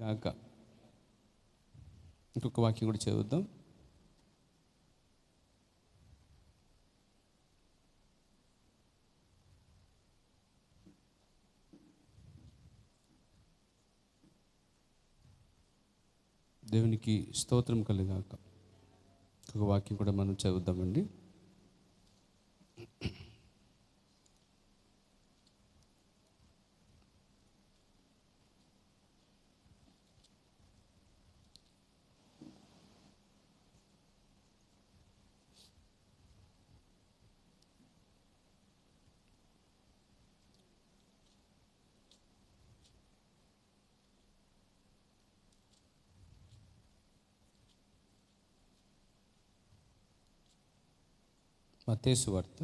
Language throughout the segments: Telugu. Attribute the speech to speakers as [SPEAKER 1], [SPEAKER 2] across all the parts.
[SPEAKER 1] కాక. ఇంకొక వాక్యం కూడా చదువుద్దాం. దేవునికి స్తోత్రం కలుగాక. ఒక వాక్యం కూడా మనం చదువుద్దామండి. మత్తయి సువార్త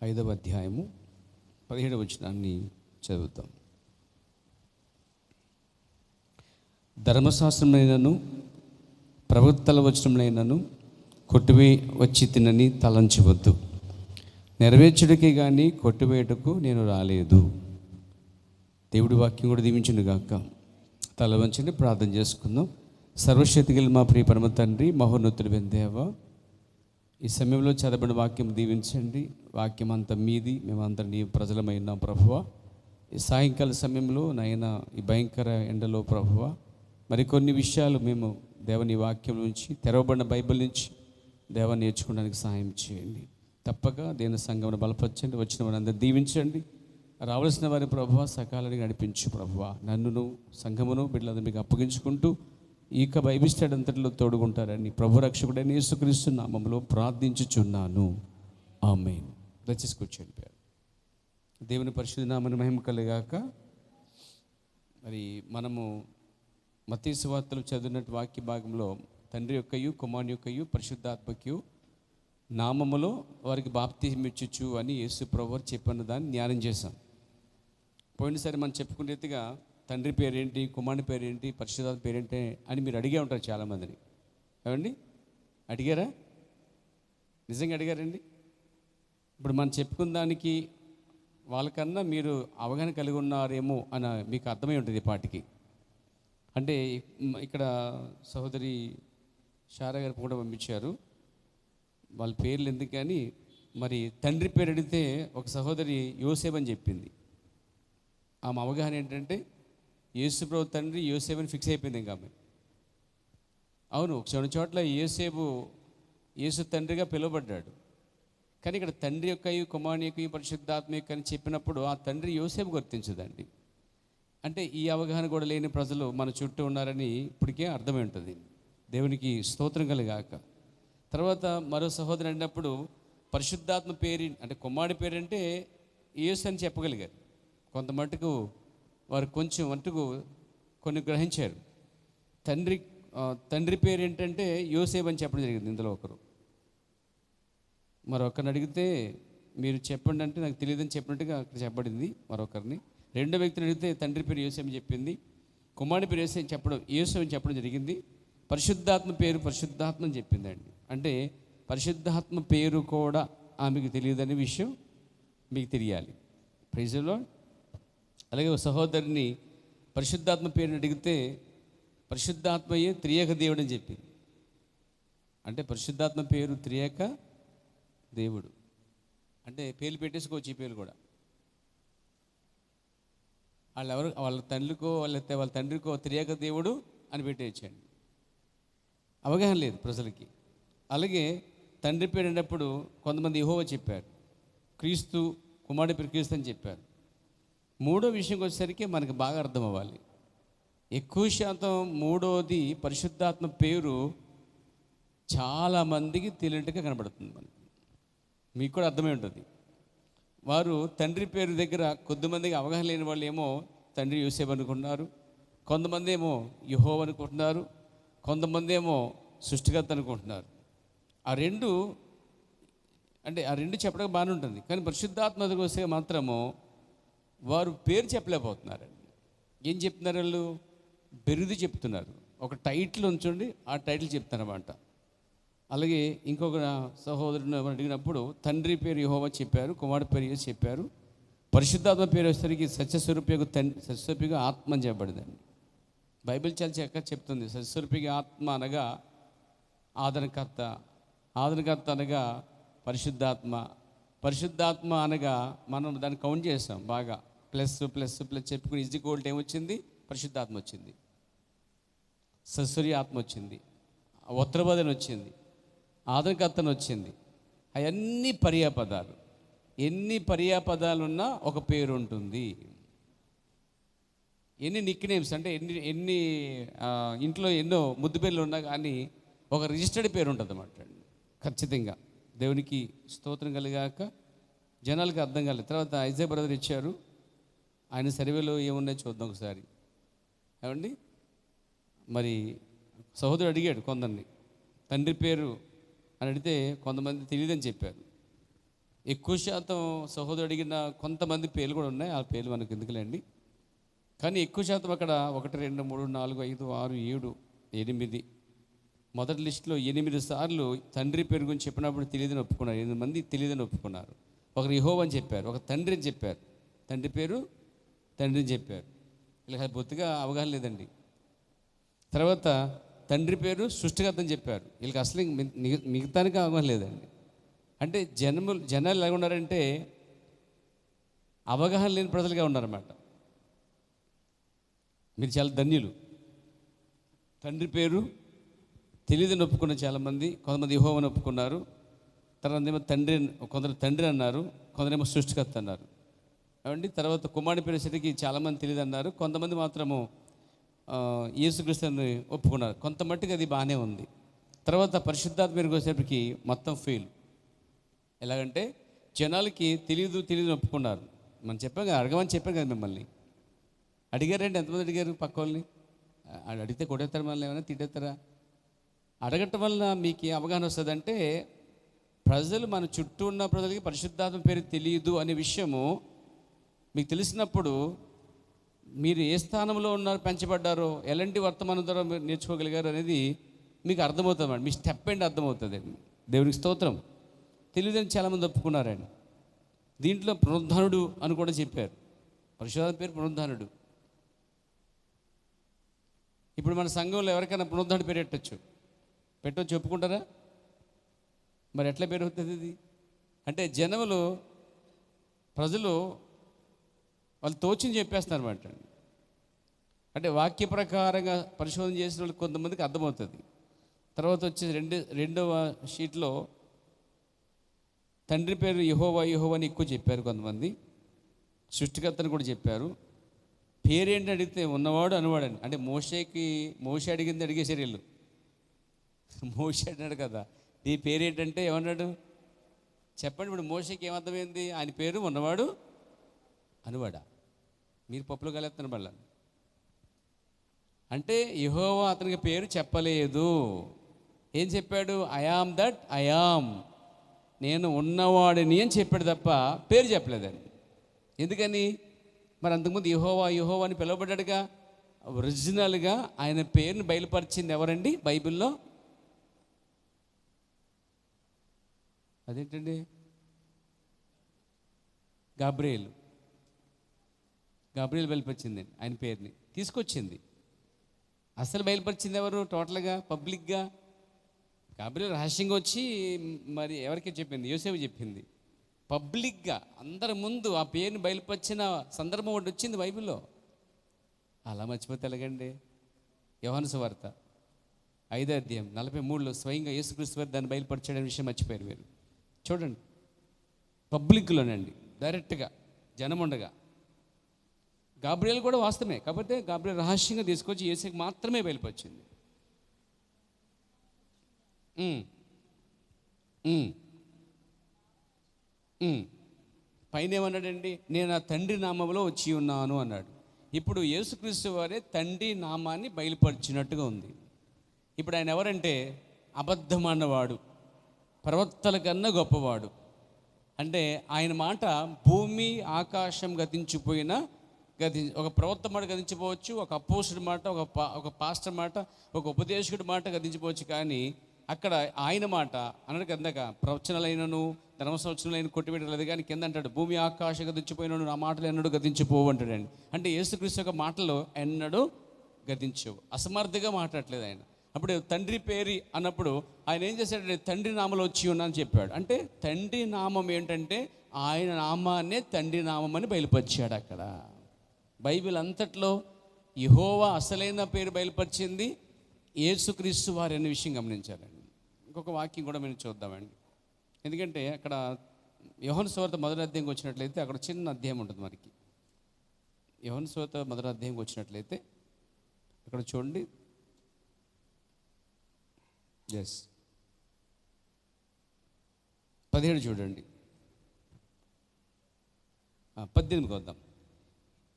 [SPEAKER 1] 5వ అధ్యాయము 17వ వచనాన్ని చదువుతాం. ధర్మశాస్త్రములైనను ప్రవక్తల వచనములైనను కొట్టివే వచ్చి తినని తలంచవద్దు. నెరవేర్చుడికి కానీ కొట్టివేయటకు నేను రాలేదు. దేవుడి వాక్యం కూడా దీవించును గాక. తల వంచని ప్రార్థన చేసుకుందాం. సర్వశక్తి గల మా ప్రియ పరమ తండ్రి, మహోన్నతుడైన దేవా, ఈ సమయంలో చదవబడిన వాక్యం దీవించండి. వాక్యం అంతా మీది, మేమంతా నీ ప్రజలమైన ప్రభువా. ఈ సాయంకాల సమయంలో నాయన ఈ భయంకర ఎండలో ప్రభువా మరికొన్ని విషయాలు మేము దేవుని వాక్యం నుంచి, తెరవబడిన బైబిల్ నుంచి దేవ నేర్చుకోవడానికి సహాయం చేయండి. తప్పక దేని సంఘమును బలపరచండి, వచ్చిన వారిని అందరూ దీవించండి. రావాల్సిన వారి ప్రభువా సకాలానికి నడిపించు ప్రభువా. నన్నును సంఘమును బిడ్డలందరూ మీకు అప్పగించుకుంటూ ఇక బైబిల్ స్టడీ అంతటిలో తోడుకుంటారని ప్రభు రక్షకుడైన యేసుక్రీస్తు నామములో ప్రార్థించుచున్నాను. ఆమేన్. దయచేసి కూర్చోండి. దేవుని పరిశుద్ధ నామమున మహిమ కలుగాక. మరి మనము మత్తయి సువార్తలో చదివినట్టు వాక్య భాగంలో తండ్రి యొక్కయు కుమారుని యొక్కయు పరిశుద్ధాత్మకయు నామములో వారికి బాప్తిసం ఇచ్చుచు అని యేసు ప్రభువు చెప్పిన దాన్ని ధ్యానం చేశాం. పోయినసారి మనం చెప్పుకునే రీతిగా తండ్రి పేరేంటి, కుమారుని పేరేంటి, పరిశుద్ధాత్మ పేరేంటి అని మీరు అడిగే ఉంటారు చాలామందిని. ఏమండి అడిగారా? నిజంగా అడిగారండి? ఇప్పుడు మనం చెప్పుకున్న దానికి వాళ్ళకన్నా మీరు అవగాహన కలిగి ఉన్నారేమో అని మీకు అర్థమై ఉంటుంది పాటికి. అంటే ఇక్కడ సహోదరి శారా గారు కూడా పంపించారు. వాళ్ళ పేర్లు ఎందుకు కానీ మరి తండ్రి పేరు అడిగితే ఒక సహోదరి యోసేపు అని చెప్పింది. ఆమె అవగాహన ఏంటంటే యేసుప్రభు తండ్రి యోసేపుని ఫిక్స్ అయిపోయింది. ఇంకా ఆమె అవును, కొన్ని చోట్ల యేసు తండ్రిగా పిలువబడ్డాడు. కానీ ఇక్కడ తండ్రి యొక్క కుమారుని యొక్క పరిశుద్ధాత్మ యొక్క అని చెప్పినప్పుడు ఆ తండ్రి యోసేపు గుర్తించదండి. అంటే ఈ అవగాహన కూడా లేని ప్రజలు మన చుట్టూ ఉన్నారని ఇప్పటికే అర్థమై ఉంటుంది. దేవునికి స్తోత్రం కలుగాక. తర్వాత మరో సహోదరు అన్నప్పుడు పరిశుద్ధాత్మ పేరు అంటే కుమారుడి పేరంటే యేసు అని చెప్పగలిగారు. కొంత మటుకు వారు కొంచెం మటుకు కొన్ని గ్రహించారు. తండ్రి పేరు ఏంటంటే యోసేపు అని చెప్పడం జరిగింది. ఇందులో ఒకరు మరొకరిని అడిగితే మీరు చెప్పండి అంటే నాకు తెలియదని చెప్పినట్టుగా అక్కడ చెప్పబడింది. మరొకరిని రెండో వ్యక్తిని అడిగితే తండ్రి పేరు యోసేపు అని చెప్పింది. కుమారుడి పేరు యేసు అని చెప్పడం జరిగింది. పరిశుద్ధాత్మ పేరు పరిశుద్ధాత్మ అని చెప్పిందండి. అంటే పరిశుద్ధాత్మ పేరు కూడా ఆమెకు తెలియదనే విషయం మీకు తెలియాలి. Praise the Lord. అలాగే ఒక సహోదరిని పరిశుద్ధాత్మ పేరుని అడిగితే పరిశుద్ధాత్మయే త్రియేక దేవుడు అని చెప్పింది. అంటే పరిశుద్ధాత్మ పేరు త్రియేక దేవుడు అంటే పేర్లు పెట్టేసుకోవచ్చు. ఈ పేరు కూడా వాళ్ళ తల్లికో వాళ్ళ తండ్రికో త్రియేక దేవుడు అని పెట్టేయచ్చండి. అవగాహన లేదు ప్రజలకి. అలాగే తండ్రి పేరు అన్నప్పుడు కొంతమంది యెహోవా చెప్పారు, క్రీస్తు కుమారుడి పేరు క్రీస్తు అని చెప్పారు. మూడో విషయంకి వచ్చేసరికి మనకు బాగా అర్థం అవ్వాలి. ఎక్కువ శాతం మూడోది పరిశుద్ధాత్మ పేరు చాలామందికి తెలియనట్టుగా కనబడుతుంది మనకి. మీకు కూడా అర్థమై ఉంటుంది. వారు తండ్రి పేరు దగ్గర కొద్దిమందికి అవగాహన లేని వాళ్ళు ఏమో తండ్రి యోసేపు అనుకుంటున్నారు, కొంతమంది ఏమో యెహోవా అనుకుంటున్నారు, కొంతమంది ఏమో సృష్టికర్త అనుకుంటున్నారు. ఆ రెండు చెప్పడం బాగానే ఉంటుంది. కానీ పరిశుద్ధాత్మ దగ్గరికి వస్తే మాత్రము వారు పేరు చెప్పలేకపోతున్నారండి. ఏం చెప్తున్నారు వాళ్ళు? బిరుదు చెప్తున్నారు. ఒక టైటిల్ ఉంచండి, ఆ టైటిల్ చెప్తారన్నమాట. అలాగే ఇంకొక సహోదరుని అడిగినప్పుడు తండ్రి పేరు యెహోవా చెప్పారు, కుమారుడి పేరు యేసు చెప్పారు, పరిశుద్ధాత్మ పేరు వచ్చేసరికి సత్యస్వరూపిగా ఆత్మ అని చెప్పబడిందండి. బైబిల్ చాలా చక్కగా చెప్తుంది. సత్యస్వరూపిగా ఆత్మ అనగా ఆదరణకర్త అనగా పరిశుద్ధాత్మ అనగా మనం దాన్ని కౌంట్ చేస్తాం బాగా, ప్లస్ చెప్పుకుని ఈజ్ఈక్వల్ ఏమొచ్చింది? పరిశుద్ధాత్మ వచ్చింది, సత్సూర్య ఆత్మ వచ్చింది, ఉత్తరబోధన వచ్చింది, ఆదరణకర్తను వచ్చింది. అవన్నీ పర్యాపదాలు. ఎన్ని పర్యాపదాలున్నా ఒక పేరు ఉంటుంది. ఎన్ని నిక్ నేమ్స్ అంటే ఎన్ని ఇంట్లో ఎన్నో ముద్దు పేర్లు ఉన్నా కానీ ఒక రిజిస్టర్డ్ పేరు ఉంటుంది అన్నమాట. ఖచ్చితంగా దేవునికి స్తోత్రం కలిగాక జనాలకు అర్థం కాలేదు. తర్వాత ఐజా బ్రదర్ ఇచ్చారు, ఆయన సర్వేలో ఏమున్నాయో చూద్దాం ఒకసారి. ఏమండి, మరి సహోదరుడు అడిగాడు కొందరిని తండ్రి పేరు అని అడిగితే కొంతమంది తెలియదని చెప్పారు. ఎక్కువ శాతం సహోదరుడు అడిగిన కొంతమంది పేర్లు కూడా ఉన్నాయి, ఆ పేర్లు మనకు ఎందుకులేండి. కానీ ఎక్కువ శాతం అక్కడ 1 2 3 4 5 6 7 8 మొదటి లిస్టులో 8 సార్లు తండ్రి పేరు గురించి చెప్పినప్పుడు తెలియదని ఒప్పుకున్నారు. 8 మంది తెలియదని ఒప్పుకున్నారు. ఒకరు యెహోవా అని చెప్పారు, ఒక తండ్రి అని చెప్పారు, తండ్రిని చెప్పారు. ఇలా బొత్తిగా అవగాహన లేదండి. తర్వాత తండ్రి పేరు సృష్టికర్త అని చెప్పారు. వీళ్ళకి అసలు మిగతానికి అవగాహన లేదండి. అంటే జనాలు ఎలా ఉన్నారంటే అవగాహన లేని ప్రజలుగా ఉన్నారన్నమాట. మీరు చాలా ధన్యులు. తండ్రి పేరు తెలియదని ఒప్పుకున్న చాలామంది, కొంతమంది యెహోవాని ఒప్పుకున్నారు. తర్వాత ఏమో కొందరు తండ్రి అన్నారు, కొందరేమో సృష్టికర్త అన్నారు. ఏమండి, తర్వాత కుమారుడి పేరు సరికి చాలామంది తెలియదు అన్నారు, కొంతమంది మాత్రము యేసుక్రీస్తుని ఒప్పుకున్నారు. కొంత మట్టుకు అది బాగానే ఉంది. తర్వాత పరిశుద్ధాత్మ పేరుకి వచ్చేటప్పటికి మొత్తం ఫెయిల్. ఎలాగంటే జనాలకి తెలియదు ఒప్పుకున్నారు. మనం చెప్పాం కదా, అడగమని చెప్పాం కదా మిమ్మల్ని. అడిగారండి, ఎంతమంది అడిగారు? పక్క వాళ్ళని అడిగితే కొట్టేస్తారు, మళ్ళీ ఏమైనా తిట్టేస్తారా? అడగటం వల్ల మీకు అవగాహన వస్తుందంటే ప్రజలు, మన చుట్టూ ఉన్న ప్రజలకి పరిశుద్ధాత్మ పేరు తెలియదు అనే విషయము మీకు తెలిసినప్పుడు మీరు ఏ స్థానంలో ఉన్నారు, పెంచబడ్డారో, ఎలాంటి వర్తమానం ద్వారా మీరు నేర్చుకోగలిగారు అనేది మీకు అర్థమవుతుంది అన్నమాట. మీ స్టెప్ ఏంటి అర్థమవుతుంది. దేవునికి స్తోత్రం. తెలియదని చాలామంది ఒప్పుకున్నారండి. దీంట్లో పునరుద్ధానుడు అని కూడా చెప్పారు. పరిశుద్ధాత్మ పేరు పునరుద్ధానుడు. ఇప్పుడు మన సంఘంలో ఎవరికైనా పునరుద్ధానుడు పేరు పెట్టవచ్చు ఒప్పుకుంటారా? మరి ఎట్లా పేరు అవుతుంది ఇది? అంటే ప్రజలు వాళ్ళు తోచింది చెప్పేస్తున్నారు అన్నమాట. అంటే వాక్య ప్రకారంగా పరిశోధన చేసిన వాళ్ళకి కొంతమందికి అర్థమవుతుంది. తర్వాత వచ్చేసి రెండవ షీట్లో తండ్రి పేరు యెహోవా అని ఎక్కువ చెప్పారు కొంతమంది, సృష్టికర్తను కూడా చెప్పారు. పేరేంటి అడిగితే ఉన్నవాడు అనువాడని. అంటే మోషే అడిగింది అడిగేసారు వీళ్ళు. మోషే అన్నాడు కదా, నీ పేరేంటంటే ఏమన్నాడు చెప్పండి. ఇప్పుడు మోషేకి ఏమర్థమైంది? ఆయన పేరు ఉన్నవాడు అనువాడా? మీరు పప్పులు కలేస్తున్న మళ్ళా. అంటే యెహోవా అతనికి పేరు చెప్పలేదు. ఏం చెప్పాడు? I am that I am, నేను ఉన్నవాడిని అని చెప్పాడు తప్ప పేరు చెప్పలేదండి. ఎందుకని? మరి అంతకుముందు యెహోవా అని పిలువబడ్డాడుగా. ఒరిజినల్గా ఆయన పేరుని బయలుపరిచింది ఎవరండి బైబిల్లో? అదేంటండి? గాబ్రియేల్ బయలుపరిచిందండి ఆయన పేరుని, తీసుకొచ్చింది. అసలు బయలుపరిచింది ఎవరు? టోటల్గా పబ్లిక్గా గాబ్రియేల్ రహస్యంగా వచ్చి మరి ఎవరికి చెప్పింది? యోసేపు చెప్పింది. పబ్లిక్గా అందరి ముందు ఆ పేరుని బయలుపరిచిన సందర్భం ఒకటి వచ్చింది బైబిల్లో. అలా మర్చిపోతే ఎలాగండి? యోహాను సువార్త 5వ అధ్యాయం 43లో స్వయంగా యేసుక్రీస్తు వారు దాన్ని బయలుపరిచాడనే విషయం మర్చిపోయారు మీరు. చూడండి, పబ్లిక్లోనండి, డైరెక్ట్గా జనం ఉండగా. గాబ్రియల్ కూడా వాస్తవమే, కాకపోతే గాబ్రియల్ రహస్యంగా తీసుకొచ్చి యేసుకి మాత్రమే బయలుపరిచింది. పైన ఏమన్నాడండి? నేను నా తండ్రి నామంలో వచ్చి ఉన్నాను అన్నాడు. ఇప్పుడు యేసుక్రీస్తు వారే తండ్రి నామాన్ని బయలుపరిచినట్టుగా ఉంది. ఇప్పుడు ఆయన ఎవరంటే అబద్ధం అన్నవాడు, ప్రవక్తల కన్నా గొప్పవాడు. అంటే ఆయన మాట భూమి ఆకాశం గతించిపోయినా ఒక ప్రవక్త మాట గతించిపోవచ్చు, ఒక అపోస్తుడి మాట, ఒక పాస్టర్ మాట, ఒక ఉపదేశకుడి మాట గతించిపోవచ్చు. కానీ అక్కడ ఆయన మాట అన్నాడు కిందక, ప్రవచనాలైనను ధర్మసంవత్సరాలైన కొట్టివేయలేదు, కానీ కింద అంటాడు భూమి ఆకాశం గతించిపోయినను నా మాటలు ఎన్నడూ గతించిపోవు అంటాడండి. అంటే యేసుక్రీస్తు యొక్క మాటలు ఎన్నడూ గతించవు, అసమర్థగా మాట్లాడలేదు ఆయన. అప్పుడు తండ్రి పేరు అన్నప్పుడు ఆయన ఏం చేశాడంటే తండ్రి నామంలో వచ్చి ఉన్నానని చెప్పాడు. అంటే తండ్రి నామం ఏంటంటే ఆయన నామాన్నే తండ్రి నామం అని బయలుపరిచాడు. అక్కడ బైబిల్ అంతట్లో యెహోవా అసలైన పేరు బయలుపరిచింది యేసుక్రీస్తు వారి అనే విషయం గమనించాలండి. ఇంకొక వాక్యం కూడా మేము చూద్దామండి. ఎందుకంటే అక్కడ యోహాను సువార్త మొదటి అధ్యాయంకి వచ్చినట్లయితే అక్కడ చిన్న అధ్యాయం ఉంటుంది మనకి. యోహాను సువార్త మొదటి అధ్యాయంకి వచ్చినట్లయితే అక్కడ చూడండి, 17 చూడండి, 18కి వద్దాం.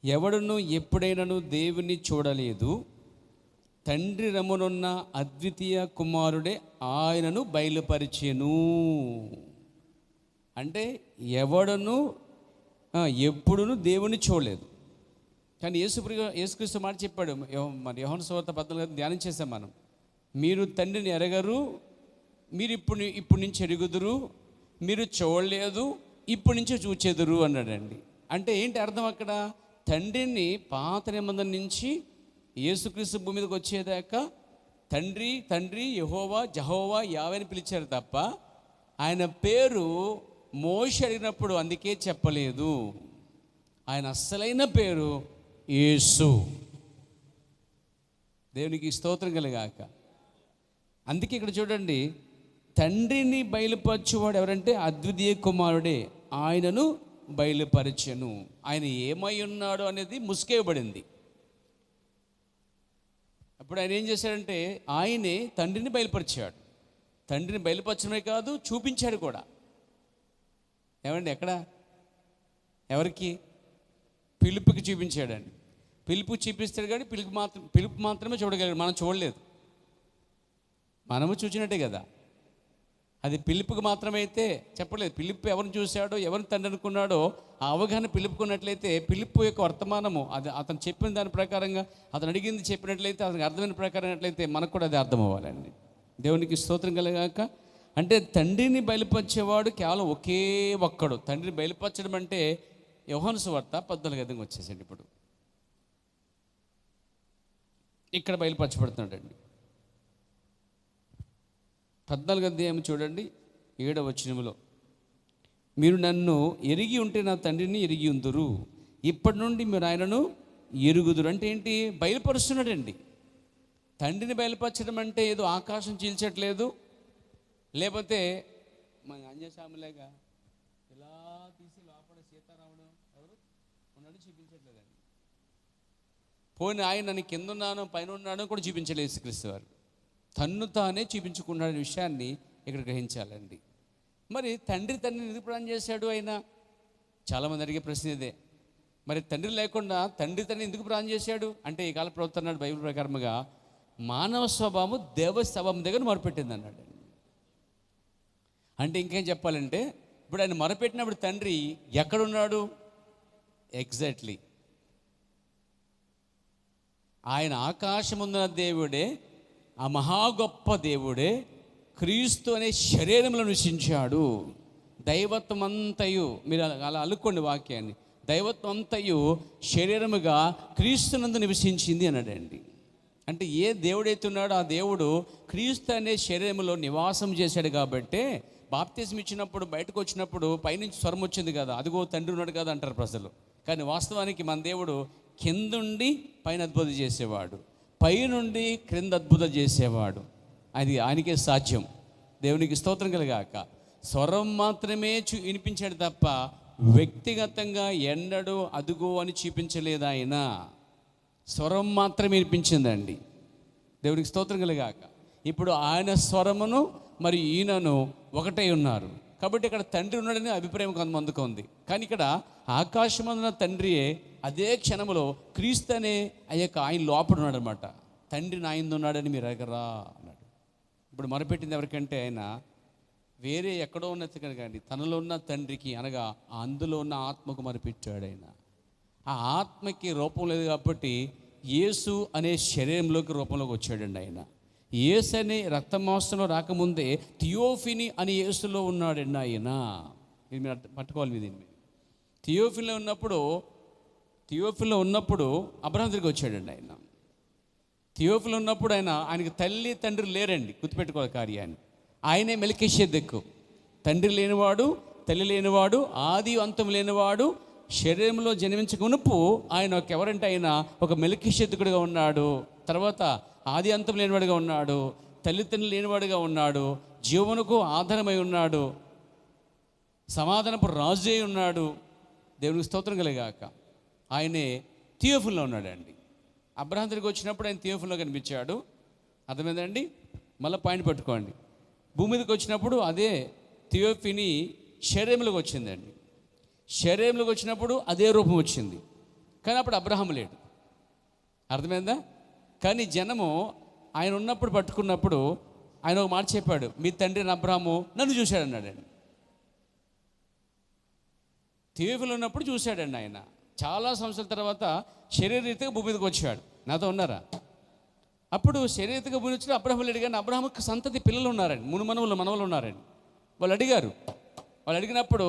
[SPEAKER 1] ఎవడును ఎప్పుడైనాను దేవుని చూడలేదు, తండ్రి రమునున్న అద్వితీయ కుమారుడే ఆయనను బయలుపరిచెను. అంటే ఎవడను ఎప్పుడును దేవుని చూడలేదు, కానీ యేసుక్రీస్తు మాట చెప్పాడు. మరి యోహాను సువార్త 14 ధ్యానం చేసాం మనం. మీరు తండ్రిని ఎరగరు, మీరు ఇప్పుడు నుంచి ఎరుగుదురు, మీరు చూడలేదు, ఇప్పటి నుంచి చూచెదురు అన్నాడండి. అంటే ఏంటి అర్థం? అక్కడ తండ్రిని పాత నిబంధన నుంచి యేసుక్రీస్తు భూమి మీదకి వచ్చేదాకా తండ్రి యెహోవా జెహోవా యావే అని పిలిచారు తప్ప ఆయన పేరు మోషే అడిగినప్పుడు అందుకే చెప్పలేదు. ఆయన అస్సలైన పేరు యేసు. దేవునికి స్తోత్రం కలుగాక. అందుకే ఇక్కడ చూడండి, తండ్రిని బయలుపరచువాడు ఎవరంటే అద్వితీయ కుమారుడే ఆయనను బయలుపరచెను. ఆయన ఏమై ఉన్నాడు అనేది ముసుకేయబడింది. అప్పుడు ఆయన ఏం చేశాడంటే ఆయనే తండ్రిని బయలుపరిచాడు. తండ్రిని బయలుపరచడమే కాదు, చూపించాడు కూడా. ఏమండి? ఎక్కడ? ఎవరికి? పిలుపుకి చూపించాడండి. పిలుపు చూపిస్తాడు, కానీ పిలుపు మాత్రమే చూడగలిగాడు, మనం చూడలేదు. మనము చూసినట్టే కదా, అది పిలుపుకి మాత్రమైతే చెప్పలేదు. పిలుపు ఎవరిని చూశాడో, ఎవరిని తండ్రి అనుకున్నాడో ఆ అవగాహన పిలుపుకున్నట్లయితే పిలుపు యొక్క వర్తమానము అది అతను చెప్పిన దాని ప్రకారంగా, అతను అడిగింది చెప్పినట్లయితే, అతనికి అర్థమైన ప్రకారం అయినట్లయితే మనకు కూడా అది అర్థం అవ్వాలండి. దేవునికి స్తోత్రం కలగాక. అంటే తండ్రిని బయలుపరిచేవాడు కేవలం ఒకే ఒక్కడు. తండ్రిని బయలుపరచడం అంటే యోహాను సువార్త 14 వచ్చేసండి. ఇప్పుడు ఇక్కడ బయలుపరచబడుతున్నాడండి. 14 అధ్యాయం చూడండి, 7వ వచనంలో, మీరు నన్ను ఎరిగి ఉంటే నా తండ్రిని ఎరిగి ఉందురు, ఇప్పటి నుండి మీరు ఆయనను ఎరుగుదురు. అంటే ఏంటి? బయలుపరుస్తున్నాడండి. తండ్రిని బయలుపరచడం అంటే ఏదో ఆకాశం చీల్చట్లేదు, లేకపోతే మన అంజస్వామిలాగా ఇలా తీసి లోపల సీతారాముడు ఎవరు ఉన్నాడు చూపించట్లేదండి. పోనీ ఆయన నన్ను కింద ఉన్నాను పైన ఉన్నాను కూడా చూపించలేదు యేసుక్రీస్తు వారు. తన్ను తానే చూపించుకున్నాడనే విషయాన్ని ఇక్కడ గ్రహించాలండి. మరి తండ్రిని ఎందుకు ప్రాణం చేశాడు ఆయన? చాలామంది అడిగే ప్రశ్న ఇదే. మరి తండ్రి లేకుండా తండ్రిని ఎందుకు ప్రాణం చేశాడు అంటే, ఈ కాల ప్రవక్త అన్నాడు బైబిల్ ప్రకారముగా మానవ స్వభావం దేవ స్వభావం దగ్గర మొరపెట్టింది అన్నాడు. అంటే ఇంకేం చెప్పాలంటే, ఇప్పుడు ఆయన మొరపెట్టినప్పుడు తండ్రి ఎక్కడున్నాడు? ఎగ్జాక్ట్లీ ఆయన ఆకాశమున్న దేవుడే, ఆ మహా గొప్ప దేవుడే క్రీస్తు అనే శరీరంలో నివసించాడు. దైవత్వం అంతయు, మీరు అలా అలుక్కోండి వాక్యాన్ని, దైవత్వం అంతయు శరీరముగా క్రీస్తునందు నివసించింది అన్నాడండి. అంటే ఏ దేవుడైతే ఉన్నాడో ఆ దేవుడు క్రీస్తు అనే శరీరంలో నివాసం చేశాడు. కాబట్టి బాప్తిజం ఇచ్చినప్పుడు బయటకు వచ్చినప్పుడు పైనుంచి స్వరం వచ్చింది కదా, అదిగో తండ్రి ఉన్నాడు కదా అంటారు ప్రజలు. కానీ వాస్తవానికి మన దేవుడు కిందుండి పైన అద్భుతం చేసేవాడు, పైనుండి క్రింద అద్భుతం చేసేవాడు. అది ఆయనకే సాధ్యం. దేవునికి స్తోత్రం కలగాక. స్వరం మాత్రమే వినిపించాడు తప్ప వ్యక్తిగతంగా ఎన్నడూ అదుగో అని చూపించలేదు ఆయన. స్వరం మాత్రమే వినిపించిందండి. దేవునికి స్తోత్రం కలుగాక. ఇప్పుడు ఆయన స్వరమును మరి ఈయనను ఒకటై ఉన్నారు. కాబట్టి ఇక్కడ తండ్రి ఉన్నాడని అభిప్రాయం కొంతమందికి ఉంది. కానీ ఇక్కడ ఆకాశమందున తండ్రియే అదే క్షణంలో క్రీస్తు అనే ఆయన లోపల ఉన్నాడు అనమాట. తండ్రి నా యందు ఉన్నాడని మీరు ఎరగరా అన్నాడు. ఇప్పుడు మొరపెట్టింది ఎవరికంటే ఆయన వేరే ఎక్కడో ఉన్నది కానీ తనలో ఉన్న తండ్రికి, అనగా అందులో ఉన్న ఆత్మకు మొరపెట్టాడు ఆయన. ఆ ఆత్మకి రూపం లేదు కాబట్టి యేసు అనే శరీరంలోకి రూపంలోకి వచ్చాడండి ఆయన. యేసు అనే రక్తమాంసంలో రాకముందే థియోఫినీ అని యేసులో ఉన్నాడండి ఆయన. ఇది మీరు పట్టుకోవాలి. దీన్ని మీరు థియోఫిల్లో ఉన్నప్పుడు అబ్రహాం తిరిగి వచ్చాడండి ఆయన. థియోఫిల్లో ఉన్నప్పుడు ఆయనకి తల్లి తండ్రి లేరండి, గుర్తుపెట్టుకోవాలి కార్యాన్ని. ఆయనే మెల్కీషెదెకు, తండ్రి లేనివాడు, తల్లి లేనివాడు, ఆది అంతం లేనివాడు, శరీరంలో జన్మించక మునుపు ఆయన ఎవరంటే ఆయన ఒక మెల్కీషెదెకుడిగా ఉన్నాడు. తర్వాత ఆది అంతం లేనివాడుగా ఉన్నాడు, తల్లిదండ్రులు లేనివాడుగా ఉన్నాడు, జీవనకు ఆధారమై ఉన్నాడు, సమాధానపు రాజు అయి ఉన్నాడు. దేవునికి స్తోత్రం కలిగాక. ఆయనే థియోఫిల్లో ఉన్నాడండి. అబ్రహాం తిరిగి వచ్చినప్పుడు ఆయన థియోఫిల్లో కనిపించాడు. అర్థమైందండి? మళ్ళీ పాయింట్ పట్టుకోండి. భూమి మీదకి వచ్చినప్పుడు అదే థియోఫినీ శరీరంలోకి వచ్చిందండి. శరీరంలోకి వచ్చినప్పుడు అదే రూపం వచ్చింది. కానీ అప్పుడు అబ్రహాం లేడు. అర్థమైందా? కానీ జనము ఆయన ఉన్నప్పుడు పట్టుకున్నప్పుడు ఆయన ఒక మాట చెప్పాడు, మీ తండ్రి అబ్రహాము నన్ను చూశాడు అన్నాడండి. థియోఫిల్లో ఉన్నప్పుడు చూశాడండి ఆయన. చాలా సంవత్సరాల తర్వాత శరీరరీతిగా భూమి మీదకి వచ్చాడు. నాతో ఉన్నారా? అప్పుడు శరీరరీతిగా భూమి వచ్చిన అబ్రహాం లేడు. కానీ అబ్రహాంకి సంతతి పిల్లలు ఉన్నారండి, మనవలు ఉన్నారండి. వాళ్ళు అడిగినప్పుడు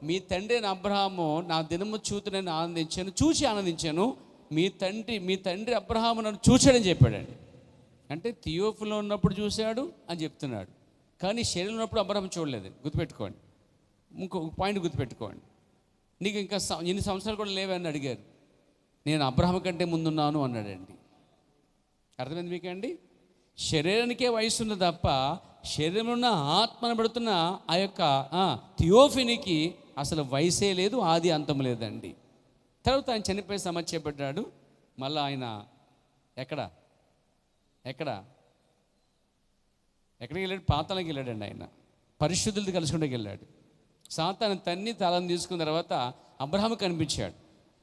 [SPEAKER 1] మీ తండ్రి అబ్రహాము నా దినము చూతునని చూసి ఆనందించాను. మీ తండ్రి అబ్రహాము నన్ను చూశాడని చెప్పాడండి. అంటే థియోఫిల్లో ఉన్నప్పుడు చూశాడు అని చెప్తున్నాడు. కానీ శరీరంలో ఉన్నప్పుడు అబ్రహాం చూడలేదండి. గుర్తుపెట్టుకోండి. ఇంకొక పాయింట్ గుర్తుపెట్టుకోండి. నీకు ఇంకా ఎన్ని సంవత్సరాలు కూడా లేవని అడిగారు. నేను అబ్రహాం కంటే ముందున్నాను అన్నాడండి. అర్థమైంది మీకండి? శరీరానికే వయసు ఉంది తప్ప శరీరంలో ఉన్న ఆత్మను పడుతున్న ఆ యొక్క థియోఫినీకి అసలు వయసే లేదు, ఆది అంతం లేదండి. తర్వాత ఆయన చనిపోయి సమాధి చేపట్టాడు. మళ్ళీ ఆయన ఎక్కడికి వెళ్ళాడు? పాతాళానికి వెళ్ళాడండి. ఆయన పరిశుద్ధులతో కలుసుకుంటూ వెళ్ళాడు. సాతాను తన్ని తాళం తీసుకున్న తర్వాత అబ్రహాము కనిపించాడు.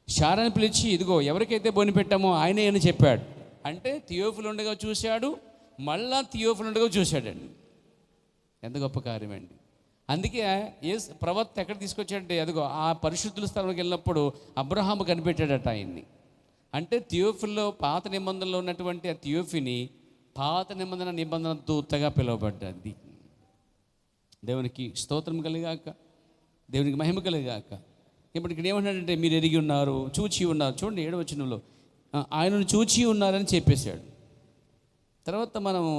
[SPEAKER 1] శారాన్ని పిలిచి, ఇదిగో ఎవరికైతే బొని పెట్టామో ఆయనే అని చెప్పాడు. అంటే థియోఫిల్ ఉండగా చూశాడు, మళ్ళా థియోఫిల్ ఉండగా చూశాడండి. ఎంత గొప్ప కార్యం అండి. అందుకే ప్రవక్త ఎక్కడ తీసుకొచ్చాడంటే అదిగో ఆ పరిశుద్ధుల స్థలంలోకి వెళ్ళినప్పుడు అబ్రహాము కనిపెట్టాడట ఆయన్ని. అంటే థియోఫిల్లో పాత నిబంధనలో ఉన్నటువంటి ఆ థియోఫిని పాత నిబంధన దూతగా పిలువబడ్డది. దేవునికి స్తోత్రం కలిగాక, దేవునికి మహిమ కలిగాక. ఇప్పుడు ఇక్కడ ఏమన్నాడంటే మీరు ఎరిగి ఉన్నారు, చూచి ఉన్నారు. చూడండి 7వ వచనంలో ఆయనను చూచి ఉన్నారని చెప్పేశాడు. తర్వాత మనము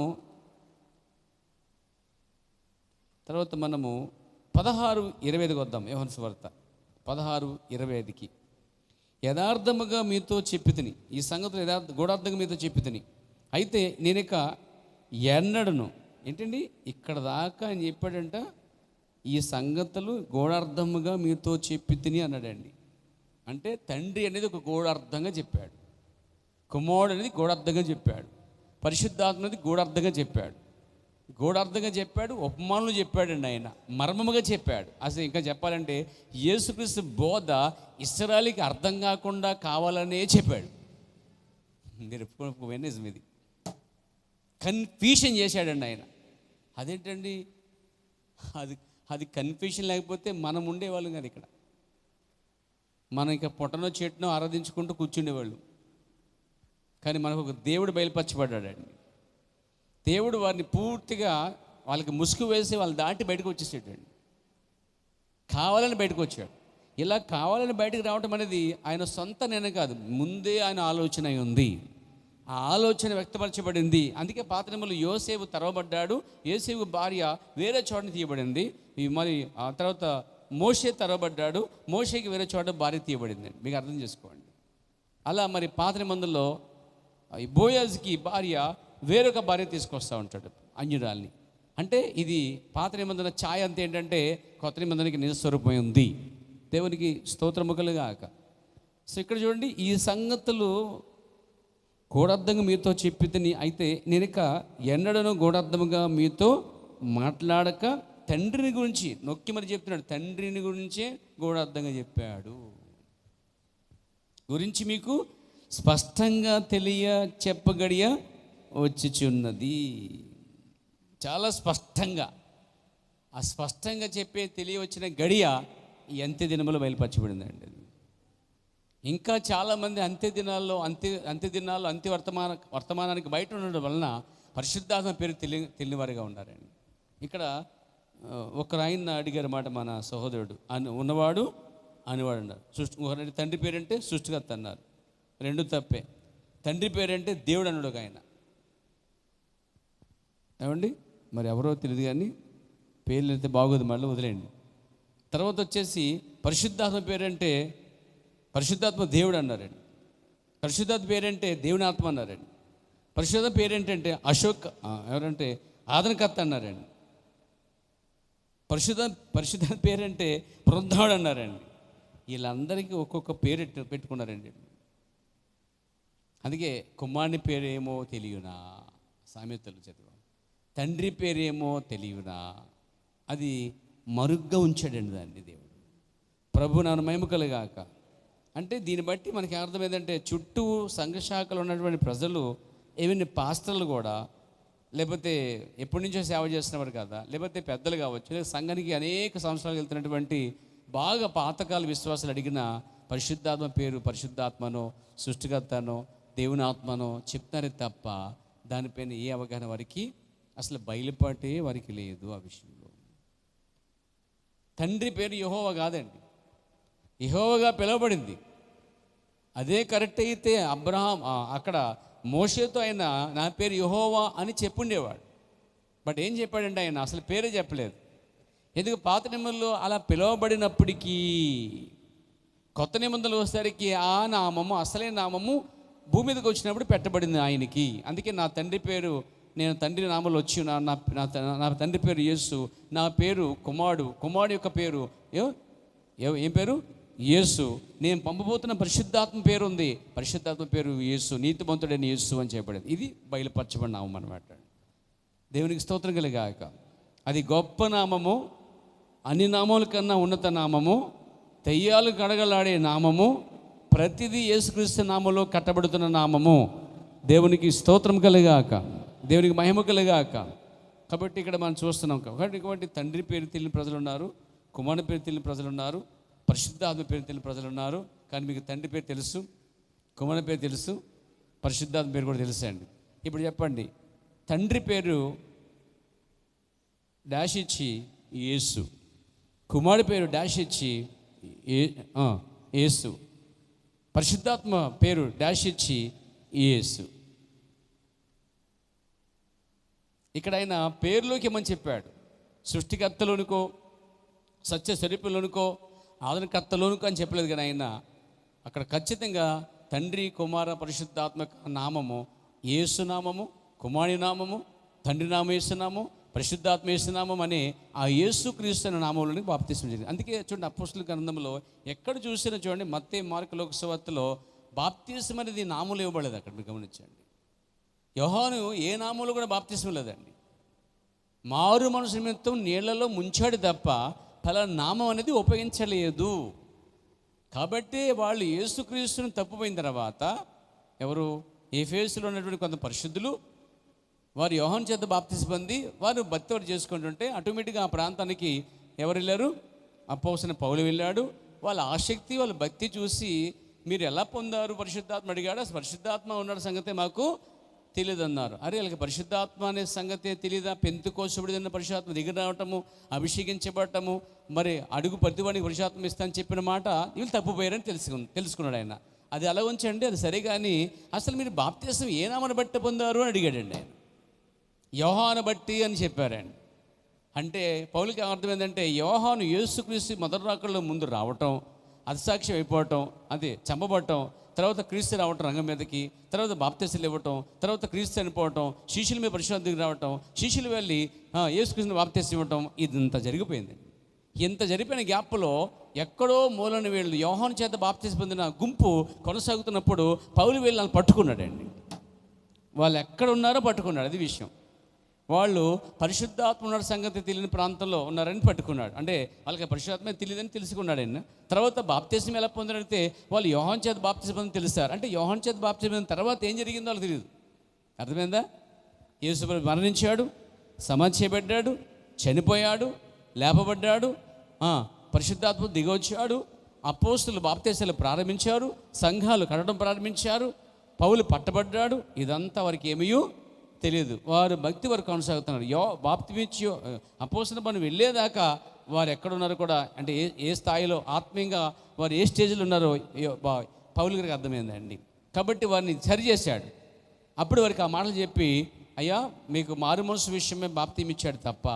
[SPEAKER 1] 16:25 వద్దాం. యోహాను సువార్త 16:25. యథార్థముగా మీతో చెప్పితిని, ఈ సంగతులు గూఢార్థంగా మీతో చెప్పితిని, అయితే నేనిక ఎన్నడను ఏంటండి ఇక్కడ దాకా ఆయన చెప్పాడంట, ఈ సంగతులు గూఢార్థముగా మీతో చెప్పితిని అన్నాడండి. అంటే తండ్రి అనేది ఒక గూఢార్థంగా చెప్పాడు, కుమారుడు అనేది గూఢార్థంగా చెప్పాడు, పరిశుద్ధాత్మ అనేది గూఢార్థంగా చెప్పాడు, ఉపమానాలు చెప్పాడండి. ఆయన మర్మముగా చెప్పాడు. అసలు ఇంకా చెప్పాలంటే యేసుక్రీస్తు బోధ ఇశ్రాయేలుకి అర్థం కాకుండా కావాలనే చెప్పాడు. మీరు నిజం, ఇది కన్ఫ్యూషన్ చేశాడండి ఆయన. అదేంటండి, అది కన్ఫ్యూషన్ లేకపోతే మనం ఉండేవాళ్ళం కాదు ఇక్కడ. మనం ఇంకా పొట్టనో చెట్టునో ఆరాధించుకుంటూ కూర్చుండేవాళ్ళు. కానీ మనకు ఒక దేవుడు బయలుపరచబడ్డాడండి. దేవుడు వారిని పూర్తిగా వాళ్ళకి ముసుగు వేసి వాళ్ళు దాటి బయటకు వచ్చేసాడండి. కావాలని బయటకు వచ్చాడు. ఇలా కావాలని బయటకు రావటం అనేది ఆయన సొంత నిర్ణయం కాదు, ముందే ఆయన ఆలోచన ఉంది. ఆ ఆలోచన వ్యక్తపరచబడింది. అందుకే పాత నిబంధనలో యోసేపు తరవబడ్డాడు, యోసేపు భార్య వేరే చోటని తీయబడింది. మరి ఆ తర్వాత మోషే తరవబడ్డాడు, మోషేకి వేరే చోట భార్య తీయబడింది. మీకు అర్థం చేసుకోండి. అలా మరి పాత నిబంధనలో బోయాజ్కి భార్య వేరొక భార్య తీసుకొస్తూ ఉంటాడు, అన్యురాల్ని. అంటే ఇది పాత నిబంధన ఛాయ అంత ఏంటంటే కొత్త నిబంధనకి నిజస్వరూపమై ఉంది. దేవునికి స్తోత్రము కలుగాక. సో ఇక్కడ చూడండి, ఈ సంగతులు గూఢార్థంగా మీతో చెప్పి తిని, అయితే నేను ఇక ఎన్నడను గూఢార్థముగా మీతో మాట్లాడక తండ్రిని గురించి నొక్కి మరి చెప్తున్నాడు. తండ్రిని గురించే గూఢార్థంగా చెప్పాడు. గురించి మీకు స్పష్టంగా తెలియ చెప్పగడియ వచ్చిచున్నది. చాలా స్పష్టంగా, ఆ స్పష్టంగా చెప్పే తెలియవచ్చిన గడియ ఈ అంత్య దినములో బయలుపరచబడిందండి. ఇంకా చాలామంది అంత్య దినాల్లో అంత్య వర్తమానానికి బయట ఉండడం వలన పరిశుద్ధాత్మ పేరు తెలియనివారుగా ఉన్నారండి. ఇక్కడ ఒకరు ఆయన అడిగారు మాట, మన సహోదరుడు ఉన్నవాడు అనేవాడు అన్నారు. తండ్రి పేరంటే సృష్టికర్త అన్నారు, రెండు తప్పే. తండ్రి పేరంటే దేవుడు అన్నాడు ఒక ఆయన. ఏమండి, మరి ఎవరో తెలియదు కానీ పేర్లు అయితే బాగోదు, మళ్ళీ వదిలేండి. తర్వాత వచ్చేసి పరిశుద్ధాత్మ పేరంటే పరిశుద్ధాత్మ దేవుడు అన్నారండి. పరిశుద్ధాత్మ పేరంటే దేవుని ఆత్మ అన్నారండి. పరిశుద్ధ పేరేంటంటే అశోక్ ఎవరంటే ఆదనకర్త అన్నారండి. పరిశుద్ధ పేరంటే బృందాడు అన్నారండి. వీళ్ళందరికీ ఒక్కొక్క పేరు పెట్టుకున్నారండి. అందుకే కుమారుని పేరేమో తెలియనా, సామెతలు చదివాం. తండ్రి పేరేమో తెలియనా, అది మరుగ్గా ఉంచాడండి దాన్ని దేవుడు. ప్రభు నాన్న మహిమ కలుగాక. అంటే దీన్ని బట్టి మనకి అర్థమైందంటే, చుట్టూ సంఘశాఖలు ఉన్నటువంటి ప్రజలు, ఈవెన్ పాస్టర్లు కూడా, లేకపోతే ఎప్పటి నుంచో సేవ చేస్తున్నవారు కదా, లేకపోతే పెద్దలు కావచ్చు, లేదా సంఘానికి అనేక సంవత్సరాలు వెళ్తున్నటువంటి బాగా పాతకాల విశ్వాసాలు అడిగిన పరిశుద్ధాత్మ పేరు, పరిశుద్ధాత్మనో సృష్టికర్తనో దేవుని ఆత్మనో చెప్తారే తప్ప దానిపైన ఏ అవగాహన వారికి అసలు బయలుపాటే వారికి లేదు. ఆ విషయంలో తండ్రి పేరు యెహోవా కాదండి, యెహోవాగా పిలువబడింది. అదే కరెక్ట్ అయితే అబ్రహాం అక్కడ మోషేతో ఆయన నా పేరు యెహోవా అని చెప్పుండేవాడు. బట్ ఏం చెప్పాడంటే ఆయన అసలు పేరే చెప్పలేదు. ఎందుకు? పాత నిబంధనలో అలా పిలువబడినప్పటికీ కొత్త నిబంధనలు వచ్చేసరికి ఆ నామము, అసలైన నామము భూమి మీదకి వచ్చినప్పుడు పెట్టబడింది ఆయనకి. అందుకే నా తండ్రి పేరు, నేను తండ్రి నామలు వచ్చి నా తండ్రి పేరు యేసు, నా పేరు కుమారుడు యొక్క పేరు ఏం పేరు? యేసు. నేను పంపబోతున్న పరిశుద్ధాత్మ పేరు ఉంది, పరిశుద్ధాత్మ పేరు యేసు, నీతిమంతుడైన యేసు అని చెప్పబడింది. ఇది బయలుపరచబడిన నామం అన్నమాట. దేవునికి స్తోత్రం కలుగాక. అది గొప్ప నామము, అన్ని నామముల కన్నా ఉన్నత నామము, దెయ్యాలు గడగలాడే నామము, ప్రతిదీ యేసుక్రీస్తు నామములో కట్టబడుతున్న నామము. దేవునికి స్తోత్రం కలుగాక, దేవునికి మహిమ కలుగాక. కాబట్టి ఇక్కడ మనం చూస్తున్నాం. కాబట్టి తండ్రి పేరు తెలియని ప్రజలు ఉన్నారు, కుమారుని పేరు తెలియని ప్రజలు ఉన్నారు, పరిశుద్ధాత్మ పేరు తెలియని ప్రజలు ఉన్నారు. కానీ మీకు తండ్రి పేరు తెలుసు, కుమారుని పేరు తెలుసు, పరిశుద్ధాత్మ పేరు కూడా తెలుసు అండి. ఇప్పుడు చెప్పండి, తండ్రి పేరు డాష్ ఇచ్చి యేసు, కుమారుడి పేరు డాష్ ఇచ్చి యేసు, పరిశుద్ధాత్మ పేరు డాష్ ఇచ్చి యేసు. ఇక్కడ ఆయన పేరులోకి ఏమని చెప్పాడు? సృష్టికర్తలోనికో సత్య స్వరూపులోనికో ఆదరణకర్తలోనికో అని చెప్పలేదు. కానీ ఆయన అక్కడ ఖచ్చితంగా తండ్రి కుమార పరిశుద్ధాత్మ నామము యేసు నామము, కుమారుని నామము, తండ్రి నామం యేసునామం, పరిశుద్ధాత్మ యేసునామం అనే ఆ యేసుక్రీస్తు అనే నామంలోనికి బాప్తిస్మం జరిగింది. అందుకే చూడండి, అపోస్తలుల గ్రంథంలో ఎక్కడ చూసినా చూడండి, మత్తయి మార్కు లోక సువార్తలో బాప్తిస్మం అనేది నామములు ఇవ్వబడలేదు. అక్కడ మీరు గమనించండి. యోహాను ఏ నామంలో కూడా బాప్తిస్మం లేదండి. మారు మనసు నిమిత్తం నీళ్లలో ముంచాడు తప్ప ఫలానా నామం అనేది ఉపయోగించలేదు. కాబట్టి వాళ్ళు యేసుక్రీస్తుని తప్పుపోయిన తర్వాత ఎవరు? ఎఫెసులో ఉన్నటువంటి కొంత పరిశుద్ధులు వారు యోహాను చేత బాప్తిస్మం పొంది వారు భక్తి చేసుకుంటుంటే ఆటోమేటిక్గా ఆ ప్రాంతానికి ఎవరు వెళ్ళారు? అపోస్తలుడైన పౌలు వెళ్ళాడు. వాళ్ళ ఆసక్తి, వాళ్ళ భక్తి చూసి మీరు ఎలా పొందారు పరిశుద్ధాత్మ అడిగాడు. పరిశుద్ధాత్మ ఉన్నాడు సంగతే మాకు తెలియదు అన్నారు. అరే వాళ్ళకి పరిశుద్ధాత్మ అనే సంగతే తెలియదా? పెంతుకోసబడిన పరిశుద్ధాత్మ దిగి రావటము, అభిషేకించబడటము, మరి అడుగు ప్రతివాడికి పరిశుద్ధాత్మ ఇస్తా అని చెప్పిన మాట వీళ్ళు తప్పుపోయారని తెలుసుకున్నాడు ఆయన. అది అలా ఉంచండి, అది సరే. కానీ అసలు మీరు బాప్తిస్మం ఏ నామను బట్టి పొందారు అని అడిగాడండి ఆయన. యోహాను బట్టి అని చెప్పారండి. అంటే పౌలుకి అర్థం ఏంటంటే యోహాను యేసుక్రీస్తు మొదటి రాకడలో ముందు రావటం, అతిసాక్ష్యం అయిపోవటం, అదే చంపబడటం, తర్వాత క్రీస్తు రావటం రంగం మీదకి, తర్వాత బాప్తిస్మం ఇవ్వటం, తర్వాత క్రీస్తు చనిపోవటం, శిష్యుల మీద పరిశుద్ధాత్మ రావటం, శిష్యులు వెళ్ళి యేసుక్రీస్తుని బాప్తిస్మం ఇవ్వటం, ఇదంతా జరిగిపోయింది. ఇంత జరిపిన గ్యాప్లో ఎక్కడో మూలని వీళ్ళు యోహాను చేత బాప్తిసం పొందిన గుంపు కొనసాగుతున్నప్పుడు పౌలు వీళ్ళని పట్టుకున్నాడండి. వాళ్ళు ఎక్కడ ఉన్నారో పట్టుకున్నాడు. అది విషయం. వాళ్ళు పరిశుద్ధాత్మ ఉన్న సంగతి తెలియని ప్రాంతంలో ఉన్నారని పట్టుకున్నాడు. అంటే వాళ్ళకి పరిశుద్ధాత్మ తెలియదని తెలుసుకున్నాడు ఆయన. తర్వాత బాప్తిసం ఎలా పొందారంటే వాళ్ళు యోహాను చేత బాప్తిసం పొందని తెలుస్తారు. అంటే యోహాను చేత బాప్తిసం పొందిన తర్వాత ఏం జరిగిందో వాళ్ళకి తెలియదు. అర్థమైందా? యేసు మరణించాడు, సమాధి చేయబడ్డాడు, చనిపోయాడు, లేపబడ్డాడు, పరిశుద్ధాత్మ దిగొచ్చాడు, అపోస్తులు బాప్తిసాలు ప్రారంభించారు, సంఘాలు కట్టడం ప్రారంభించారు, పౌలు పట్టబడ్డాడు. ఇదంతా వారికి ఏమీ తెలియదు. వారు భక్తి వరకు కొనసాగుతున్నారు. బాప్తిమిచ్చి అపోస్తుల పని వెళ్ళేదాకా వారు ఎక్కడున్నారో కూడా, అంటే ఏ స్థాయిలో ఆత్మీయంగా వారు ఏ స్టేజ్లో ఉన్నారో పౌలు గారికి అర్థమైందండి. కాబట్టి వారిని సరి చేశాడు. అప్పుడు వారికి ఆ మాటలు చెప్పి, అయ్యా మీకు మారు మనసు విషయమే బాప్తిమిచ్చాడు తప్ప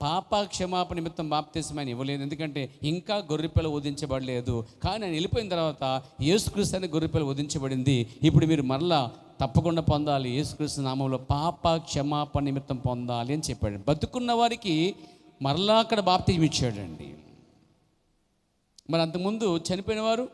[SPEAKER 1] పాప క్షమాపణ నిమిత్తం బాప్తిసం ఆయన ఇవ్వలేదు. ఎందుకంటే ఇంకా గొర్రెపిల్ల వధించబడలేదు. కానీ ఆయన వెళ్ళిపోయిన తర్వాత యేసుక్రీస్తు అనే గొర్రెపిల్ల వధించబడింది. ఇప్పుడు మీరు మరలా తప్పకుండా పొందాలి, యేసుక్రీస్తు నామంలో పాప క్షమాపణ నిమిత్తం పొందాలి అని చెప్పాడు. బతుకున్న వారికి మరలా అక్కడ బాప్తిసం ఇచ్చాడండి. మరి అంతకుముందు చనిపోయిన వారు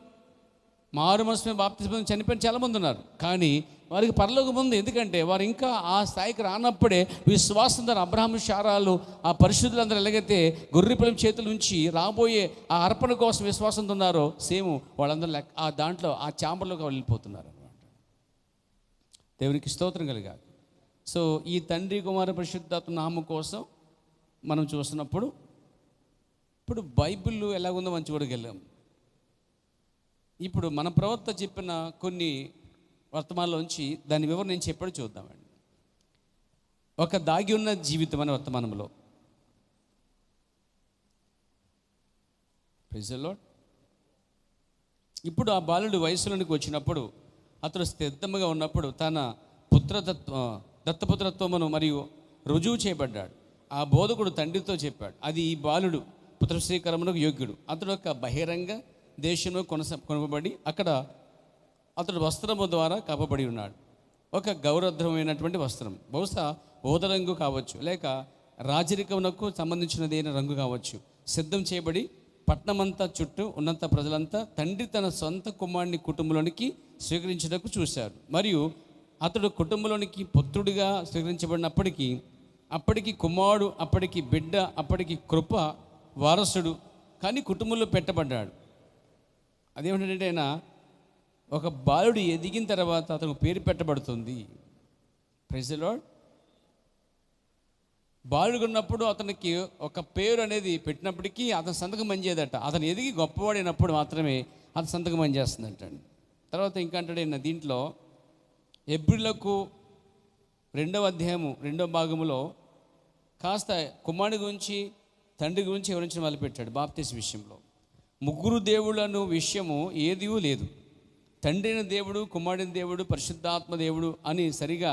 [SPEAKER 1] మారు మనసు బాప్తిసం చనిపోయిన చాలామంది ఉన్నారు. కానీ వారికి పరలోకం ఉంది. ఎందుకంటే వారు ఇంకా ఆ స్థాయికి రానప్పుడే విశ్వాసం ద్వారా అబ్రహాము శారాలు ఆ పరిశుద్ధులందరూ ఎలాగైతే గొర్రెపిల్ల చేతుల నుంచి రాబోయే ఆ అర్పణ కోసం విశ్వాసంతో ఉన్నారో సేమ్ వాళ్ళందరూ ఆ దాంట్లో ఆ ఛాంబర్లోకి వెళ్ళిపోతున్నారు అన్నమాట. దేవునికి స్తోత్రం కలిగాలి. సో ఈ తండ్రి కుమార పరిశుద్ధాత్మ నామం కోసం మనం చూస్తున్నప్పుడు ఇప్పుడు బైబిల్ ఎలాగుందో మనం చూడగలిగాం. ఇప్పుడు మన ప్రవక్త చెప్పిన కొన్ని వర్తమానంలోంచి దాని వివరణ నేను చెప్పాడు చూద్దామండి. ఒక దాగి ఉన్న జీవితం అనే వర్తమానంలో ప్రైజ్ ది లార్డ్. ఇప్పుడు ఆ బాలుడు వయసులోనికి వచ్చినప్పుడు అతడు సిద్ధంగా ఉన్నప్పుడు తన దత్తపుత్రత్వమును మరియు రుజువు చేయబడ్డాడు. ఆ బోధకుడు తండ్రితో చెప్పాడు, అది ఈ బాలుడు పుత్రశ్రీకరమునకు యోగ్యుడు. అతడు ఒక బహిరంగ దేశంలో కొనబడి అక్కడ అతడు వస్త్రము ద్వారా కప్పబడి ఉన్నాడు. ఒక గౌరవమైనటువంటి వస్త్రం, బహుశా ఓదరంగు కావచ్చు, లేక రాజరికమునకు సంబంధించినదైన రంగు కావచ్చు. సిద్ధం చేయబడి పట్టణమంతా చుట్టూ ఉన్నంత ప్రజలంతా తండ్రి తన సొంత కుమారుని కుటుంబంలోనికి స్వీకరించడానికి చూశారు. మరియు అతడు కుటుంబంలోనికి పుత్రుడిగా అప్పటికి కుమారుడు, అప్పటికి బిడ్డ, అప్పటికి కృప వారసుడు, కానీ కుటుంబంలో పెట్టబడ్డాడు. అదేమిటంటే ఆయన ఒక బాలుడు ఎదిగిన తర్వాత అతనికి పేరు పెట్టబడుతుంది. Praise the lord. బాలుడు ఉన్నప్పుడు అతనికి ఒక పేరు అనేది పెట్టినప్పటికీ అతని సంతకం పనిచేయదట. అతను ఎదిగి గొప్పవాడినప్పుడు మాత్రమే అతని సంతకం పనిచేస్తుందంట. తర్వాత ఇంకా అంటాడు దీంట్లో హెబ్రీయులకు 2వ అధ్యాయము 2వ భాగములో కాస్త కుమారుడి గురించి తండ్రి గురించి వివరించడం మొదలుపెట్టాడు. బాప్తిసం విషయంలో 3 దేవుళ్ళను విషయము ఏదీ లేదు. తండ్రి అయిన దేవుడు, కుమారుడైన దేవుడు, పరిశుద్ధాత్మ దేవుడు అని సరిగా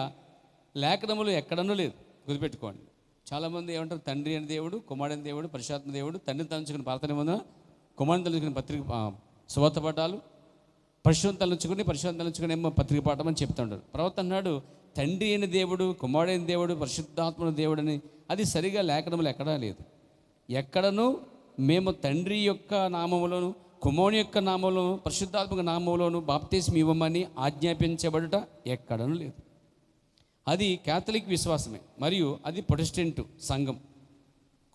[SPEAKER 1] లేఖనములు ఎక్కడనూ లేదు. గుర్తుపెట్టుకోండి. చాలామంది ఏమంటారు, తండ్రి అయిన దేవుడు, కుమారుడైన దేవుడు, పరిశుద్ధాత్మ దేవుడు, తండ్రిని తలంచుకుని ప్రార్థన నిబంధన, కుమారుని తలంచుకుని పత్రిక సువార్త పాఠాలు, పరిశుద్ధం తలంచుకుని ఏమో పత్రిక పాఠం అని చెప్తుంటారు. ప్రవక్త అన్నాడు తండ్రి అయిన దేవుడు, కుమారుడైన దేవుడు, పరిశుద్ధాత్మ దేవుడు అని. అది సరిగా లేఖనములు ఎక్కడా లేదు. ఎక్కడనూ మేము తండ్రి యొక్క నామములోను, కుమారుని యొక్క నామంలోను, పరిశుద్ధాత్మక నామంలోను బాప్తిసం ఇవ్వమని ఆజ్ఞాపించబడుట ఎక్కడనూ లేదు. అది కేథలిక్ విశ్వాసమే, మరియు అది ప్రొటెస్టెంట్ సంఘం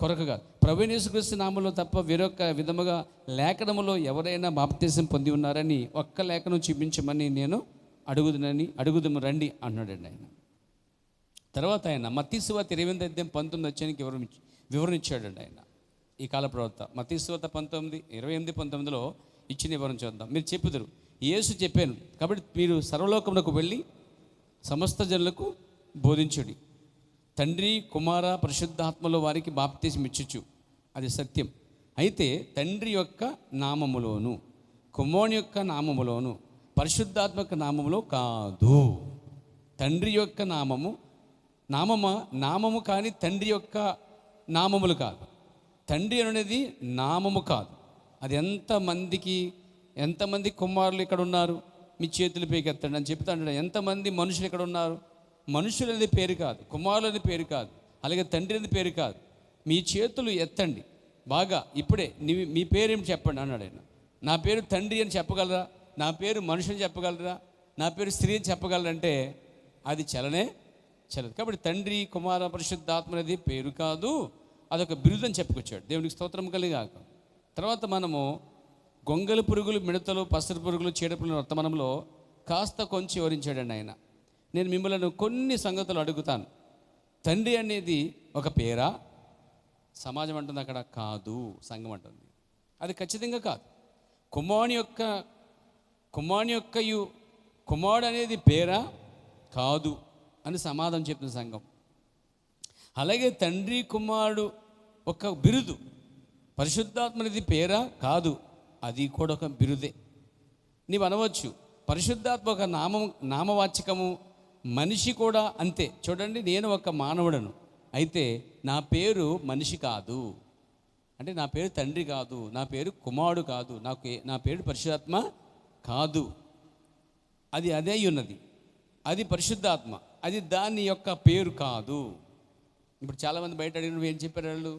[SPEAKER 1] కొరకు కాదు. ప్రభువైన యేసుక్రీస్తు నామంలో తప్ప వేరొక విధముగా లేఖనములో ఎవరైనా బాప్తిసం పొంది ఉన్నారని ఒక్క లేఖనం చూపించమని నేను అడుగుదుము రండి అన్నాడండి ఆయన. తర్వాత ఆయన మత్తయి సువార్త 28:19 వచ్చానికి వివరణ ఇచ్చాడండి ఆయన. ఈ కాల ప్రవక్త మత్తయి సువార్త 28:19లో ఇచ్చిన వివరణ చూద్దాం. మీరు చెప్పుదురు, యేసు చెప్పాను కాబట్టి మీరు సర్వలోకమునకు వెళ్ళి సమస్త జనులకు బోధించుడి, తండ్రి కుమార పరిశుద్ధాత్మలో వారికి బాప్తిసం ఇచ్చుచు. అది సత్యం. అయితే తండ్రి యొక్క నామములోను, కుమారుని యొక్క నామములోను, పరిశుద్ధాత్మక నామములో కాదు. తండ్రి యొక్క నామము కానీ తండ్రి యొక్క నామములు కాదు. తండ్రి అనేది నామము కాదు. అది ఎంతమంది కుమారులు ఇక్కడ ఉన్నారు, మీ చేతులు పైకెత్తండి అని చెప్తాడు. ఎంతమంది మనుషులు ఇక్కడ ఉన్నారు, మనుషులు అనేది పేరు కాదు, కుమారులు అనేది పేరు కాదు, అలాగే తండ్రి అనేది పేరు కాదు. మీ చేతులు ఎత్తండి, బాగా ఇప్పుడే మీ పేరేమి చెప్పండి అన్నాడు ఆయన. నా పేరు తండ్రి అని చెప్పగలరా? నా పేరు మనుషుని చెప్పగలరా? నా పేరు స్త్రీ అని చెప్పగలరంటే అది చలదు. కాబట్టి తండ్రి, కుమార, పరిశుద్ధాత్మ అనేది పేరు కాదు, అదొక బిరుదు అని చెప్పుకొచ్చాడు. దేవునికి స్తోత్రం కలిగాక. తర్వాత మనము గొంగలి పురుగులు, మిడతలు, పసరు పురుగులు, చీడపురుగుల వర్తమానంలో కాస్త కొంచెం వివరించాడండి ఆయన. నేను మిమ్మల్ని కొన్ని సంగతులు అడుగుతాను. తండ్రి అనేది ఒక పేరా? సమాజం అంటుంది అక్కడ కాదు, సంఘం అంటుంది అది ఖచ్చితంగా కాదు. కుమారుడు అనేది పేరా? కాదు అని సమాధానం చెప్తున్న సంఘం. అలాగే తండ్రి, కుమారుడు ఒక బిరుదు. పరిశుద్ధాత్మ అనేది పేరా? కాదు, అది కూడా ఒక బిరుదే. నీవు అనవచ్చు పరిశుద్ధాత్మ ఒక నామవాచకము, మనిషి కూడా అంతే. చూడండి, నేను ఒక మానవుడను, అయితే నా పేరు మనిషి కాదు, అంటే నా పేరు తండ్రి కాదు, నా పేరు కుమారుడు కాదు, నా పేరు పరిశుద్ధాత్మ కాదు. అది అదే ఉన్నది, అది పరిశుద్ధాత్మ, అది దాని యొక్క పేరు కాదు. ఇప్పుడు చాలామంది బయట అడిగిన ఏం చెప్పారు వాళ్ళు?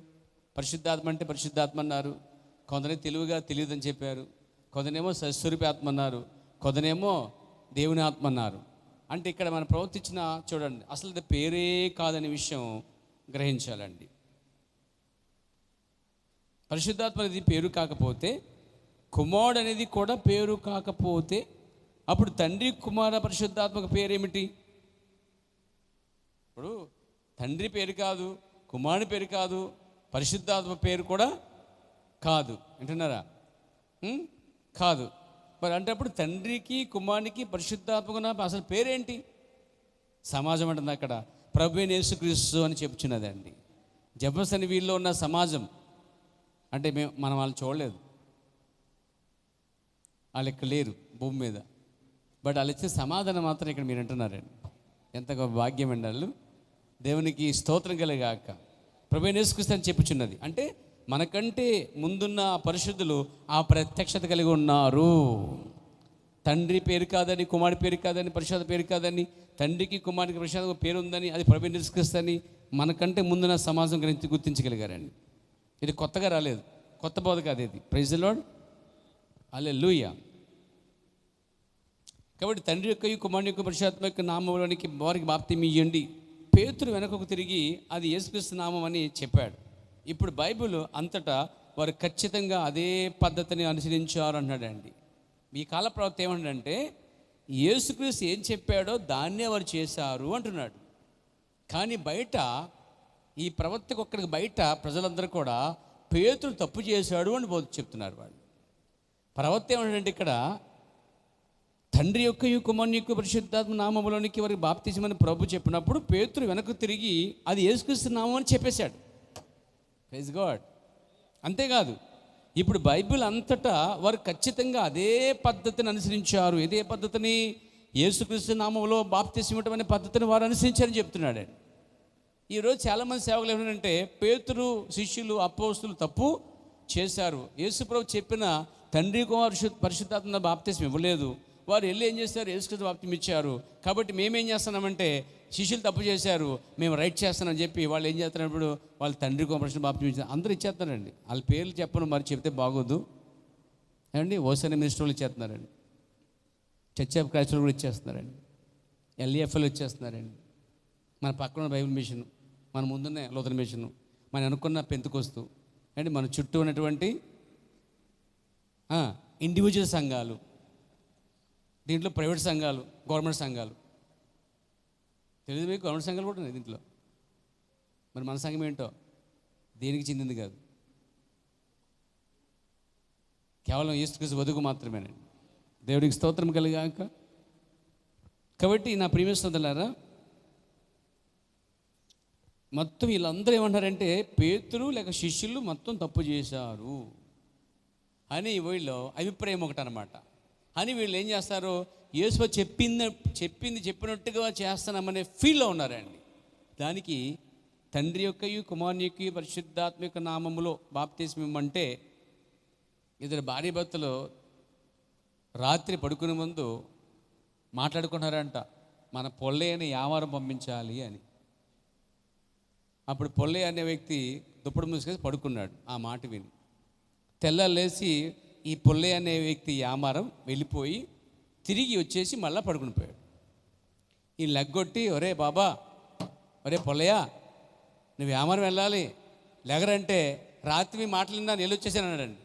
[SPEAKER 1] పరిశుద్ధాత్మ అంటే పరిశుద్ధాత్మ అన్నారు. కొందరే తెలివిగా తెలియదని చెప్పారు, కొందరేమో సస్వరూపి ఆత్మ అన్నారు, కొందరేమో దేవుని ఆత్మ అన్నారు. అంటే ఇక్కడ మనం ప్రవర్తించిన చూడండి, అసలు ఇది పేరే కాదనే విషయం గ్రహించాలండి. పరిశుద్ధాత్మ అనేది పేరు కాకపోతే, కుమారుడు అనేది కూడా పేరు కాకపోతే, అప్పుడు తండ్రి, కుమార, పరిశుద్ధాత్మక పేరేమిటి? ఇప్పుడు తండ్రి పేరు కాదు, కుమారుని పేరు కాదు, పరిశుద్ధాత్మ పేరు కూడా కాదు. వింటున్నారా? కాదు. మరి అంటే అప్పుడు తండ్రికి, కుమారునికి, పరిశుద్ధాత్మకు అసలు పేరేంటి? సమాజం అంటుంది అక్కడ ప్రభువైన యేసుక్రీస్తు అని చెప్పుచున్నదండి. జెఫర్సన్ వీల్లో ఉన్న సమాజం అంటే మనం వాళ్ళు చూడలేదు, వాళ్ళు ఇక్కడ లేరు భూమి మీద, బట్ వాళ్ళు ఇచ్చే సమాధానం మాత్రం ఇక్కడ మీరు అంటున్నారండి. ఎంత భాగ్యం అండి వాళ్ళు. దేవునికి స్తోత్రం కలిగాక. ప్రభువైన యేసుక్రీస్తు అని చెప్పుచున్నది అంటే మనకంటే ముందున్న పరిశుద్ధులు ఆ ప్రత్యక్షత కలిగి ఉన్నారు. తండ్రి పేరు కాదని, కుమారుడి పేరు కాదని, పరిశుద్ధ పేరు కాదని, తండ్రికి, కుమారుడికి, పరిశుద్ధ పేరు ఉందని, అది ప్రభువైన యేసుక్రీస్తు అని మనకంటే ముందున్న సమాజం గుర్తించగలిగారండి. ఇది కొత్తగా రాలేదు, కొత్త బోధ కాదు ఇది. ప్రైజ్ ది లార్డ్, హల్లెలూయా. కాబట్టి తండ్రి యొక్క, కుమారుని యొక్క, పరిశుద్ధాత్మ యొక్క నామంలోనికి వారికి బాప్తిసం ఇయ్యండి. పేతురు వెనకకు తిరిగి అది యేసుక్రీస్తు నామం అని చెప్పాడు. ఇప్పుడు బైబిల్ అంతటా వారు ఖచ్చితంగా అదే పద్ధతిని అనుసరించారు అన్నాడండి. ఈ కాల ప్రవక్త ఏమంటాడంటే యేసుక్రీస్తు ఏం చెప్పాడో దాన్నే వారు చేశారు అంటున్నాడు. కానీ బయట ఈ ప్రవక్తకు ఒక్కడికి బయట ప్రజలందరూ కూడా పేతురు తప్పు చేశాడు అని చెప్తున్నారు. వాళ్ళు ప్రవక్త ఏమంటాడంటే ఇక్కడ తండ్రి యొక్క, కుమారుని యొక్క, పరిశుద్ధాత్మ నామములోనికి వారికి బాప్తిసమని ప్రభు చెప్పినప్పుడు పేతురు వెనక్కు తిరిగి అది యేసుక్రీస్తు నామం అని చెప్పేశాడు. Praise God. అంతేకాదు, ఇప్పుడు బైబిల్ అంతటా వారు ఖచ్చితంగా అదే పద్ధతిని అనుసరించారు. ఇదే పద్ధతిని యేసుక్రీస్తు నామంలో బాప్తిసం ఇవ్వడం అనే పద్ధతిని వారు అనుసరించారని చెప్తున్నాడు. ఈరోజు చాలామంది సేవకులు ఏమంటే పేతురు, శిష్యులు, అపోస్తులు తప్పు చేశారు, యేసుప్రభు చెప్పిన తండ్రి, కుమారు, పరిశుద్ధాత్మ బాప్తిసం ఇవ్వలేదు, వారు వెళ్ళి ఏం చేస్తారు? యేసుక్రీస్తు బాప్తిసం ఇచ్చారు, కాబట్టి మేమేం చేస్తున్నామంటే శిష్యులు తప్పు చేశారు, మేము రైట్ చేస్తానని చెప్పి వాళ్ళు ఏం చేస్తున్నప్పుడు వాళ్ళు తండ్రి, కుమారుడు బాప్తిసం ఇచ్చారు. అందరూ ఇచ్చేస్తున్నారండి. వాళ్ళ పేర్లు చెప్పను, మరి చెప్తే బాగోదు అండి. ఓసైన మినిస్టర్లు ఇచ్చేస్తున్నారండి, చర్చ్ ఆఫ్ క్రైస్ట్ కూడా ఇచ్చేస్తున్నారండి, ఎల్ఈఎఫ్ఎల్ ఇచ్చేస్తున్నారండి, మన పక్కన బైబిల్ మిషన్, మన ముందున్న లోతన మిషన్, మనం అనుకున్న పెంతుకొస్తూ అండి, మన చుట్టూ ఉన్నటువంటి ఇండివిజువల్ సంఘాలు, దీంట్లో ప్రైవేట్ సంఘాలు, గవర్నమెంట్ సంఘాలు. తెలియదు మీకు? గవర్నమెంట్ సంఘాలు కూడా ఉన్నాయి దీంట్లో. మరి మన సంఘం ఏంటో దేనికి చెందింది కాదు, కేవలం యేసుక్రీస్తు బతుకు మాత్రమేనండి. దేవుడికి స్తోత్రం కలిగాక. కాబట్టి నా ప్రియమైన సోదరులారా, మొత్తం వీళ్ళందరూ ఏమంటారంటే పేతురు లేక శిష్యులు మొత్తం తప్పు చేశారు అని వీళ్ళు అభిప్రాయం ఒకటి అనమాట. అని వీళ్ళు ఏం చేస్తారు? యేసు చెప్పినట్టుగా చేస్తున్నామనే ఫీల్లో ఉన్నారండి. దానికి తండ్రి యొక్క, కుమారుని యొక్క, పరిశుద్ధాత్మ యొక్క నామములో బాప్తిసం ఇవ్వమంటే ఇద్దరు భార్యాభర్తలు రాత్రి పడుకునే ముందు మాట్లాడుకున్నారంట, మన పొల్లైన యావారం పంపించాలి అని. అప్పుడు పొల్లయ్య అనే వ్యక్తి దుప్పటి మూసుకేసి పడుకున్నాడు. ఆ మాట విని తెల్లాలేసి ఈ పొల్లయ్య అనే వ్యక్తి యామారం వెళ్ళిపోయి తిరిగి వచ్చేసి మళ్ళీ పడుకుని పోయాడు. ఈ లెగ్గొట్టి, ఒరే బాబా, ఒరే పొల్లయ్య, నువ్వు యామారం వెళ్ళాలి, లెగరంటే రాత్రి మాటలు విన్నా నేను వచ్చేసాను అన్నాడండి.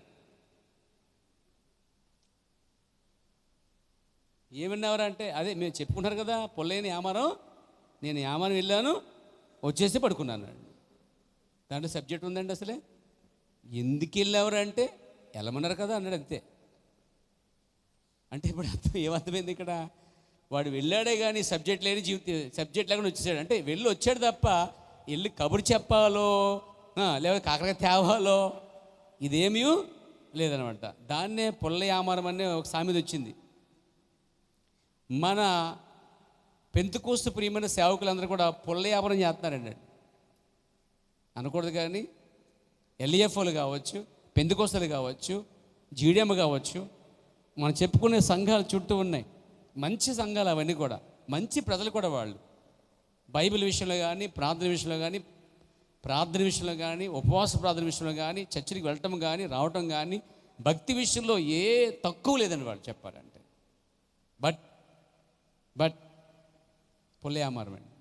[SPEAKER 1] ఏమన్నావరా అంటే, అదే మేము చెప్పుకుంటారు కదా, పొల్లయ్యని యామారం, నేను యామారం వెళ్ళాను వచ్చేసి పడుకున్నాను అండి. దాంట్లో సబ్జెక్ట్ ఉందండి. అసలే ఎందుకు వెళ్ళావరా అంటే వెళ్ళమన్నారు కదా అన్నాడు, అంతే. అంటే ఇప్పుడు ఏమర్థమైంది ఇక్కడ? వాడు వెళ్ళాడే కానీ సబ్జెక్ట్ లేని సబ్జెక్ట్ లేకుండా వచ్చేసాడు. అంటే వెళ్ళి వచ్చాడు తప్ప వెళ్ళి కబురు చెప్పాలో లేకపోతే కాకరకాయ తేవాలో ఇదేమీ లేదనమాట. దాన్నే పొల్లయామారం అనే ఒక సామెత వచ్చింది. మన పెంతుకోస్తు ప్రియమైన సేవకులందరూ కూడా పొల్లయామారం చేస్తున్నారండి. అనకూడదు కానీ ఎల్ఈఎఫ్ఓలు కావచ్చు, పెంతుకోస్తలు కావచ్చు, జీడిఎం కావచ్చు, మనం చెప్పుకునే సంఘాలు చుట్టూ ఉన్నాయి. మంచి సంఘాలు అవన్నీ కూడా, మంచి ప్రజలు కూడా. వాళ్ళు బైబిల్ విషయంలో కానీ, ప్రార్థన విషయంలో కానీ, ఉపవాస ప్రార్థన విషయంలో కానీ, చర్చికి వెళ్ళటం కానీ, రావటం కానీ, భక్తి విషయంలో ఏ తక్కువ లేదని వాళ్ళు చెప్పారంటే. బట్ పొల్లయామారం అండి,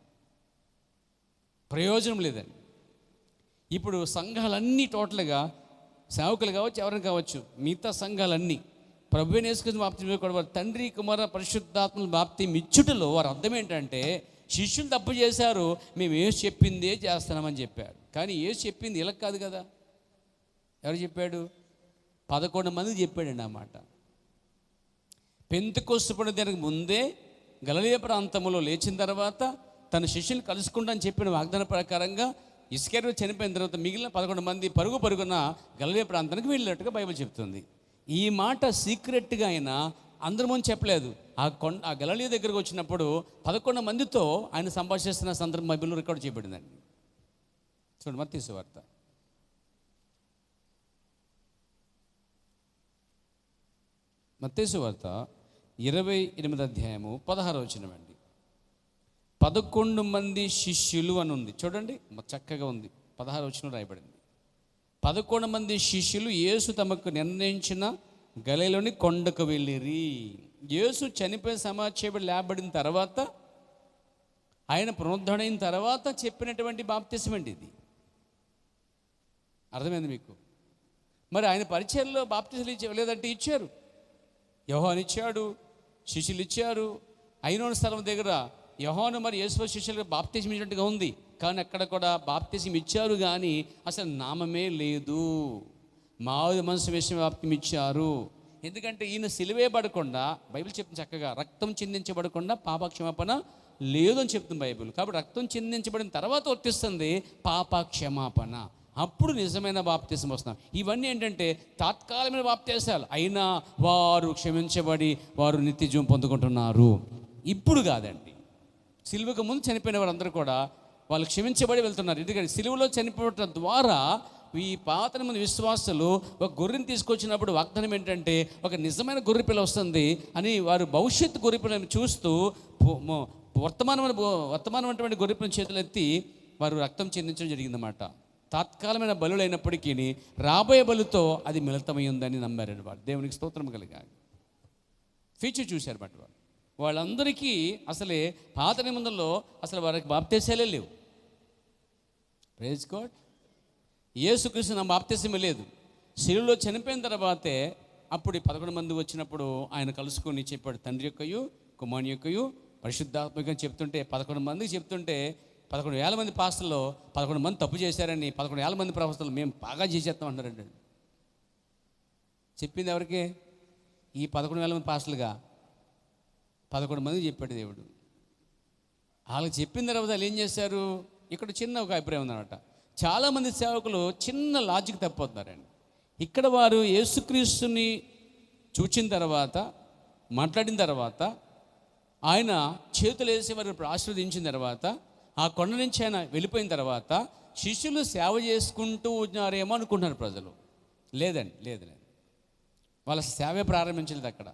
[SPEAKER 1] ప్రయోజనం లేదండి. ఇప్పుడు సంఘాలన్నీ టోటల్గా సేవకులు కావచ్చు, ఎవరైనా కావచ్చు, మిగతా సంఘాలన్నీ ప్రభువుని యేసుక్రీస్తు బాప్తిసం కూడా తండ్రి కుమార పరిశుద్ధాత్మల బాప్తిసం ఇచ్చుటలో వారి అర్థం ఏంటంటే, శిష్యులు తప్పు చేశారు, మేము యేసు చెప్పిందే చేస్తున్నామని చెప్పారు. కానీ యేసు చెప్పింది ఇలా కాదు కదా. ఎవరు చెప్పాడు? 11 మంది చెప్పాడండి ఆ మాట. పెంతెకొస్తు పండుగ ముందే గలిలయ ప్రాంతంలో లేచిన తర్వాత తన శిష్యుని కలుసుకుంటానని చెప్పిన వాగ్దాన ప్రకారంగా ఇస్కరియోతు చనిపోయిన తర్వాత మిగిలిన 11 మంది పరుగున గలిలయ ప్రాంతానికి వెళ్ళినట్టుగా బైబిల్ చెప్తుంది. ఈ మాట సీక్రెట్గా అయినా అందరి ముందు చెప్పలేదు. ఆ గలిలయ దగ్గరకు వచ్చినప్పుడు 11 మందితో ఆయన సంభాషిస్తున్న సందర్భం బైబిల్లో రికార్డు చేయబడిందండి. చూడండి, మత్తయి సువార్త మత్తయి సువార్త 28వ అధ్యాయము 16వ వచనం అండి. 11 మంది శిష్యులు అని ఉంది చూడండి, చక్కగా ఉంది. 16వ వచనం రాయబడింది. 11 మంది శిష్యులు యేసు తమకు నిర్ణయించిన గలిలయలోని కొండకు వెళ్ళిరి. యేసు చనిపోయిన సమాధి లేబడిన తర్వాత, ఆయన పునరుద్ధరణైన తర్వాత చెప్పినటువంటి బాప్తిసం అండి ఇది. అర్థమైంది మీకు? మరి ఆయన పరిచయంలో బాప్తిసాలు ఇవ్వలేదంటే ఇచ్చారు. యోహాను ఇచ్చాడు, శిష్యులు ఇచ్చారు. ఐనోను స్థలం దగ్గర యోహాను మరి యేసు శిష్యులకు బాప్తిసం ఇచ్చినట్టుగా ఉంది. కానీ అక్కడ కూడా బాప్తిసం ఇచ్చారు కానీ అసలు నామమే లేదు. మాది మనసు విషయం బాప్తిసం ఇచ్చారు. ఎందుకంటే ఈయన సిలువేయబడకుండా, బైబిల్ చెప్తుంది చక్కగా, రక్తం చిందించబడకుండా పాపక్షమాపణ లేదు అని చెప్తుంది బైబిల్. కాబట్టి రక్తం చిందించబడిన తర్వాత వర్తిస్తుంది పాపక్షమాపణ. అప్పుడు నిజమైన బాప్తిసం వస్తున్నాం. ఇవన్నీ ఏంటంటే తాత్కాలికమైన బాప్తిసాలు, అయినా వారు క్షమించబడి వారు నిత్య జీవం పొందుకుంటున్నారు. ఇప్పుడు కాదండి. సిలువకు ముందు చనిపోయిన వారందరూ కూడా వాళ్ళు క్షమించబడి వెళ్తున్నారు. ఎందుకంటే సిలువలో చనిపోవటం ద్వారా ఈ పాత మంది విశ్వాసులు ఒక గొర్రెని తీసుకొచ్చినప్పుడు వాగ్దానం ఏంటంటే ఒక నిజమైన గొర్రె పిల్ల వస్తుంది అని వారు భవిష్యత్తు గొర్రె పిల్లని చూస్తూ వర్తమానమైనటువంటి గొర్రె పిల్లని చేతులు ఎత్తి వారు రక్తం చెందించడం జరిగిందన్నమాట. తాత్కాలికమైన బలులైనప్పటికీ రాబోయే బలుతో అది మిళితమై ఉందని నమ్మారండి వారు. దేవునికి స్తోత్రం కలిగాలి. ఫ్యూచర్ చూశారు బట్ వాళ్ళందరికీ అసలే పాత నిబంధనలో అసలు వారికి బాప్తిసాలే లేవు. Praise God. యేసుక్రీస్తు నా బాప్తిసమే లేదు. శిలువలో చనిపోయిన తర్వాతే అప్పుడు 11 మంది వచ్చినప్పుడు ఆయన కలుసుకొని చెప్పాడు, తండ్రి యొక్కయు కుమారుని యొక్కయు పరిశుద్ధాత్మక చెప్తుంటే 11 మందికి చెప్తుంటే 11,000 మంది పాస్టర్లో 11 మంది తప్పు చేశారని 11,000 మంది ప్రవక్తలు మేము బాగా చేసేస్తాం అంటారండి. చెప్పింది ఎవరికి? ఈ 11,000 మంది పాస్టర్లుగా 11 మందికి చెప్పాడు దేవుడు. వాళ్ళకి చెప్పిన తర్వాత వాళ్ళు ఏం చేశారు? ఇక్కడ చిన్న ఒక అభిప్రాయం ఉందన్నమాట. చాలామంది సేవకులు చిన్న లాజిక్ తప్పిపోతున్నారండి. ఇక్కడ వారు యేసుక్రీస్తుని చూచిన తర్వాత, మాట్లాడిన తర్వాత, ఆయన చేతులు వేసి వారిని ఆశీర్వదించిన తర్వాత, ఆ కొండ నుంచి ఆయన వెళ్ళిపోయిన తర్వాత శిష్యులు సేవ చేసుకుంటూ ఉన్నారేమో అనుకుంటున్నారు ప్రజలు. లేదండి, లేదు. వాళ్ళ సేవే ప్రారంభించలేదు. అక్కడ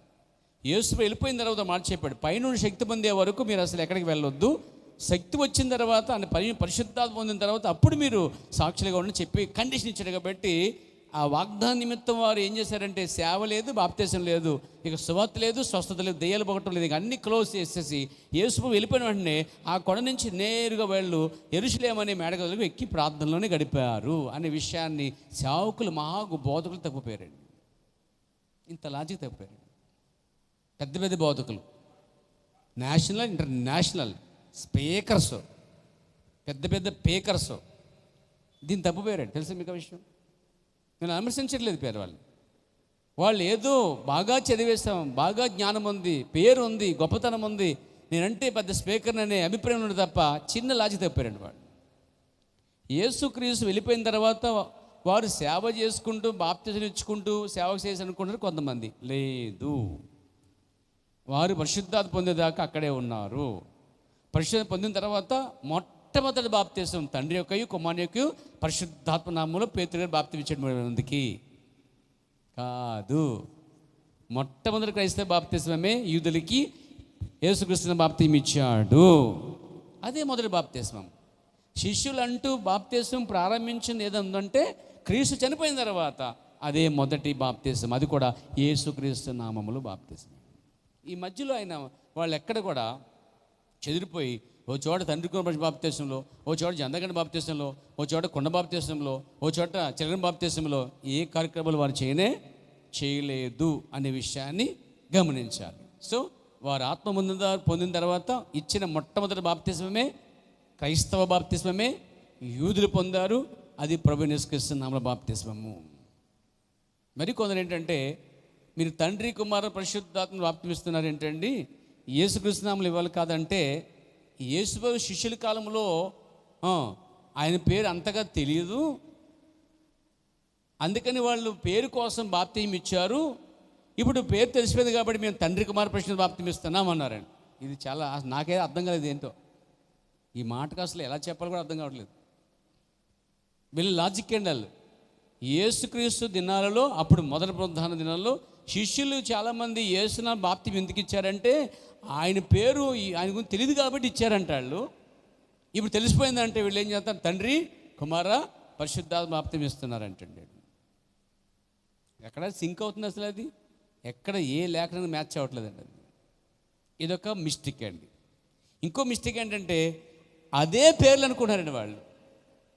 [SPEAKER 1] యేసు వెళ్ళిపోయిన తర్వాత మాట చెప్పాడు, పైనుండి శక్తి పొందే వరకు మీరు అసలు ఎక్కడికి వెళ్ళొద్దు, శక్తి వచ్చిన తర్వాత ఆయన పరిశుద్ధాత్మ పొందిన తర్వాత అప్పుడు మీరు సాక్షులుగా ఉండని చెప్పి కండిషన్ ఇచ్చాడు. కాబట్టి ఆ వాగ్దాన నిమిత్తం వారు ఏం చేశారంటే సేవ లేదు, బాప్తీసం లేదు, ఇక సువార్త లేదు, స్వస్థత లేదు, దెయ్యాలు పోగొట్టడం లేదు, ఇక అన్ని క్లోజ్ చేసేసి యేసు వెళ్ళిపోయిన వెంటనే ఆ కొండ నుంచి నేరుగా వాళ్ళు యెరూషలేము అనే మేడగదులకు ఎక్కి ప్రార్థనలోనే గడిపారు అనే విషయాన్ని సేవకులు బోధకులు తప్పిపోయారండి. ఇంత లాజిక్ తప్పిపోయారు. పెద్ద పెద్ద బోధకులు, నేషనల్ ఇంటర్నేషనల్ స్పీకర్స్, పెద్ద పెద్ద పేకర్స్ దీన్ని తప్పిపోయారండి. తెలుసా మీకు ఆ విషయం? నేను విమర్శించట్లేదు పేరు వాళ్ళు ఏదో బాగా చదివేస్తాం, బాగా జ్ఞానం ఉంది, పేరు ఉంది, గొప్పతనం ఉంది, నేనంటే పెద్ద స్పీకర్ అనే అభిప్రాయం ఉంది తప్ప చిన్న లాజిక్ తప్పారండి వాళ్ళు. యేసుక్రీస్తు వెళ్ళిపోయిన తర్వాత వారు సేవ చేసుకుంటూ బాప్తిజం ఇచ్చుకుంటూ సేవ చేసి అనుకుంటారు కొంతమంది. లేదు, వారు పరిశుద్ధాత్మ పొందేదాకా అక్కడే ఉన్నారు. పరిశుద్ధత పొందిన తర్వాత మొట్టమొదటి బాప్తిసం తండ్రి యొక్కయు కుమారుని యొక్కయు పరిశుద్ధాత్మ నామములో పేతురు గారు బాప్తిసం ఇచ్చాడు. మందికి కాదు, మొట్టమొదటి క్రైస్తవ బాప్తిసమే యూదులకి యేసుక్రీస్తు బాప్తిసం ఇచ్చాడు. అదే మొదటి బాప్తిస్మం. శిష్యులు అంటూ బాప్తిసం ప్రారంభించింది ఏదంటే క్రీస్తు చనిపోయిన తర్వాత అదే మొదటి బాప్తిసం, అది కూడా యేసుక్రీస్తు నామములో బాప్తిసం. ఈ మధ్యలో ఆయన వాళ్ళు ఎక్కడ కూడా చెదిరిపోయి ఓ చోట తండ్రి కుమారుని బాప్తిసంలో, ఓ చోట జందగండ బాప్తిసంలో, ఓ చోట కొండ బాప్తిసంలో, ఓ చోట చిల్డ్రన్ బాప్తిసంలో ఏ కార్యక్రమాలు వారు చేయలేదు అనే విషయాన్ని గమనించాలి. సో వారు ఆత్మ పొందిన తర్వాత ఇచ్చిన మొట్టమొదటి బాప్తిసమే క్రైస్తవ బాప్తిస్మమే, యూదులు పొందారు. అది ప్రభువైన యేసుక్రీస్తు నామములో బాప్తిస్మము. మరి కొందరు ఏంటంటే మీరు తండ్రి కుమార పరిశుద్ధాత్మ బాప్తిమిస్తున్నారు ఏంటండి, యేసుక్రీస్తు నామములో ఇవ్వాలి కాదంటే, యేసు శిష్యుల కాలంలో ఆయన పేరు అంతగా తెలియదు, అందుకని వాళ్ళు పేరు కోసం బాప్తిసం ఇచ్చారు. ఇప్పుడు పేరు తెలిసిపోయింది కాబట్టి మేము తండ్రి కుమార పరిశుద్ధ బాప్తిసం ఇస్తున్నాం అన్నారండి. ఇది చాలా నాకే అర్థం కాలేదు ఏంటో. ఈ మాటకు అసలు ఎలా చెప్పాలో కూడా అర్థం కావట్లేదు. వీళ్ళ లాజిక్ ఏండాలి. యేసుక్రీస్తు దినాలలో, అప్పుడు మొదటి పునరుద్ధాన దినాల్లో శిష్యులు చాలామంది యేసునామములో బాప్తిసం ఎందుకు ఇచ్చారంటే ఆయన పేరు ఆయన గురించి తెలియదు కాబట్టి ఇచ్చారంట వాళ్ళు. ఇప్పుడు తెలిసిపోయిందంటే వీళ్ళు ఏం చేస్తారు, తండ్రి కుమార పరిశుద్ధాత్మ బాప్తిసం ఇస్తున్నారంటండి. ఎక్కడ సింక్ అవుతుంది అసలు? అది ఎక్కడ ఏ లేఖనాన్ని మ్యాచ్ అవ్వట్లేదండి. అది ఇదొక మిస్టేక్ అండి. ఇంకో మిస్టేక్ ఏంటంటే అదే పేర్లు అనుకుంటున్నారండి వాళ్ళు.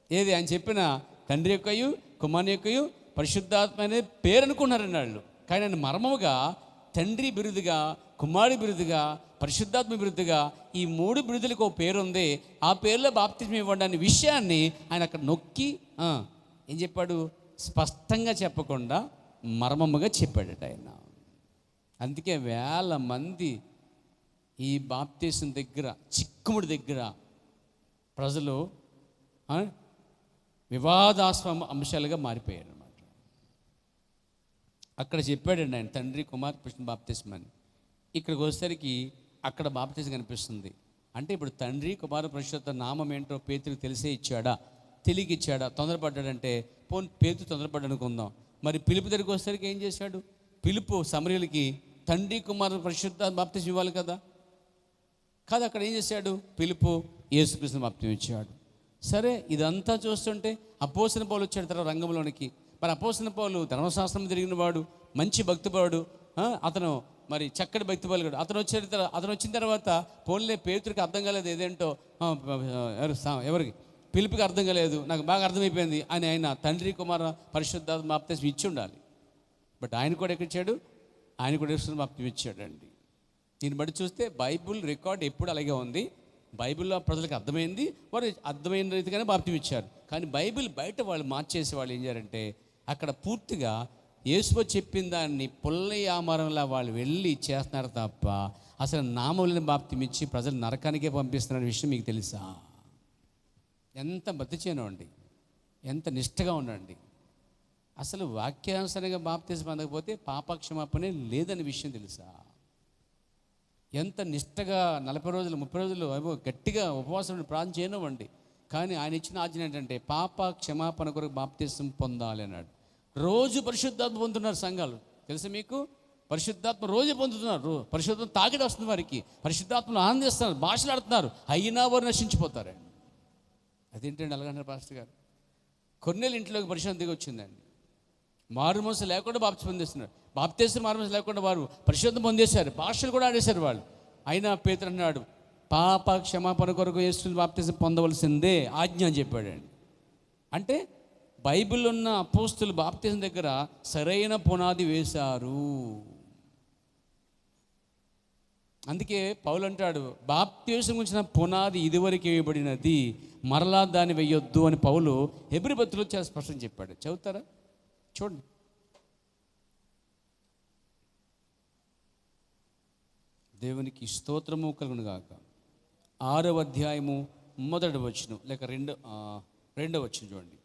[SPEAKER 1] ఏది ఆయన చెప్పిన తండ్రి యొక్కయు కుమారుని యొక్కయు పరిశుద్ధాత్మ అనే పేరు అనుకుంటున్నారండి వాళ్ళు. కానీ ఆయన మర్మముగా తండ్రి బిరుదుగా, కుమారుడి బిరుదుగా, పరిశుద్ధాత్మ బిరుదుగా ఈ మూడు బిరుదులకు ఒక పేరు ఉంది. ఆ పేరులో బాప్తిసం ఇవ్వండి అనే విషయాన్ని ఆయన అక్కడ నొక్కి ఏం చెప్పాడు, స్పష్టంగా చెప్పకుండా మర్మముగా చెప్పాడట ఆయన. అందుకే వేల మంది ఈ బాప్తిసం దగ్గర, చిక్కుముడి దగ్గర ప్రజలు వివాదాస్పద అంశాలుగా మారిపోయారు అన్నమాట. అక్కడ చెప్పాడండి ఆయన తండ్రి కుమార్ కృష్ణ బాప్తిసం అని. ఇక్కడికి వచ్చేసరికి అక్కడ బాప్తిసం కనిపిస్తుంది. అంటే ఇప్పుడు తండ్రి కుమార పరిశుద్ధ నామం ఏంటో పేతురికి తెలిసే ఇచ్చాడా, తెలియక ఇచ్చాడా, తొందరపడ్డాడంటే పేతురు తొందరపడ్డాడు అనుకుందాం. మరి పిలుపు దగ్గరికి వచ్చేసరికి ఏం చేశాడు? పిలుపు సమరయులకి తండ్రి కుమార పరిశుద్ధ బాప్తిసం ఇవ్వాలి కదా. కాదు, అక్కడ ఏం చేశాడు? పిలుపు యేసుక్రీస్తు బాప్తిసం ఇచ్చాడు. సరే, ఇదంతా చూస్తుంటే అపోస్తలుడైన పౌలు వచ్చాడు తర్వాత రంగంలోనికి. మరి అపోస్తలుడైన పౌలు ధర్మశాస్త్రం తిరిగిన వాడు, మంచి భక్తిపరుడు, అతను మరి చక్కటి భక్తిపరుడు. అతను వచ్చిన తర్వాత పోన్లే పేతురికి అర్థం కాలేదు, ఏదేంటో ఎవరికి పిలుపుకి అర్థం కాలేదు, నాకు బాగా అర్థమైపోయింది అని ఆయన తండ్రి కుమార పరిశుద్ధాత్మ బాప్తిసం ఇచ్చి ఉండాలి. బట్ ఆయన కూడా ఎక్కిచ్చాడు, ఆయన కూడా యేసుక్రీస్తు బాప్తిసం ఇచ్చాడండి. దీన్ని బట్టి చూస్తే బైబిల్ రికార్డ్ ఎప్పుడు అలాగే ఉంది. బైబిల్లో ప్రజలకు అర్థమైంది, వారు అర్థమైన రీతిగానే బాప్తిసం ఇచ్చారు. కానీ బైబిల్ బయట వాళ్ళు మార్చేసి వాళ్ళు ఏం చేయారంటే అక్కడ పూర్తిగా యేసు చెప్పిన దాన్ని పుల్లయ్య ఆమారంలా వాళ్ళు వెళ్ళి చేస్తున్నారు తప్ప అసలు నామములను బాప్తిసం ఇచ్చి ప్రజలు నరకానికే పంపిస్తున్న విషయం మీకు తెలుసా? ఎంత బతిచేనో అండి, ఎంత నిష్ఠగా ఉండండి. అసలు వాక్యానుసారంగా బాప్తిసం పొందకపోతే పాపక్షమాపణే లేదని విషయం తెలుసా? ఎంత నిష్ఠగా 40 రోజులు 30 రోజులు గట్టిగా ఉపవాసం ప్రార్థన చేయనివ్వండి. కానీ ఆయన ఇచ్చిన ఆజ్ఞ ఏంటంటే పాప క్షమాపణ కొరకు బాప్తిసం పొందాలి అన్నాడు. రోజు పరిశుద్ధాత్మ పొందుతున్నారు సంఘాలు, తెలుసు మీకు. పరిశుద్ధాత్మ రోజే పొందుతున్నారు, పరిశుద్ధాత్మ తాకిడి వస్తుంది వారికి, పరిశుద్ధాత్మను ఆనందిస్తున్నారు, భాషలు ఆడుతున్నారు, అయినా వారు నశించిపోతారండి. అదేంటండి అలాగంటారు పాస్టర్ గారు? కొన్నేళ్ళు ఇంట్లోకి పరిశుద్ధం దిగి వచ్చిందండి. మారుమనసు లేకుండా బాప్తిసం పొందేస్తున్నారు, బాప్తిసం మారుమనసు లేకుండా వారు పరిశుద్ధం పొందేశారు, భాషలు కూడా ఆడేశారు వాళ్ళు. అయినా పేతురు అన్నాడు, పాప క్షమాపణ కొరకు యేసు బాప్తిసం పొందవలసిందే ఆజ్ఞ అని చెప్పాడండి. అంటే బైబిల్ ఉన్న అపోస్తులు బాప్తిసం దగ్గర సరైన పునాది వేశారు. అందుకే పౌలు అంటాడు, బాప్తిసం గురించిన పునాది ఇదివరకు వేయబడినది, మరలా దాన్ని వేయొద్దు అని పౌలు హెబ్రీ పత్రికలో చాలా స్పష్టంగా చెప్పాడు. చదువుతారా? చూడండి. దేవునికి స్తోత్రము కలుగును గాక. 6వ అధ్యాయము 1వ వచనం లేక 2వ వచనం చూడండి.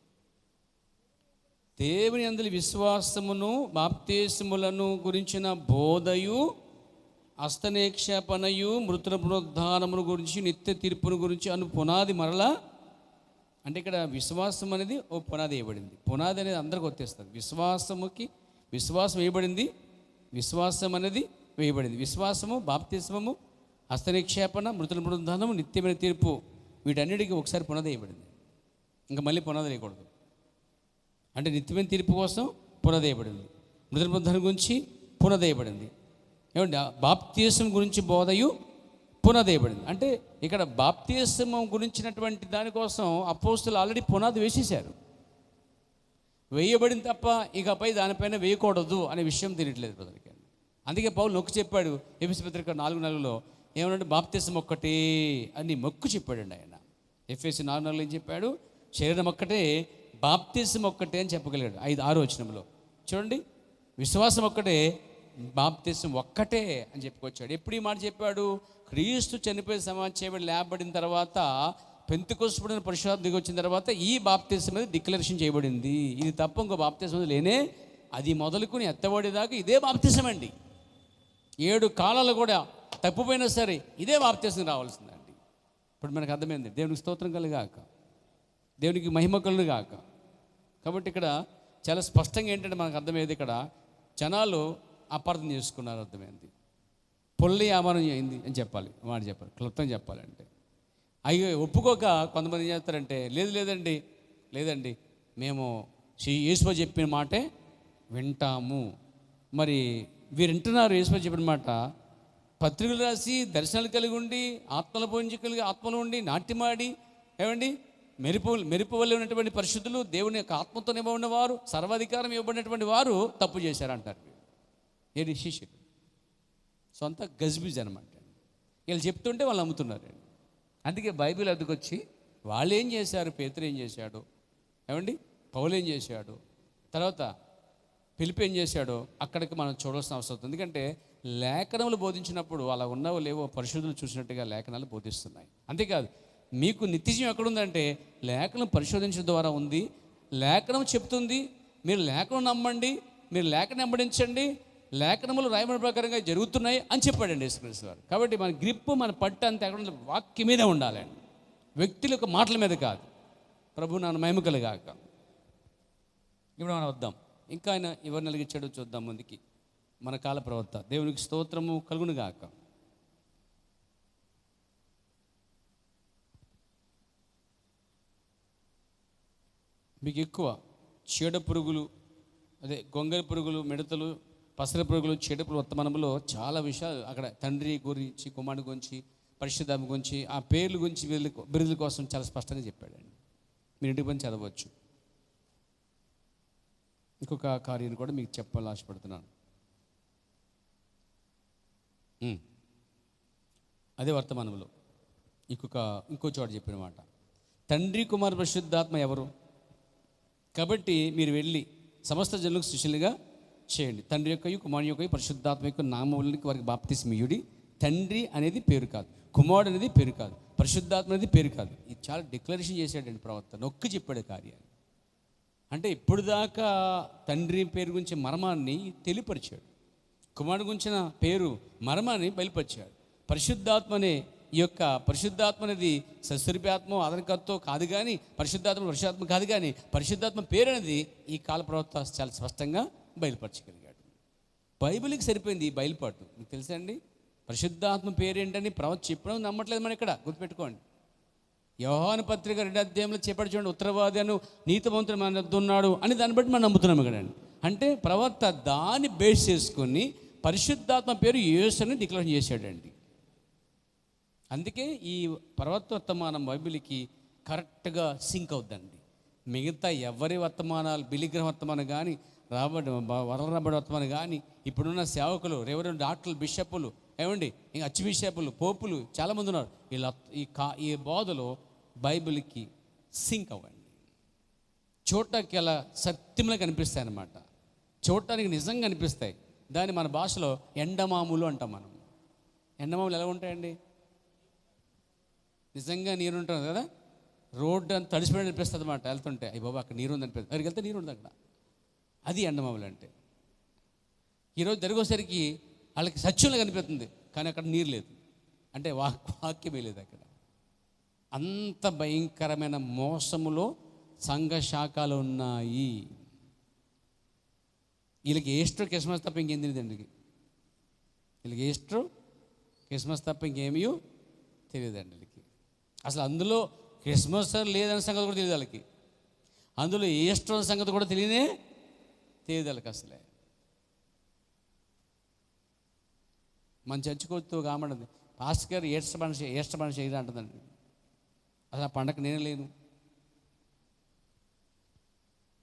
[SPEAKER 1] దేవుని యందు విశ్వాసమును బాప్తిసములను గురించిన బోధయు హస్తనిక్షేపణయు మృతుల పునరుద్ధానమును గురించి నిత్య తీర్పును గురించి అను పునాది మరలా. అంటే ఇక్కడ విశ్వాసం అనేది ఓ పునాది వేయబడింది. పునాది అనేది అందరికి వచ్చేస్తుంది. విశ్వాసం వేయబడింది, విశ్వాసం అనేది వేయబడింది. విశ్వాసము, బాప్తిస్మము, హస్తనిక్షేపణ, మృతుల పునరుద్ధానము, నిత్యమైన తీర్పు, వీటన్నిటికీ ఒకసారి పునాది వేయబడింది. ఇంకా మళ్ళీ పునాది వేయకూడదు. అంటే నిత్యమైన తీర్పు కోసం పునాది వేయబడింది, మృతుల పునరుద్ధానం గురించి పునాది వేయబడింది. ఏమండి? బాప్తిసం గురించి బోధయు పునాది వేయబడింది. అంటే ఇక్కడ బాప్తిసం గురించినటువంటి దానికోసం అపోస్తులు ఆల్రెడీ పునాది వేసేశారు. వేయబడింది తప్ప ఇకపై దానిపైన వేయకూడదు అనే విషయం తెలియట్లేదు బ్రదర్కి. అందుకే పౌలు నొక్కి చెప్పాడు ఎఫెసీ పత్రిక 4:4 ఏమన్నాడు? బాప్తిసం ఒక్కటే అని మొక్కు చెప్పాడండి ఆయన. ఎఫెసీ 4:4 ఏం చెప్పాడు? శరీరం ఒక్కటే, బాప్తిసం ఒక్కటే అని చెప్పగలిగాడు. 5-6 వచనంలో చూడండి, విశ్వాసం ఒక్కటే, బాప్తిసం ఒక్కటే అని చెప్పుకొచ్చాడు. ఎప్పుడు ఈ మాట చెప్పాడు? క్రీస్తు చనిపోయి సమాధి చేయబడి లేపబడిన తర్వాత, పెంతెకొస్తు పరిశుద్ధాత్మ దిగి వచ్చిన తర్వాత ఈ బాప్తిసం అనేది డిక్లరేషన్ చేయబడింది. ఇది తప్ప ఇంకో బాప్తిసం లేనే, అది మొదలుకొని ఎత్తబడేదాకా ఇదే బాప్తిసం అండి. 7 కాలాలు కూడా తప్పిపోయినా సరే ఇదే బాప్తిసం రావాల్సిందండి. ఇప్పుడు మనకు అర్థమైంది. దేవునికి స్తోత్రం కలుగాక, దేవునికి మహిమ కలుగాక. కాబట్టి ఇక్కడ చాలా స్పష్టంగా ఏంటంటే మనకు అర్థమయ్యేది, ఇక్కడ జనాలు అపార్థం చేసుకున్నారు. అర్థమైంది. పొల్లి ఆమానం అయింది అని చెప్పాలి, మాట చెప్పాలి, క్లుప్తంగా చెప్పాలంటే. అయ్యో ఒప్పుకోక కొంతమంది ఏం చేస్తారంటే, లేదండి మేము యేసు చెప్పిన మాటే వింటాము. మరి వీరు వింటున్నారు యేసు చెప్పిన మాట, పత్రికలు రాసి దర్శనాలు కలిగి ఉండి ఆత్మల పోంచి కలిగి ఆత్మలు ఉండి నాట్యమాడి, ఏమండి మెరుపు వల్ల ఉన్నటువంటి పరిశుద్ధులు, దేవుని యొక్క ఆత్మతో నింపబడిన వారు, సర్వాధికారం ఇవ్వబడినటువంటి వారు తప్పు చేశారంటారు. ఏది? శిష్యులు సొంత గజ్బిజ్ అనమాట. వీళ్ళు చెప్తుంటే వాళ్ళు నమ్ముతున్నారు. అందుకే బైబిల్ అదుకొచ్చి వాళ్ళు ఏం చేశారు, పేతురు ఏం చేశాడు, ఏమండి పౌలు ఏం చేశాడు, తర్వాత ఫిలిప్పు ఏం చేశాడో అక్కడికి మనం చూడాల్సిన అవసరం ఉంది. ఎందుకంటే లేఖనములు బోధించినప్పుడు అలా ఉన్నవో లేవో పరిశుద్ధులు చూసినట్టుగా లేఖనాలు బోధిస్తున్నాయి. అంతేకాదు, మీకు నిత్యజీవం ఎక్కడుందంటే లేఖనం పరిశోధించడం ద్వారా ఉంది. లేఖనం చెప్తుంది, మీరు లేఖనం నమ్మండి, మీరు లేఖనం వెంబడించండి, లేఖనములు రాయబడిన ప్రకారంగా జరుగుతున్నాయి అని చెప్పాడండి యేసుక్రీస్తు వారు. కాబట్టి మన గ్రిప్పు, మన పట్టు అంత ఎక్కడ వాక్యం మీదే ఉండాలండి, వ్యక్తుల యొక్క మాటల మీద కాదు. ప్రభు నాన్న మహిమ కలుగాక. ఇప్పుడు మనం వద్దాం, ఇంకా ఆయన ఎవరు నలిగించాడో చూద్దాం ముందుకి. మన కాల ప్రవక్త, దేవునికి స్తోత్రము కలుగును గాక. మీకు ఎక్కువ చీడ పురుగులు, అదే గొంగళి పురుగులు, మిడతలు, పసర పురుగులు, చీడ పురుగులు వర్తమానంలో చాలా విషయాలు అక్కడ తండ్రి గురించి, కుమారుడి గురించి, పరిశుద్ధాత్మ గురించి, ఆ పేర్ల గురించి, బిరుదుల కోసం చాలా స్పష్టంగా చెప్పాడండి. మీరు ఇంటికి పని చదవచ్చు. ఇంకొక కార్యాన్ని కూడా మీకు చెప్పాలని ఆశపడుతున్నాను. అదే వర్తమానంలో ఇంకో చోట చెప్పిన మాట, తండ్రి కుమార పరిశుద్ధాత్మ ఎవరు? కాబట్టి మీరు వెళ్ళి సమస్త జనులకు శిష్యులుగా చేయండి. తండ్రి యొక్క కుమారుని యొక్క పరిశుద్ధాత్మ యొక్క నామములకి వారికి బాప్తిస్మం ఇయ్యుడి. తండ్రి అనేది పేరు కాదు, కుమారుడు అనేది పేరు కాదు, పరిశుద్ధాత్మ అనేది పేరు కాదు. ఇది చాలా డిక్లరేషన్ చేశాడండి ప్రవక్త, నొక్కి చెప్పాడు కార్యాన్ని. అంటే ఇప్పుడు దాకా తండ్రి పేరు గురించి మర్మాన్ని తెలియపరిచాడు, కుమారుడు గురించిన పేరు మర్మాన్ని బయలుపరిచాడు. పరిశుద్ధాత్మనే ఈ యొక్క పరిశుద్ధాత్మ అనేది సస్వరూపాత్మ ఆదరణకర్తో కాదు, కానీ పరిశుద్ధాత్మ కాదు, కానీ పరిశుద్ధాత్మ పేరు అనేది ఈ కాల ప్రవక్త చాలా స్పష్టంగా బయలుపరచగలిగాడు. బైబిల్కి సరిపోయింది ఈ బయలుపాటు. మీకు తెలుసా అండి? పరిశుద్ధాత్మ పేరేంటని ప్రవక్త చెప్పడం నమ్మట్లేదు మనం. ఇక్కడ గుర్తుపెట్టుకోండి. యోహాను పత్రిక 2వ అధ్యాయంలో చెప్పాడు చూడండి, ఉత్తరవాది అను నీతిమంతుడు మన వద్ద ఉన్నాడు అని. దాన్ని బట్టి మనం నమ్ముతున్నాం కదండి. అంటే ప్రవక్త దాన్ని బేస్ చేసుకొని పరిశుద్ధాత్మ పేరు యేసుని డిక్లరేషన్ చేశాడండి. అందుకే ఈ ప్రవక్త వర్తమానం బైబిల్కి కరెక్ట్గా సింక్ అవుద్దండి. మిగతా ఎవరి వర్తమానాలు, బిలిగ్రహ వర్తమానం కానీ, వరలరాబడి వర్తమానం కానీ, ఇప్పుడున్న సేవకులు, రెవరెండ్ డాక్టర్లు, బిషప్పులు, ఏమండి ఇంకా అచ్చు బిషప్పులు, పోపులు చాలామంది ఉన్నారు. వీళ్ళ ఈ బోధలు బైబిల్కి సింక్ అవ్వండి. చూడటానికి అలా సత్యంలో కనిపిస్తాయి అన్నమాట. చూడటానికి నిజంగా అనిపిస్తాయి. దాన్ని మన భాషలో ఎండమాములు అంటాం మనం. ఎండమాములు ఎలా ఉంటాయండి? నిజంగా నీరు ఉంటుంది కదా, రోడ్డు అంతా తడిసిపోయి అనిపిస్తుంది అన్నమాట. వెళ్తుంటే అయ్యి బాబా అక్కడ నీరు ఉంది అనిపిస్తుంది. అక్కడికి వెళ్తే నీరు ఉంది అక్కడ. అది ఎండమాములు అంటే. ఈరోజు జరిగేసరికి వాళ్ళకి సత్యంలో కనిపిస్తుంది, కానీ అక్కడ నీరు లేదు. అంటే వాక్యమే లేదు అక్కడ. అంత భయంకరమైన మోసములో సంఘ శాఖలు ఉన్నాయి. వీళ్ళకి ఈస్టర్ క్రిస్మస్ తప్ప ఇంకేం తెలియదండి. వీళ్ళకి ఈస్టర్ క్రిస్మస్ తప్ప ఇంకేమీ తెలియదండి వీళ్ళకి. అసలు అందులో క్రిస్మస్ లేదనే సంగతి కూడా తెలియదు వాళ్ళకి. అందులో ఈస్టర్ అనే సంగతి కూడా తెలియదు వాళ్ళకి అసలే. మన చర్చకొస్తూ కామంటుంది, పాస్టర్ గారు ఈస్టర్ పండుగ చేయరా అంటుందండి. అసలు ఆ పండగ నేను లేను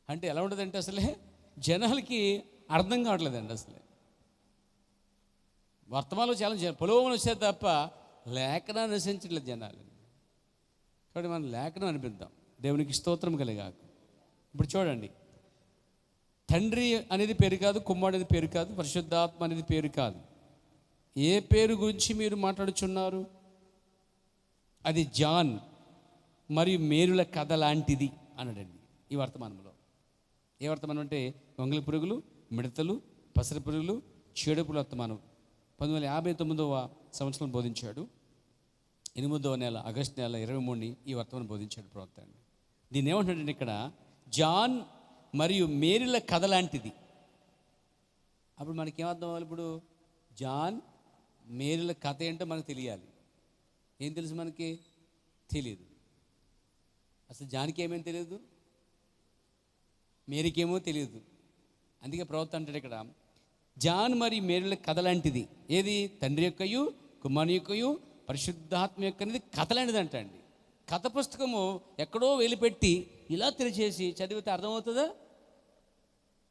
[SPEAKER 1] అంటే ఎలా ఉంటుందంటే అసలే జనాలకి అర్థం కావట్లేదండి. అసలే వర్తమానంలో చాలా పొలవని వచ్చేది తప్ప లేఖనాన్ని అనుసరించట్లేదు జనాలు. కాబట్టి మనం లేఖనం అనిపిద్దాం. దేవునికి స్తోత్రం కలిగాక. ఇప్పుడు చూడండి, తండ్రి అనేది పేరు కాదు, కుమారుడు అనేది పేరు కాదు, పరిశుద్ధాత్మ అనేది పేరు కాదు. ఏ పేరు గురించి మీరు మాట్లాడుచున్నారు? అది జాన్ మరియు మేరుల కథ లాంటిది అన్నాడండి ఈ వర్తమానంలో. ఏ వర్తమానం అంటే గొంగళి పురుగులు, మిడతలు, పసరి పురుగులు, చీడపుల వర్తమానం. 1959వ సంవత్సరం బోధించాడు. 8వ నెల ఆగస్టు నెల 23ని ఈ వర్తమానం బోధించాడు ప్రవక్త అండి. దీన్ని ఏమంటాడంటే ఇక్కడ జాన్ మరియు మేరీల కథ లాంటిది. అప్పుడు మనకేమర్థం అవ్వాలి? ఇప్పుడు జాన్ మేరీల కథ ఏంటో మనకు తెలియాలి. ఏం తెలుసు మనకి? తెలియదు. అసలు జాన్కి ఏమేమి తెలియదు, మేరీకేమో తెలియదు. అందుకే ప్రవక్త అంటాడు ఇక్కడ జాన్ మరియు మేరీల కథ లాంటిది. ఏది? తండ్రి యొక్కయు కుమారుని యొక్కయు పరిశుద్ధాత్మ యొక్క అనేది కథ లాంటిది అంట అండి. కథ పుస్తకము ఎక్కడో వెలిపెట్టి ఇలా తెరిచేసి చదివితే అర్థమవుతుందా?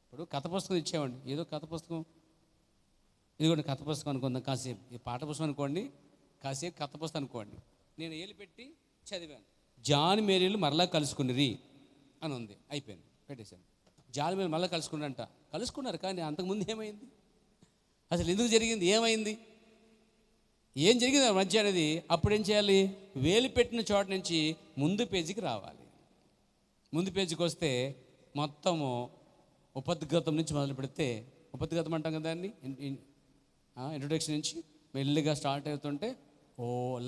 [SPEAKER 1] ఇప్పుడు కథ పుస్తకం ఇచ్చామండి, ఏదో కథ పుస్తకం, ఇదిగోండి కథ పుస్తకం అనుకుందాం కాసేపు. ఈ పాఠ పుస్తకం అనుకోండి, కాసేపు కథ పుస్తకం అనుకోండి. నేను ఏలు పెట్టి చదివాను, జాన్ మేరీలు మరలా కలుసుకునిరి అని ఉంది. అయిపోయింది, పెట్టేశాను. జాన్ మేరీలు మరలా కలుసుకున్నారు. కానీ అంతకుముందు ఏమైంది? అసలు ఎందుకు జరిగింది? ఏమైంది? ఏం జరిగింది ఆ మధ్య అనేది అప్పుడేం చేయాలి? వేలు పెట్టిన చోట నుంచి ముందు పేజీకి రావాలి. ముందు పేజీకి వస్తే మొత్తము ఉపద్ఘాతం నుంచి మొదలు పెడితే, ఉపద్ఘాతం అంటాం కదా దాన్ని, ఇంట్రొడక్షన్ నుంచి మెల్లిగా స్టార్ట్ అవుతుంటే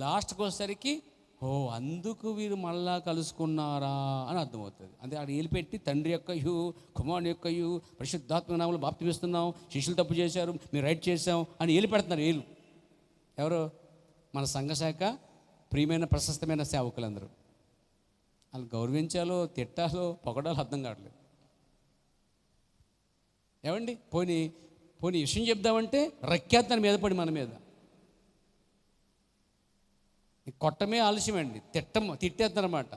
[SPEAKER 1] లాస్ట్కి వచ్చేసరికి అందుకు వీరు మళ్ళా కలుసుకున్నారా అని అర్థమవుతుంది. అంటే ఆడ ఏలు పెట్టి తండ్రి యొక్కయు కుమారుని యొక్కయు పరిశుద్ధాత్మ నామములో బాప్తిస్తున్నాం, శిష్యులు తప్పు చేశారు, మీరు రైట్ చేసాం అని ఏలు పెడుతున్నారు. ఏలు ఎవరు? మన సంఘశాఖ ప్రియమైన ప్రశస్తమైన సేవకులందరూ. వాళ్ళు గౌరవించాలో తిట్టాలో పొగడాలో అర్థం కావట్లేదు. ఏమండి? పోనీ విషయం చెప్దామంటే రక్కేత్తని మీద పడి మన మీద కొట్టమే ఆలస్యమండి, తిట్టేస్తారన్నమాట.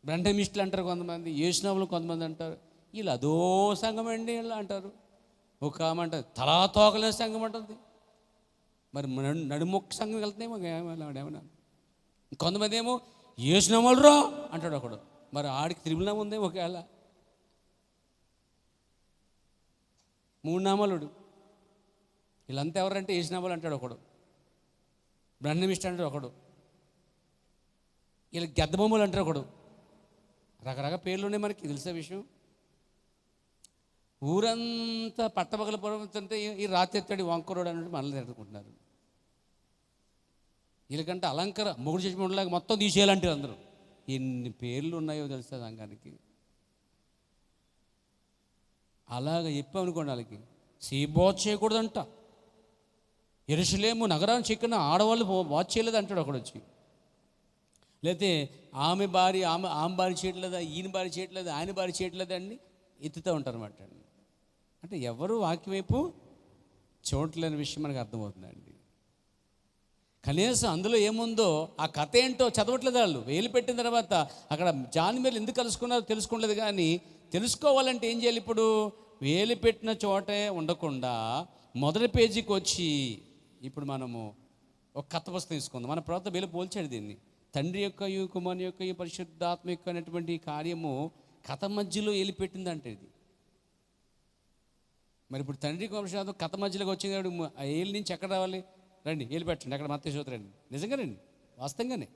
[SPEAKER 1] బ్రండమిస్టులు అంటారు కొంతమంది, యేసునాములు కొంతమంది అంటారు. వీళ్ళు అదో సంఘం అండి వీళ్ళు అంటారు. ఒక ఆమె అంటారు తలా తోకలే సంఘం అంటుంది. మరి నడుమొక్క సంఘం వెళ్తున్నాయేమో ఏమన్నా. కొంతమంది ఏమో యేసునామాలు రా అంటాడు ఒకడు. మరి ఆడికి త్రిబుల్ ఉంది ఒకవేళ 3 నామాలుడు. వీళ్ళంతా ఎవరంటే యేసునామాలు అంటాడు ఒకడు, బ్రహ్మమిష్ట అంటాడు ఒకడు, వీళ్ళ గెద్దబొమ్మలు అంటారు ఒకడు. రకరకాల పేర్లు ఉన్నాయి మనకి తెలిసే విషయం. ఊరంతా పట్టపగల పొరవుతుంటే ఈ రాత్రి ఎత్తడి వంకరోడు అన్నట్టు మనల్ని ఎదుర్కొంటున్నారు. వీళ్ళకంటే అలంకర మొగుడు చేసి ఉండలేక మొత్తం తీసేయాలంటారు అందరూ. ఎన్ని పేర్లు ఉన్నాయో తెలుసా సంఘానికి. అలాగ చెప్పామనుకోండి వాళ్ళకి, సీబోత్ చేయకూడదంట. యెరూషలేము నగరాన్ని చిక్కన ఆడవాళ్ళు వాచ్ చేయలేదు అంటాడు ఒకడు వచ్చి. లేకపోతే ఆమె భార్య చేయట్లేదా, ఈయన భార్య చేయట్లేదు, ఆయన భార్య చేయట్లేదా అని ఎత్తుతూ ఉంటారు అన్నమాట. అంటే ఎవరు వాక్యం వైపు చూడలేని విషయం మనకు అర్థమవుతుందండి. కనీసం అందులో ఏముందో ఆ కథ ఏంటో చదవట్లేదు వాళ్ళు. వేలు పెట్టిన తర్వాత అక్కడ జాన్ మేరీ ఎందుకు కలుసుకున్నారో తెలుసుకోలేదు. కానీ తెలుసుకోవాలంటే ఏం చేయాలి? ఇప్పుడు వేలు పెట్టిన చోటే ఉండకుండా మొదటి పేజీకి వచ్చి, ఇప్పుడు మనము ఒక కథ పుస్తకం తీసుకుందాం. మన ప్రవక్త వేలు పోల్చాడు దీన్ని. తండ్రి యొక్కయు కుమారుని యొక్కయు పరిశుద్ధాత్మ యొక్క అనేటువంటి కార్యము కథ మధ్యలో వేలు పెట్టిందంటే ఇది. మరి ఇప్పుడు తండ్రి కుమారుడు కథ మధ్యలోకి వచ్చింది. ఆ ఏలు నుంచి ఎక్కడ రావాలి? రండి ఏలు పెట్టండి, అక్కడ మత్తయి సువార్త రండి. నిజంగా రండి, వాస్తవంగానే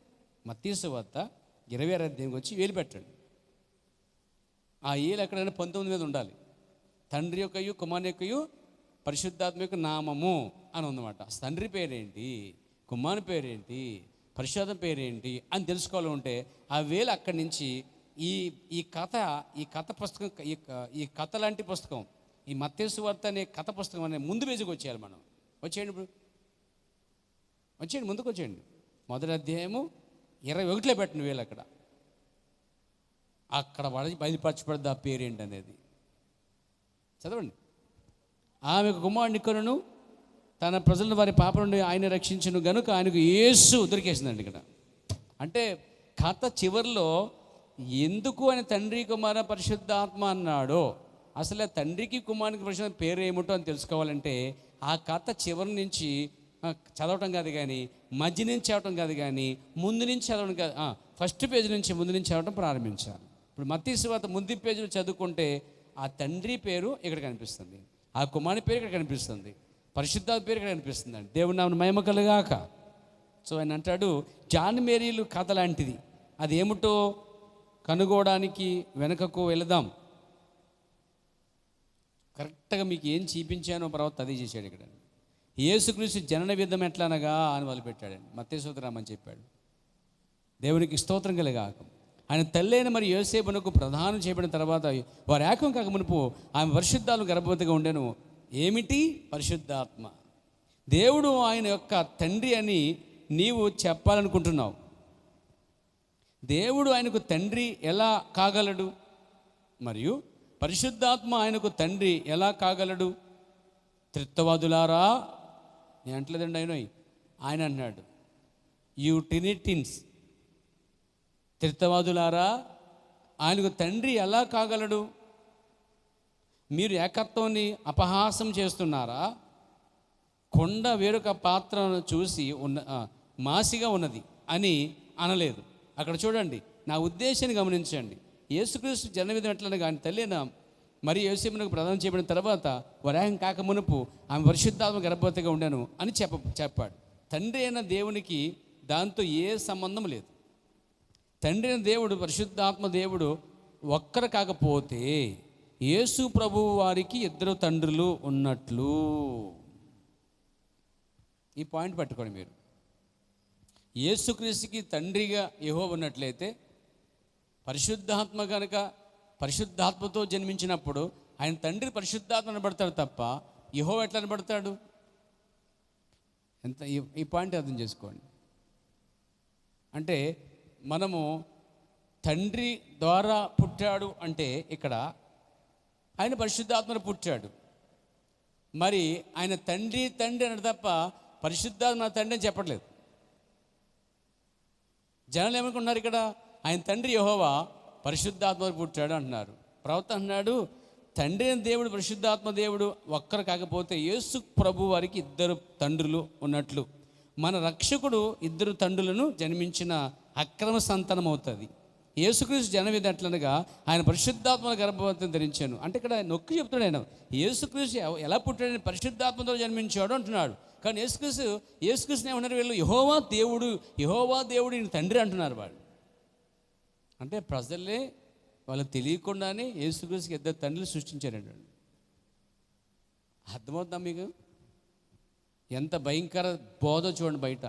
[SPEAKER 1] మత్తయి సువార్త 26వ అధ్యాయంకి వచ్చి వేలు పెట్టండి. ఆ ఏలు ఎక్కడైనా 19 మీద ఉండాలి. తండ్రి యొక్కయు కుమారుని యొక్కయు పరిశుద్ధాత్మ యొక్క నామము అని ఉందన్నమాట. తండ్రి పేరేంటి, కుమారుని పేరేంటి, పరిశుద్ధాత్మ పేరేంటి అని తెలుసుకోవాలి. ఉంటే ఆ వేలు అక్కడి నుంచి ఈ కథ పుస్తకం, ఈ కథ లాంటి పుస్తకం, ఈ మత్తయి సువార్త అనే కథ పుస్తకం అనే ముందు పేజీకి వచ్చేయాలి. మనం వచ్చేయండి, ఇప్పుడు వచ్చేయండి, ముందుకు వచ్చేయండి. మొదటి అధ్యాయము 21లో పెట్టిన వేలు అక్కడ బయలుపరచబడ్డ ఆ పేరేంటి అనేది చదవండి. ఆమెకు కుమారుని కొనును తన ప్రజలను వారి పాప నుండి ఆయన రక్షించును గనుక ఆయనకు యేసు దొరికేసిందండి ఇక్కడ. అంటే కథ చివరిలో ఎందుకు ఆయన తండ్రి కుమార పరిశుద్ధాత్మ అన్నాడో, అసలు తండ్రికి కుమారునికి పరిశుద్ధ పేరు ఏమిటో అని తెలుసుకోవాలంటే ఆ కథ చివరి నుంచి చదవటం కాదు, కానీ మధ్య నుంచి చదవటం కాదు, కానీ ముందు నుంచి చదవడం కాదు, ఫస్ట్ పేజీ నుంచి ముందు నుంచి చదవటం ప్రారంభించాలి. ఇప్పుడు మత్తయి సువార్త ముందు పేజీలు చదువుకుంటే ఆ తండ్రి పేరు ఇక్కడ కనిపిస్తుంది, ఆ కుమారుని పేరు ఇక్కడ కనిపిస్తుంది, పరిశుద్ధాత్మ పేరు ఇక్కడ కనిపిస్తుంది అండి. దేవుని నామమున మహిమ కలుగాక. సో ఆయన అంటాడు, జాన్ మేరీలు కథ లాంటిది. అది ఏమిటో కనుగోవడానికి వెనకకు వెళదాం. కరెక్ట్గా మీకు ఏం చూపించానో ప్రవక్త అదే చేశాడు ఇక్కడ. యేసుక్రీస్తు జనన విధం ఎట్లనగా అని మొదలుపెట్టాడండి. మత్తయి సువార్త రామని చెప్పాడు. దేవునికి స్తోత్రం కలుగాక. ఆయన తల్లైన మరి యోసేపునకు ప్రధానం చేయబడిన తర్వాత వారు ఏకం కాక మునుపు ఆమె పరిశుద్ధాత్మ గర్భవతిగా ఉండెను. ఏమిటి? పరిశుద్ధాత్మ. దేవుడు ఆయన యొక్క తండ్రి అని నీవు చెప్పాలనుకుంటున్నావు. దేవుడు ఆయనకు తండ్రి ఎలా కాగలడు? మరియు పరిశుద్ధాత్మ ఆయనకు తండ్రి ఎలా కాగలడు? త్రిత్వవాదులారా, నేను అంటలేదండి, ఆయన అన్నాడు, యు ట్రినిటిన్స్, త్రిత్వవాదులారా, ఆయనకు తండ్రి ఎలా కాగలడు? మీరు ఏకత్వాన్ని అపహాసం చేస్తున్నారా? కొండ వేరొక పాత్రను చూసి మాసిగా ఉన్నది అని అనలేదు. అక్కడ చూడండి, నా ఉద్దేశాన్ని గమనించండి. యేసుక్రీస్తు జన్మదినం ఎట్లనే కానీ తల్లిన మరి యోసేపునకు ప్రదానం చేయబడిన తర్వాత వరాహం కాక మునుపు ఆమె పరిశుద్ధాత్మ గర్భవతిగా ఉండను అని చెప్పాడు. తండ్రి అయిన దేవునికి దాంతో ఏ సంబంధం లేదు. తండ్రి అయిన దేవుడు, పరిశుద్ధాత్మ దేవుడు ఒక్కరు కాకపోతే యేసు ప్రభువు వారికి 2 తండ్రులు ఉన్నట్లు. ఈ పాయింట్ పట్టుకోండి మీరు. యేసుక్రీస్తుకి తండ్రిగా యెహోవా ఉన్నట్లయితే, పరిశుద్ధాత్మ కనుక పరిశుద్ధాత్మతో జన్మించినప్పుడు ఆయన తండ్రి పరిశుద్ధాత్మ అనబడతాడు తప్ప యెహోవా ఎట్లా అనబడతాడు? ఎంత ఈ పాయింట్ అర్థం చేసుకోండి. అంటే మనము తండ్రి ద్వారా పుట్టాడు అంటే ఇక్కడ ఆయన పరిశుద్ధాత్మను పుట్టాడు. మరి ఆయన తండ్రి అన్నాడు తప్ప పరిశుద్ధాత్మ తండ్రి అని చెప్పట్లేదు. జనాలు ఏమనుకుంటున్నారు ఇక్కడ? ఆయన తండ్రి యెహోవా పరిశుద్ధాత్మ పుట్టాడు అంటున్నారు. ప్రవక్త అన్నాడు, తండ్రి అయిన దేవుడు పరిశుద్ధాత్మ దేవుడు ఒక్కరు కాకపోతే యేసు ప్రభు వారికి 2 తండ్రులు ఉన్నట్లు. మన రక్షకుడు 2 తండ్రులను జన్మించిన అక్రమ సంతానం అవుతుంది. యేసుక్రీస్తు జనవిధి ఎట్లనగా ఆయన పరిశుద్ధాత్మ గర్భవతిని ధరించాను అంటే ఇక్కడ నొక్కి చెప్తున్నాడు. ఆయన యేసుక్రీస్తు ఎలా పుట్టాడని పరిశుద్ధాత్మతో జన్మించాడు అంటున్నాడు. కానీ యేసుక్రీస్తుని ఏమన్నారు వీళ్ళు? యెహోవా దేవుడు ఈయన తండ్రి అంటున్నారు వాళ్ళు. అంటే ప్రజలే వాళ్ళకి తెలియకుండానే యేసుక్రీస్తుకి 2 తండ్రులు సృష్టించారండి. అర్థమవుతుందా మీకు? ఎంత భయంకర బోధ చూడండి బయట.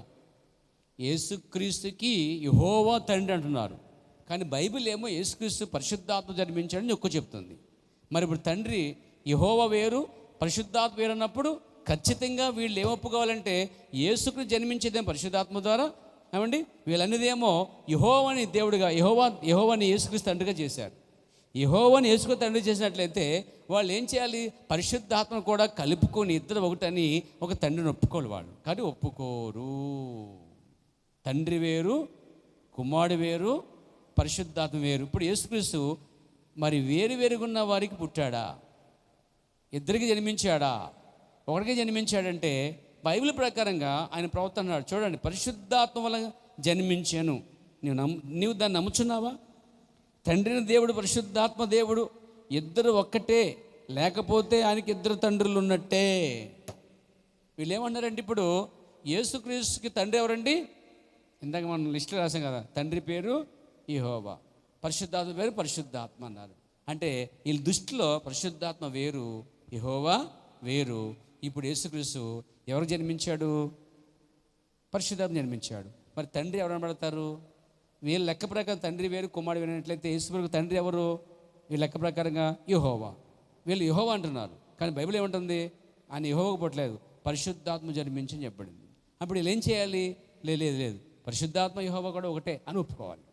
[SPEAKER 1] యేసుక్రీస్తుకి యెహోవా తండ్రి అంటున్నారు, కానీ బైబిల్ ఏమో యేసుక్రీస్తు పరిశుద్ధాత్మ జన్మించాడని ఎక్కువ చెప్తుంది. మరి ఇప్పుడు తండ్రి యెహోవా వేరు, పరిశుద్ధాత్మ వేరు అన్నప్పుడు ఖచ్చితంగా వీళ్ళు ఏం ఒప్పుకోవాలంటే యేసుక్రీస్తు జన్మించేదేమో పరిశుద్ధాత్మ ద్వారా, ఏమండి వీళ్ళన్నదేమో యెహోవాని దేవుడిగా, యెహోవాని యేసుక్రీస్తు తండ్రిగా చేశారు. యెహోవాని యేసుక్రీస్తు తండ్రి చేసినట్లయితే వాళ్ళు ఏం చేయాలి? పరిశుద్ధాత్మను కూడా కలుపుకొని ఇద్దరు ఒకటని ఒక తండ్రిని ఒప్పుకోవాలి వాళ్ళు. కానీ ఒప్పుకోరు. తండ్రి వేరు, కుమారుడు వేరు, పరిశుద్ధాత్మ వేరు. ఇప్పుడు యేసుక్రీస్తు మరి వేరువేరుగున్న వారికి పుట్టాడా? ఇద్దరికి జన్మించాడా? ఒకరికి జన్మించాడంటే బైబిల్ ప్రకారంగా ఆయన ప్రవర్తన అన్నాడు. చూడండి, పరిశుద్ధాత్మ వల్ల జన్మించాను. నీవు దాన్ని నమ్ముచున్నావా? తండ్రిని దేవుడు, పరిశుద్ధాత్మ దేవుడు ఇద్దరు ఒక్కటే, లేకపోతే ఆయనకి ఇద్దరు తండ్రులు ఉన్నట్టే. వీళ్ళు ఏమన్నారంటే ఇప్పుడు యేసుక్రీస్తుకి తండ్రి ఎవరండి? ఇందాక మనం లిస్టులో రాసాం కదా, తండ్రి పేరు యెహోవా, పరిశుద్ధాత్మ పేరు పరిశుద్ధాత్మ అన్నారు. అంటే వీళ్ళ దృష్టిలో పరిశుద్ధాత్మ వేరు, యెహోవా వేరు. ఇప్పుడు యేసుక్రీస్తు ఎవరు జన్మించాడు? పరిశుద్ధాత్మ జన్మించాడు. మరి తండ్రి ఎవరు అనబడతారు? వీళ్ళ లెక్క ప్రకారం తండ్రి వేరు, కుమారుడు వేరినట్లయితే యేసుప్రభువు తండ్రి ఎవరు? వీళ్ళ లెక్క ప్రకారంగా యెహోవా. వీళ్ళు యెహోవా అంటున్నారు, కానీ బైబిల్ ఏమంటుంది? ఆయన యెహోవాకు పుట్టలేదు, పరిశుద్ధాత్మ జన్మించని చెప్పబడింది. అప్పుడు వీళ్ళు ఏం చేయాలి? లేదు, పరిశుద్ధాత్మ యెహోవా కూడా ఒకటే అని ఒప్పుకోవాలి.